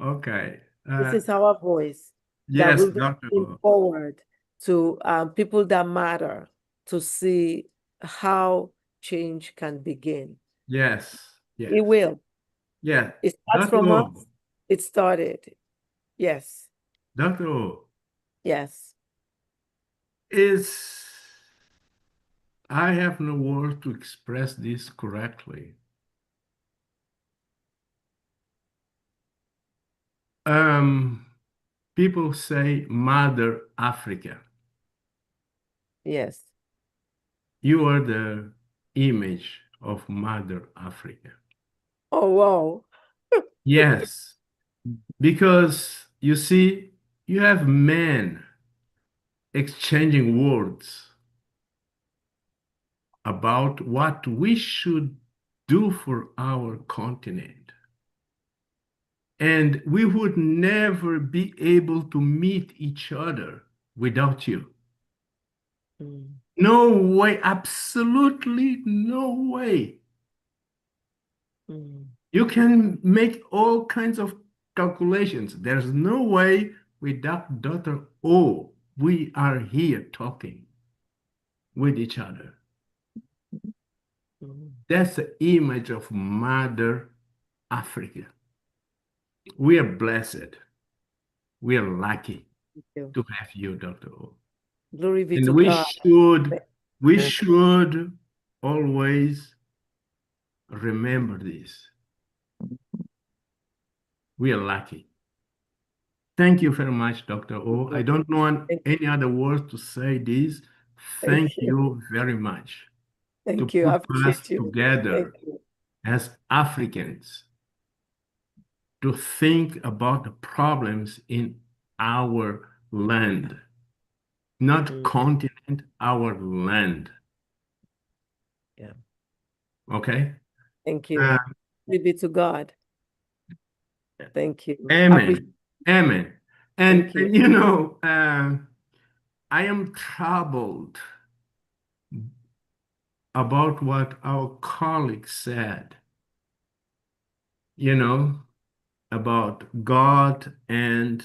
Okay. This is our voice that Yes, will be Dr. looking forward to people that matter to see how change can begin. Yes. Yes. It will. Yeah. It starts Dr. from O. us. It started. Yes. Dr. O. Yes. I have no word to express this correctly. People say Mother Africa. Yes. You are the image of Mother Africa. Oh, wow. Yes, because you see, you have men exchanging words about what we should do for our continent. And we would never be able to meet each other without you. No way, absolutely no way. You can make all kinds of calculations. There's no way without Dr. O, we are here talking with each other. That's the image of Mother Africa. We are blessed. We are lucky to have you, Dr. O. Glory be And to we God. should always remember this. We are lucky. Thank you very much, Dr. O. I don't know any other words to say this. Thank you very much. Thank to you. I put us appreciate you. together Thank you. as Africans to think about the problems in our land, not continent, our land. Yeah. Okay? Thank you. Glory be to God. Thank you. Amen. Amen. And, Thank you. and you know, I am troubled about what our colleague said, you know, about God and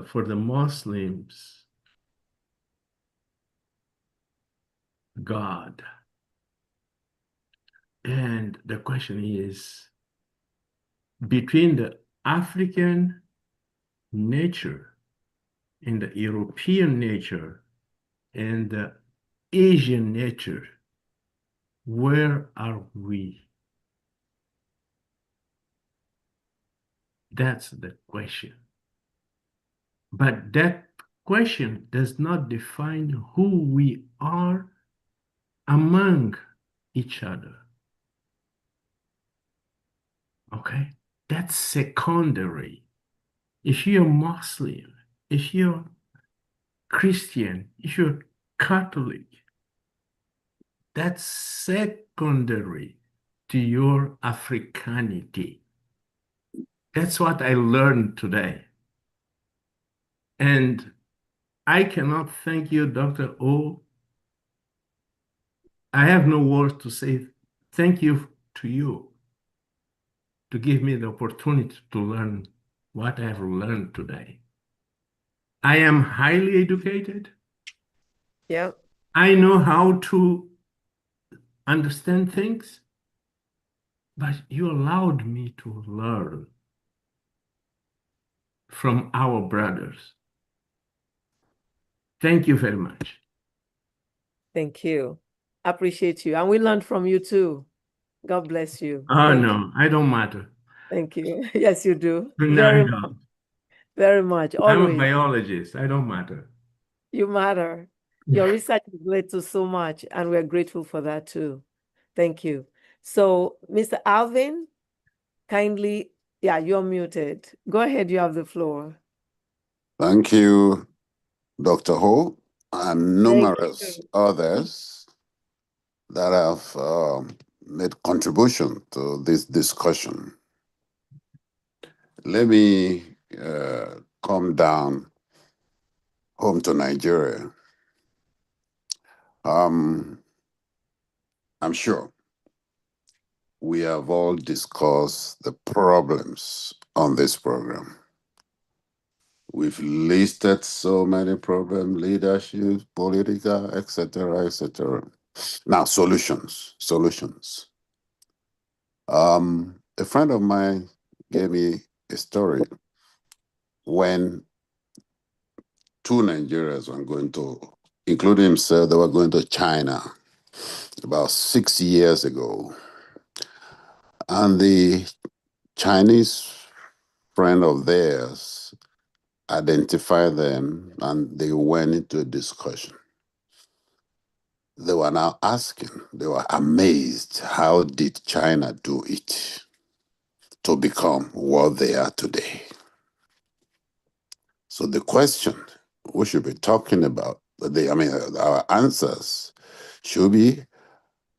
for the Muslims, God. And the question is, between the African nature and the European nature and the Asian nature, where are we? That's the question. But that question does not define who we are among each other. Okay? That's secondary. If you're Muslim, if you're Christian, if you're Catholic, that's secondary to your Africanity. That's what I learned today. And I cannot thank you, Dr. O. I have no words to say thank you to you to give me the opportunity to learn what I have learned today. I am highly educated. Yeah. I know how to understand things, but you allowed me to learn. from our brothers. Thank you very much. Thank you. Appreciate you. And we learned from you too. God bless you. Oh, Thank no, you. I don't matter. Thank you. Yes, you do. No, I don't. Very much. I'm a Always. biologist. I don't matter. You matter. Your research has led to so much, and we're grateful for that too. Thank you. So, Mr. Alvin, kindly, yeah, you're muted. Go ahead, you have the floor. Thank you, Dr. Ho, and numerous others that have made contribution to this discussion. Let me come down home to Nigeria. I'm sure we have all discussed the problems on this program. We've listed so many problems, leadership, political, etc., etc. Now, solutions. A friend of mine gave me a story when two Nigerians were going to, including himself, they were going to China about 6 years ago. And the Chinese friend of theirs identified them and they went into a discussion. They were now asking, they were amazed, how did China do it to become what they are today? So the question we should be talking about, our answers should be,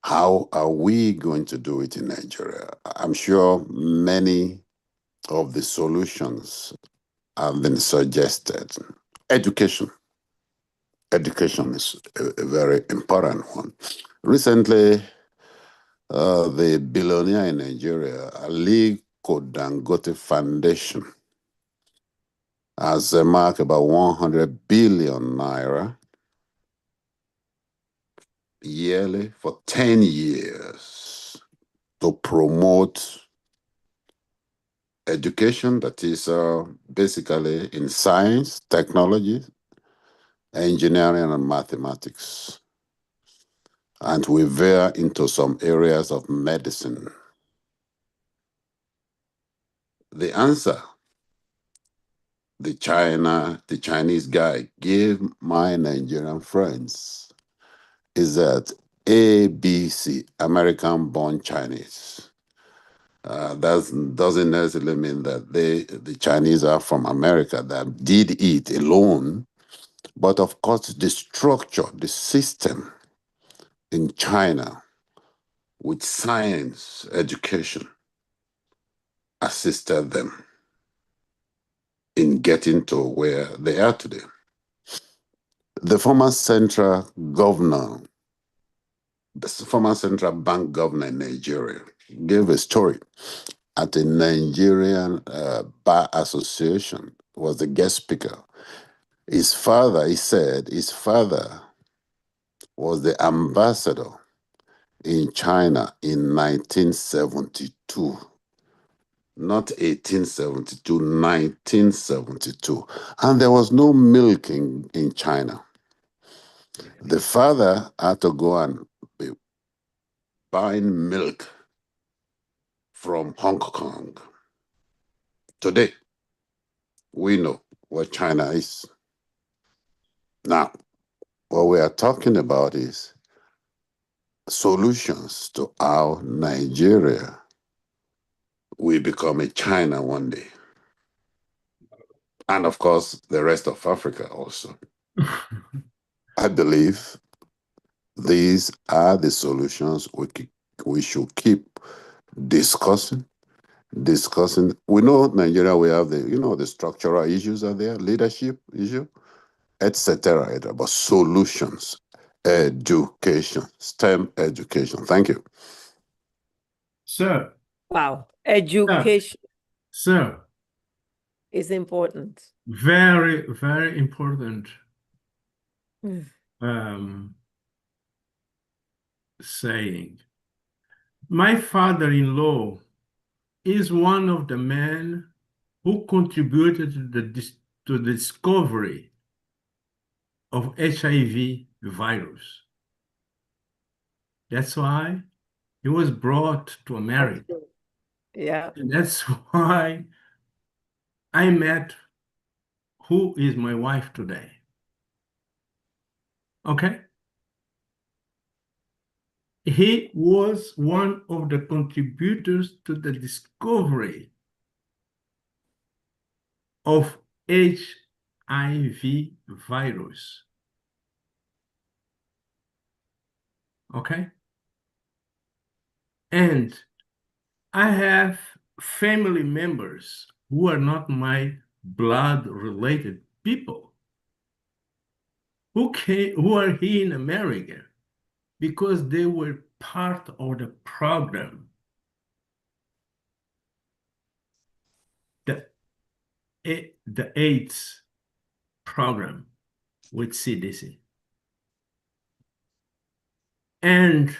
how are we going to do it in Nigeria? I'm sure many of the solutions have been suggested. Education is a very important one. Recently, the billionaire in Nigeria, Aliko Dangote Foundation, has marked about 100 billion naira yearly for 10 years to promote education that is basically in science, technology, engineering, and mathematics. And we veer into some areas of medicine. The answer the Chinese guy gave my Nigerian friends is that ABC, American-born Chinese. That doesn't necessarily mean that the Chinese are from America that did it alone, but of course the structure, the system in China with science education assisted them in getting to where they are today. The former central bank governor in Nigeria gave a story at a Nigerian bar association, was the guest speaker. He said his father was the ambassador in China in 1972. Not 1872, 1972. And there was no milk in China. The father had to go and be buying milk from Hong Kong. Today, we know what China is. Now, what we are talking about is solutions to how Nigeria will become a China one day. And of course, the rest of Africa also. I believe these are the solutions we should keep discussing. We know Nigeria, we have the structural issues are there, leadership issue, etc. But solutions, education, STEM education. Thank you. Sir. Wow. Education. Sir. Is important. Very, very important. Saying. My father-in-law is one of the men who contributed to the discovery of HIV virus. That's why he was brought to America. Yeah. And that's why I met who is my wife today. Okay? He was one of the contributors to the discovery of HIV virus. Okay? And I have family members who are not my blood-related people who are here in America because they were part of the program, the AIDS program with CDC. And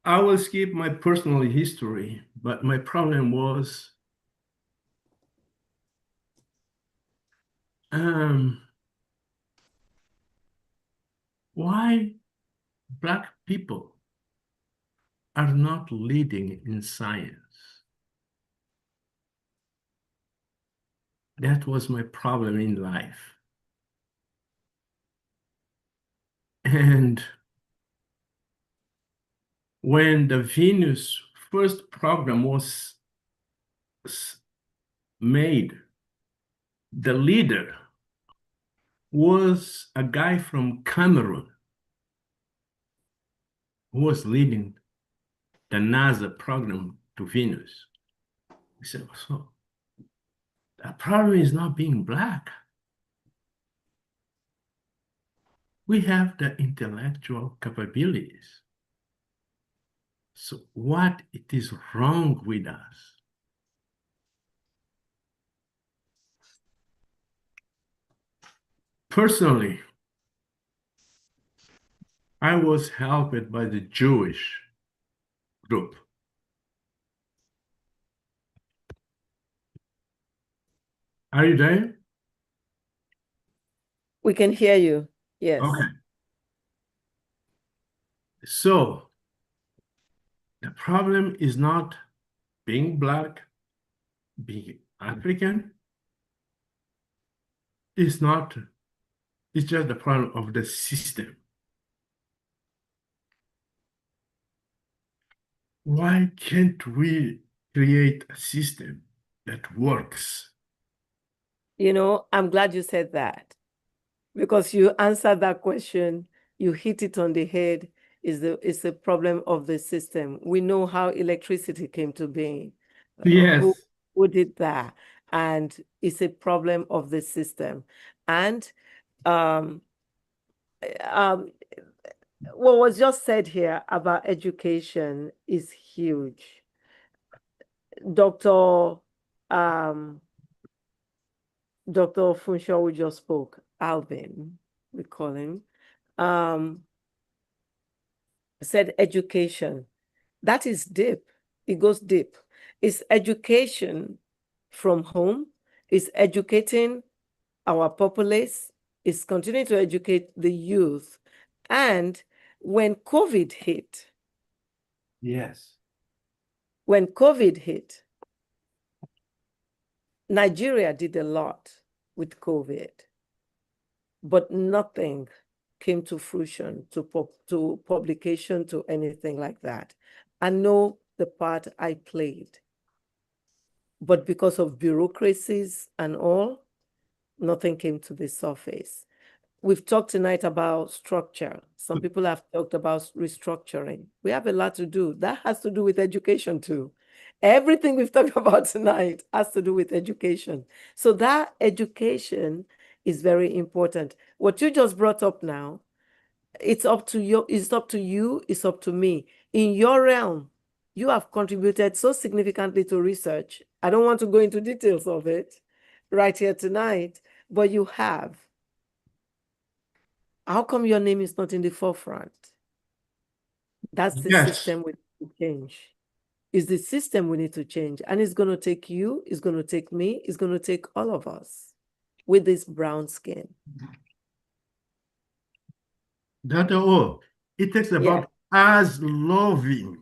I will skip my personal history, but my problem was why Black people are not leading in science. That was my problem in life. And when the Venus first program was made, the leader was a guy from Cameroon who was leading the NASA program to Venus. I said, so the problem is not being Black. We have the intellectual capabilities. So what it is wrong with us? Personally, I was helped by the Jewish group. Are you there? We can hear you. Yes. Okay. So the problem is not being Black, being African. It's not, it's just the problem of the system. Why can't we create a system that works? You know, I'm glad you said that because you answered that question. You hit it on the head. It's the problem of the system. We know how electricity came to being. Yes. Who did that? And it's a problem of the system. And what was just said here about education is huge. Dr. Funshaw, who just spoke, Alvin, we call him, said education. That is deep. It goes deep. It's education from home. It's educating our populace. It's continuing to educate the youth. And when COVID hit, Yes. when COVID hit, Nigeria did a lot with COVID, but nothing came to fruition, to publication, to anything like that. I know the part I played, but because of bureaucracies and all, nothing came to the surface. We've talked tonight about structure. Some people have talked about restructuring. We have a lot to do. That has to do with education too. Everything we've talked about tonight has to do with education. So that education is very important. What you just brought up now, it's up to you, it's up to me. In your realm, you have contributed so significantly to research. I don't want to go into details of it right here tonight, but you have. How come your name is not in the forefront? That's the Yes. system with change. It's the system we need to change. And it's going to take you, it's going to take me, it's going to take all of us with this brown skin. Dr. O, it takes about us loving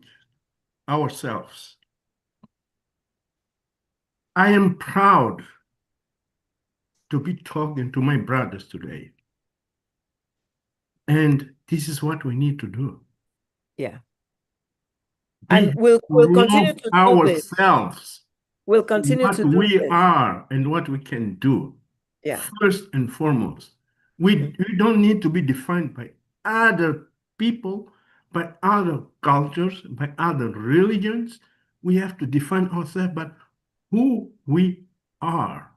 ourselves. I am proud to be talking to my brothers today. And this is what we need to do. Yeah. And we'll continue to do ourselves. We'll continue to do what we this. are and what we can do. Yeah. First and foremost, we don't need to be defined by other people, by other cultures, by other religions. We have to define ourselves by who we are.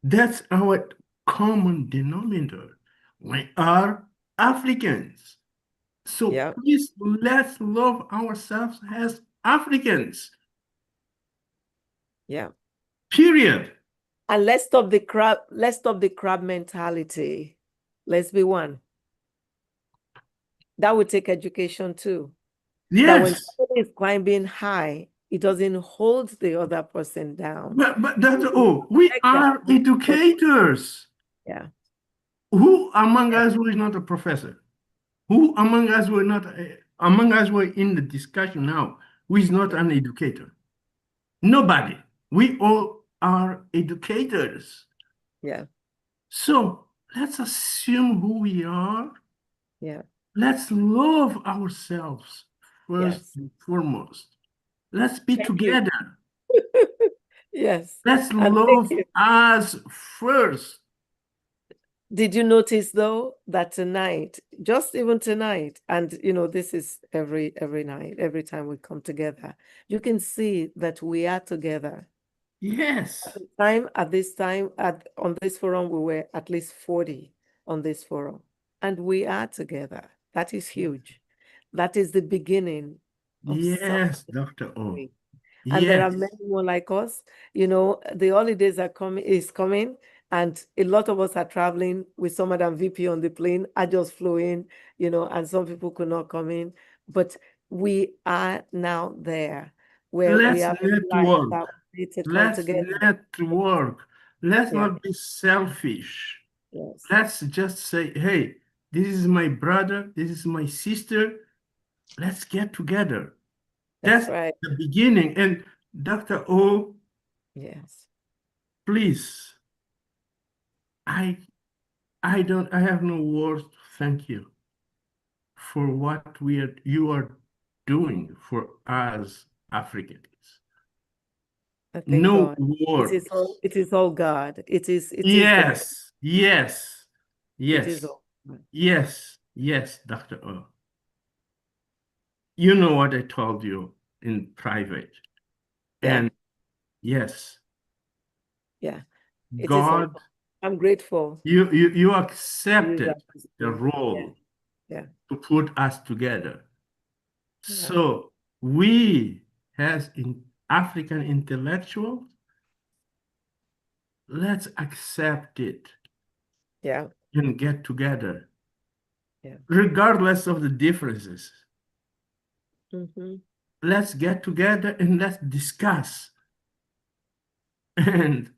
That's our common denominator. We are Africans. So please, let's love ourselves as Africans. Yeah. Period. And let's stop the crab mentality. Let's be one. That would take education too. Yes. That when somebody is climbing high, it doesn't hold the other person down. But that's we are educators. Yeah. Who among us who is not a professor? Who among us were not among us were in the discussion now who is not an educator? Nobody. We all are educators. Yeah. So let's assume who we are. Yeah. Let's love ourselves first and foremost. Let's be together. Yes. Let's love us first. Did you notice though that tonight, just even tonight, and this is every night, every time we come together, you can see that we are together. Yes. At this time, on this forum, we were at least 40 on this forum, and we are together. That is huge. That is the beginning of yes, Dr. O. And there are many more like us. The holidays is coming, and a lot of us are traveling with some of them VP on the plane. I just flew in, and some people could not come in. But we are now there where we have network. Let's network. Let's not be selfish. Yes. Let's just say, hey, this is my brother, this is my sister. Let's get together. That's right. The beginning. And Dr. O, yes, please, I have no words to thank you for what you are doing for us Africans. No words. It is all God. It is yes. It is all God. Yes, Dr. O. You know what I told you in private. And yes. Yeah. God, I'm grateful. You accepted the role to put us together. So we, as African intellectuals, let's accept it. And get together. Regardless of the differences. Let's get together and let's discuss. And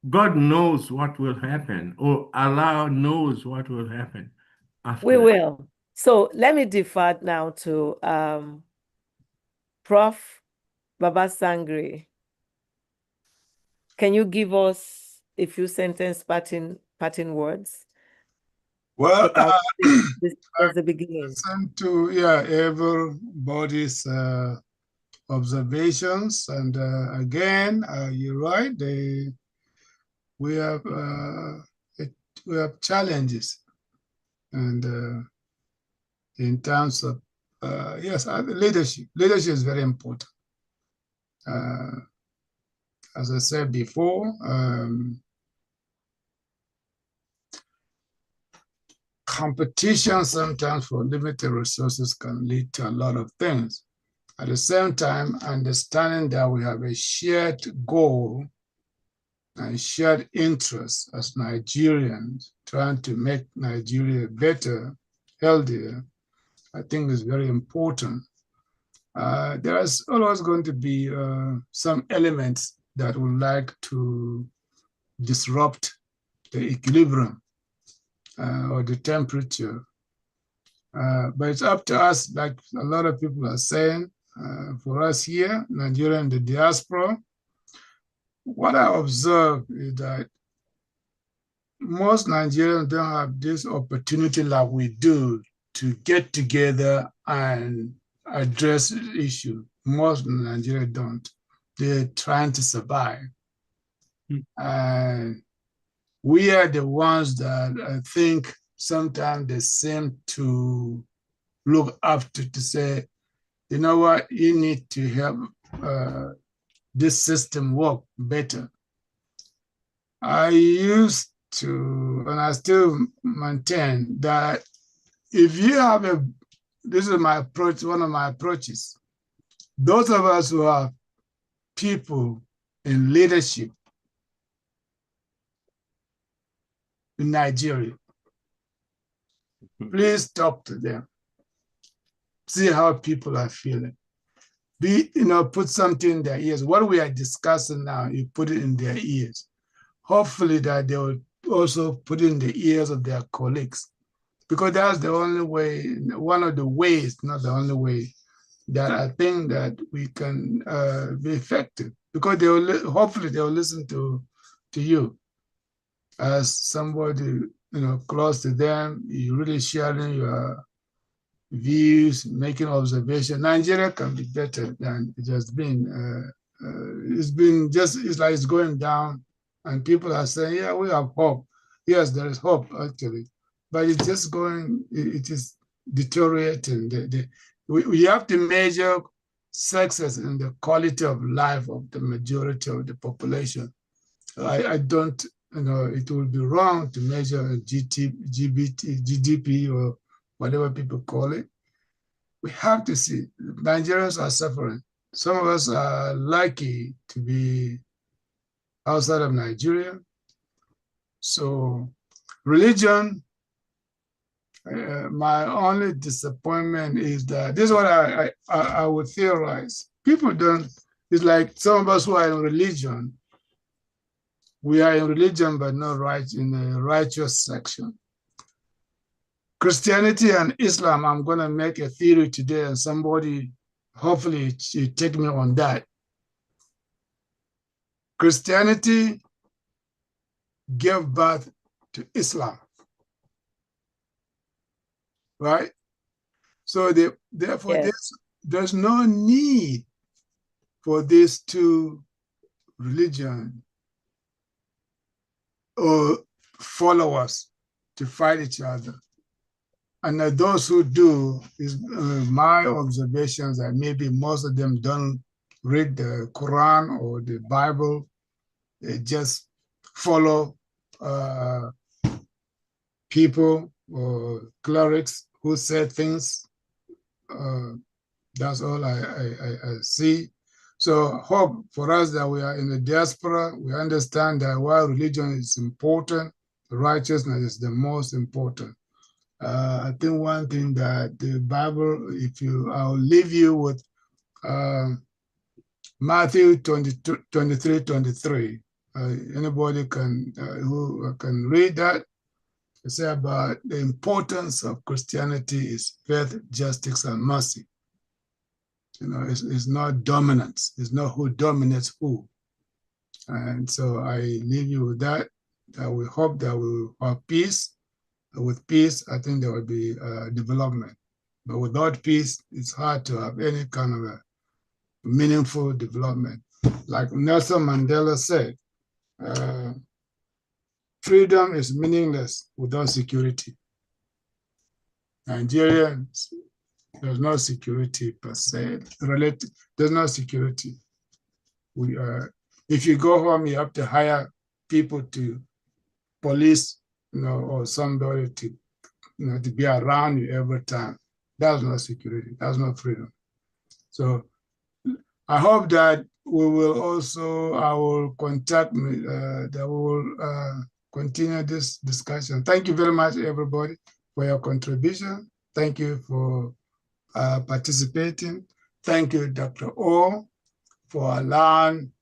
God knows what will happen, or Allah knows what will happen after we will. So let me defer now to Prof Baba-Singhri. Can you give us a few sentence parting words? Well, this was the beginning. Listen to everybody's observations, and again, you're right. We have challenges, and in terms of leadership. Leadership is very important. As I said before, competition sometimes for limited resources can lead to a lot of things. At the same time, understanding that we have a shared goal and shared interest as Nigerians, trying to make Nigeria better, healthier, I think is very important. There is always going to be some elements that would like to disrupt the equilibrium or the temperature. But it's up to us, like a lot of people are saying, for us here, Nigeria and the diaspora, what I observe is that most Nigerians don't have this opportunity like we do to get together and address the issue. Most Nigerians don't. They're trying to survive. And we are the ones that I think sometimes they seem to look up to say, you know what, you need to help this system work better. I used to, and I still maintain that if you have this is my approach, one of my approaches. Those of us who are people in leadership in Nigeria, please talk to them. See how people are feeling. Put something in their ears. What we are discussing now, you put it in their ears. Hopefully that they will also put it in the ears of their colleagues, because that's the only way, one of the ways, not the only way, that I think that we can be effective, because hopefully they will listen to you as somebody close to them. You really sharing your views, making observation. Nigeria can be better than it has been. It's like it's going down, and people are saying, yeah, we have hope. Yes, there is hope actually, but it's just going, it is deteriorating. We have to measure success in the quality of life of the majority of the population. I don't, it would be wrong to measure GDP or whatever people call it. We have to see Nigerians are suffering. Some of us are lucky to be outside of Nigeria. So religion, my only disappointment is that this is what I would theorize. People don't, it's like some of us who are in religion, we are in religion, but not right in the righteous section. Christianity and Islam, I'm going to make a theory today, and somebody, hopefully, you take me on that. Christianity gave birth to Islam, right? So therefore, yes, there's no need for these two religions or followers to fight each other. And those who do, is my observations that maybe most of them don't read the Quran or the Bible. They just follow people or clerics who say things. That's all I see. So hope for us that we are in the diaspora, we understand that while religion is important, righteousness is the most important. I think one thing that the Bible, I'll leave you with Matthew 23:23. Anybody who can read that. It says about the importance of Christianity is faith, justice, and mercy. It's not dominance. It's not who dominates who. And so I leave you with that we hope that we will have peace. With peace, I think there will be development. But without peace, it's hard to have any kind of a meaningful development. Like Nelson Mandela said, freedom is meaningless without security. Nigerians, there's no security per se. There's no security. If you go home, you have to hire people to police, or somebody to be around you every time. That's not security. That's not freedom. So I hope that we will also, I will contact me, that we will continue this discussion. Thank you very much, everybody, for your contribution. Thank you for participating. thank you, Dr. O, for allowing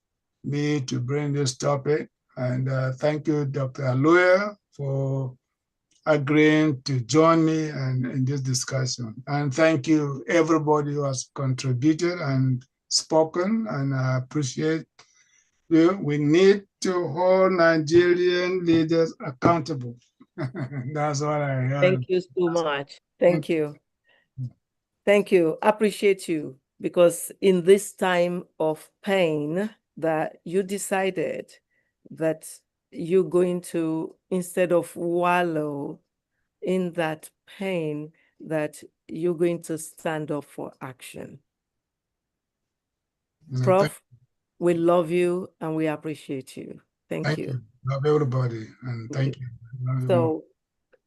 me to bring this topic. And thank you, Dr. Aluya, for agreeing to join me in this discussion. And thank you, everybody who has contributed and spoken, and I appreciate you. We need to hold Nigerian leaders accountable. That's what I heard. Thank you so much. Thank you. Thank you. Appreciate you, because in this time of pain that you decided that you're going to, instead of wallow in that pain, that you're going to stand up for action. Prof, we love you and we appreciate you. Thank you. Love everybody, and thank you. So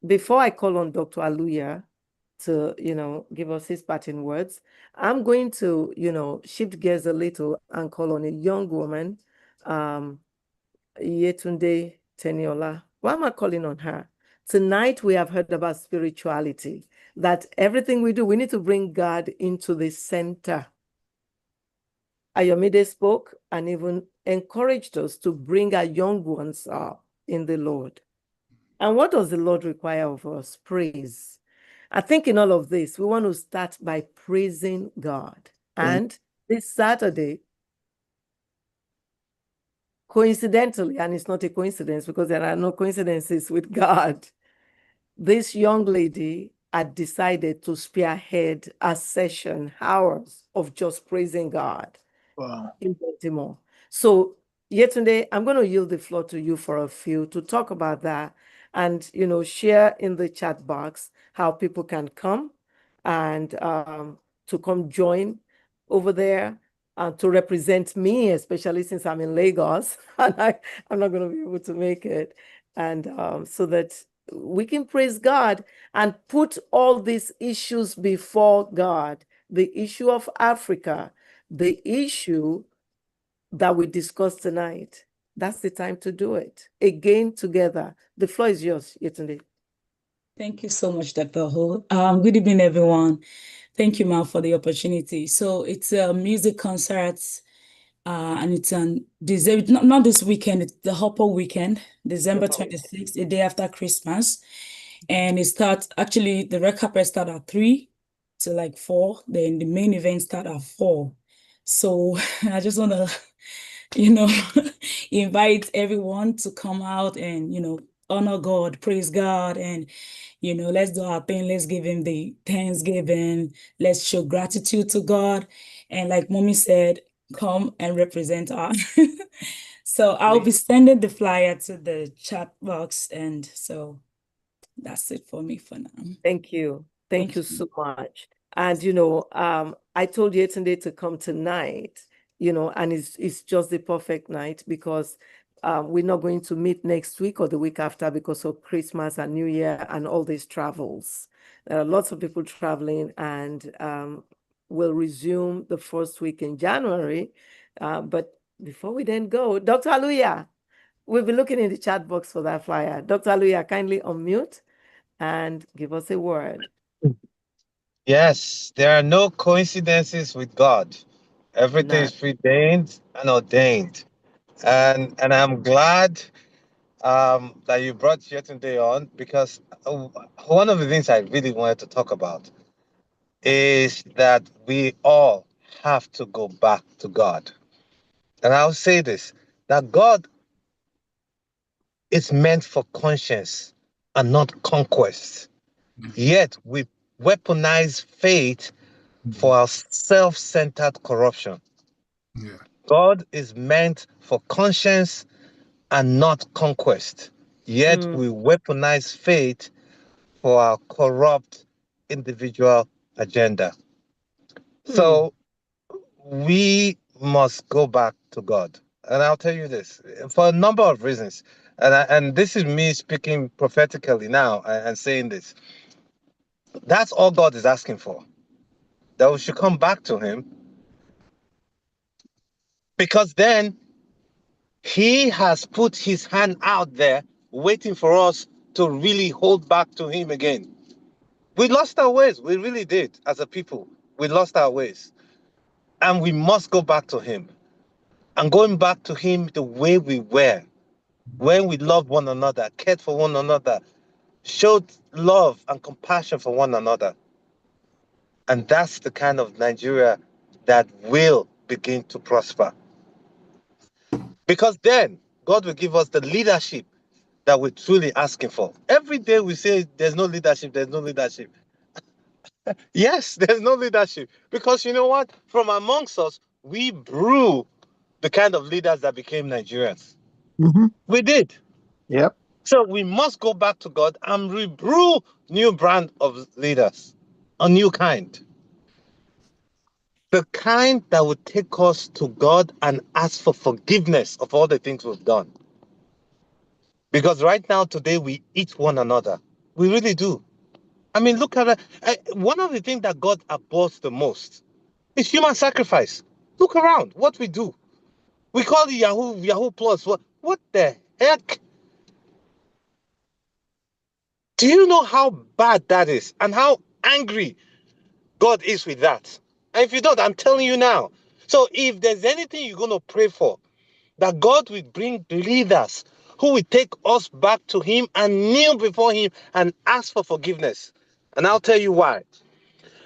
before I call on Dr. Aluya to, give us his parting words, I'm going to, shift gears a little and call on a young woman, Yetunde Teniola. Why am I calling on her? Tonight, we have heard about spirituality, that everything we do, we need to bring God into the center. Ayomide spoke and even encouraged us to bring our young ones up in the Lord. And what does the Lord require of us? Praise. I think in all of this, we want to start by praising God. And this Saturday, coincidentally, and it's not a coincidence because there are no coincidences with God, this young lady had decided to spearhead a session, hours of just praising God. Wow. In Baltimore. So Yetunde, I'm going to yield the floor to you for a few to talk about that and, share in the chat box how people can come and to come join over there to represent me, especially since I'm in Lagos and I'm not going to be able to make it. And so that we can praise God and put all these issues before God, the issue of Africa, the issue that we discussed tonight. That's the time to do it. Again, together. The floor is yours, Yetunde. Thank you so much, Dr. Ho. Good evening, everyone. Thank you, Ma, for the opportunity. So it's a music concert, and it's on December, not this weekend, it's the Hopper weekend, December 26th, the day after Christmas. And it starts, actually, the red carpet starts at 3 to like 4, then the main event starts at 4. So I just want to, invite everyone to come out and, honor God, praise God, and, let's do our thing. Let's give him the thanksgiving. Let's show gratitude to God. And like Mommy said, come and represent us. So I'll be sending the flyer to the chat box. And so that's it for me for now. Thank you. Thank you so much. And, I told Yetunde to come tonight, and it's just the perfect night because we're not going to meet next week or the week after because of Christmas and New Year and all these travels. There are lots of people traveling, and we'll resume the first week in January. But before we then go, Dr. Aluya, we'll be looking in the chat box for that flyer. Dr. Aluya, kindly unmute and give us a word. Yes, there are no coincidences with God. Everything is preordained and ordained. And I'm glad that you brought Yetunde on, because one of the things I really wanted to talk about is that we all have to go back to God. And I'll say this, that God is meant for conscience and not conquest. Yet we weaponize faith for our self-centered corruption. Yeah. God is meant for conscience and not conquest. Yet we weaponize faith for our corrupt individual agenda. So we must go back to God. And I'll tell you this, for a number of reasons. And this is me speaking prophetically now and saying this. That's all God is asking for. That we should come back to him. Because then he has put his hand out there waiting for us to really hold back to him again. We lost our ways. We really did as a people. We lost our ways. And we must go back to him. And going back to him the way we were, when we loved one another, cared for one another, showed love and compassion for one another. And that's the kind of Nigeria that will begin to prosper. Because then God will give us the leadership that we're truly asking for. Every day we say there's no leadership, there's no leadership. Yes, there's no leadership. Because you know what? From amongst us, we brew the kind of leaders that became Nigerians. Mm-hmm. We did. Yep. So we must go back to God and rebrew new brand of leaders, a new kind. The kind that would take us to God and ask for forgiveness of all the things we've done. Because right now, today, we eat one another. We really do. I mean, look at it. One of the things that God abhors the most is human sacrifice. Look around what we do. We call it Yahoo Plus. What the heck? Do you know how bad that is and how angry God is with that? And if you don't, I'm telling you now. So if there's anything you're going to pray for, that God will bring leaders who will take us back to him and kneel before him and ask for forgiveness. And I'll tell you why.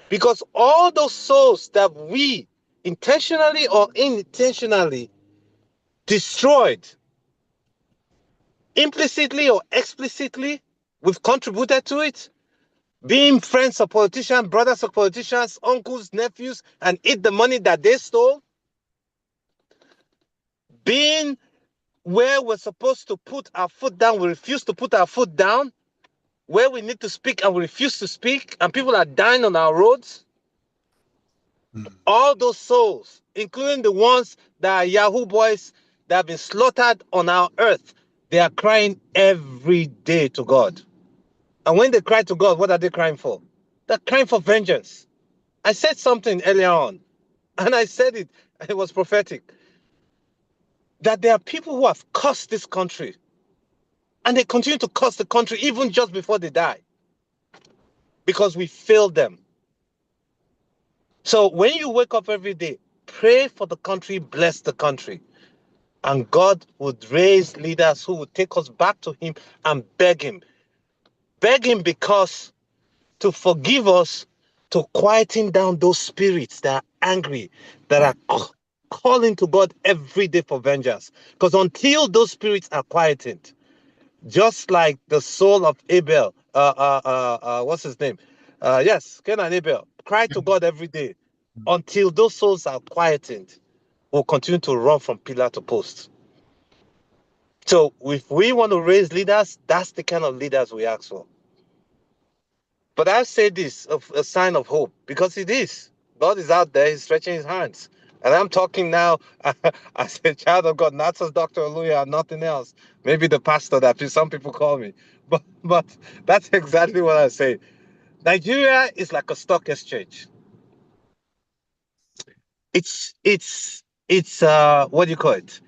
Because all those souls that we intentionally or unintentionally destroyed, implicitly or explicitly, we've contributed to it. Being friends of politicians, brothers of politicians, uncles, nephews, and eat the money that they stole. Being where we're supposed to put our foot down, we refuse to put our foot down. Where we need to speak and we refuse to speak, and people are dying on our roads. All those souls, including the ones that are Yahoo boys that have been slaughtered on our earth, they are crying every day to God. And when they cry to God, what are they crying for? They're crying for vengeance. I said something earlier on, and I said it, it was prophetic, that there are people who have cursed this country, and they continue to curse the country even just before they die, because we failed them. So when you wake up every day, pray for the country, bless the country. And God would raise leaders who would take us back to him and beg him. Beg him because to forgive us, to quieten down those spirits that are angry, that are calling to God every day for vengeance. Because until those spirits are quietened, just like the soul of Abel, what's his name? Yes, Cain and Abel, cry to God every day. Until those souls are quietened, we'll continue to run from pillar to post. So if we want to raise leaders, that's the kind of leaders we ask for. But I say this, a sign of hope, because it is. God is out there, he's stretching his hands. And I'm talking now as a child of God, not as Dr. Aluya, nothing else. Maybe the pastor that some people call me. But that's exactly what I say. Nigeria is like a stock exchange. It's what do you call it?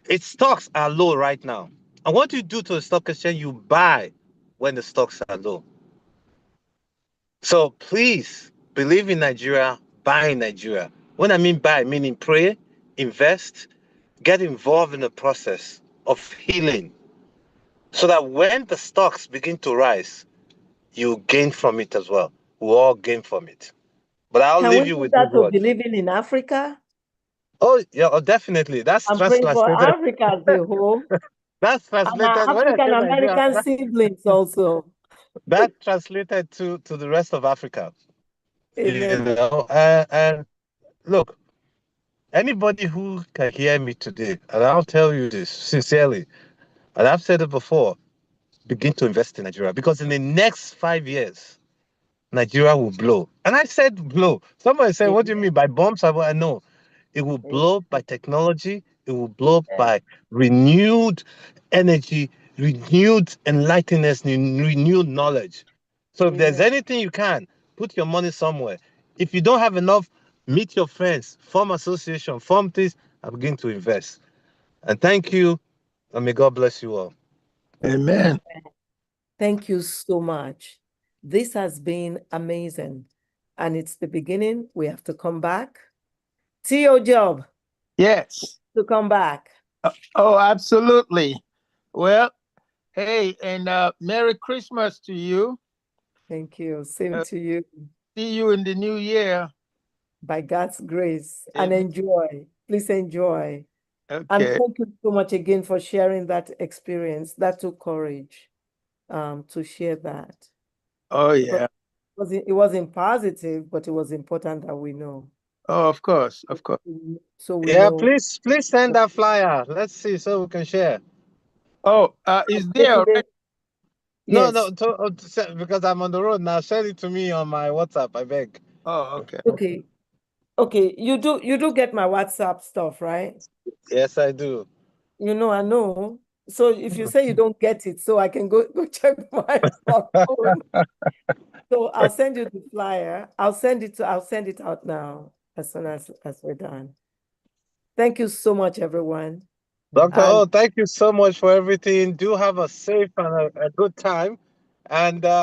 Its stocks are low right now. And what you do to a stock exchange, you buy when the stocks are low. So please believe in Nigeria, buy in Nigeria. When I mean buy, meaning pray, invest, get involved in the process of healing. So that when the stocks begin to rise, you gain from it as well. We all gain from it. But I'll Can leave we you do with these that to words. believing in Africa? Oh, yeah, oh, definitely. That's I'm praying for translated. Africa as a whole That's and our translated. When I African say Nigeria, American siblings also. that translated to the rest of Africa. You Amen. know, and look, anybody who can hear me today, and I'll tell you this sincerely, and I've said it before, begin to invest in Nigeria, because in the next 5 years, Nigeria will blow. And I said blow. Somebody said, what do you mean by bombs? I know. It will blow by technology. It will blow by renewed energy, renewed enlightenment, renewed knowledge. So if there's anything you can, put your money somewhere. If you don't have enough, meet your friends, form association, form this, and begin to invest. And thank you, and may God bless you all. Amen. Thank you so much. This has been amazing. And it's the beginning. We have to come back See your job Yes. to come back. Oh, absolutely. Well, hey, and Merry Christmas to you. Thank you. Same to you. See you in the new year. By God's grace. And Amen. enjoy. Please enjoy. And Okay. thank you so much again for sharing that experience. That took courage to share that. Oh, yeah. It wasn't positive, but it was important that we know. Oh, of course. Of course. So we Yeah, know. please send that flyer. Let's see so we can share. Oh, is there already? No, Yes. because I'm on the road now. Send it to me on my WhatsApp, I beg. Oh, okay. Okay. Okay. You do get my WhatsApp stuff, right? Yes, I do. You know, I know. So if you say you don't get it, so I can go check my phone. So I'll send you the flyer. I'll send it out now as soon as we're done. Thank you so much, everyone. Dr. O, thank you so much for everything. Do have a safe and a good time. And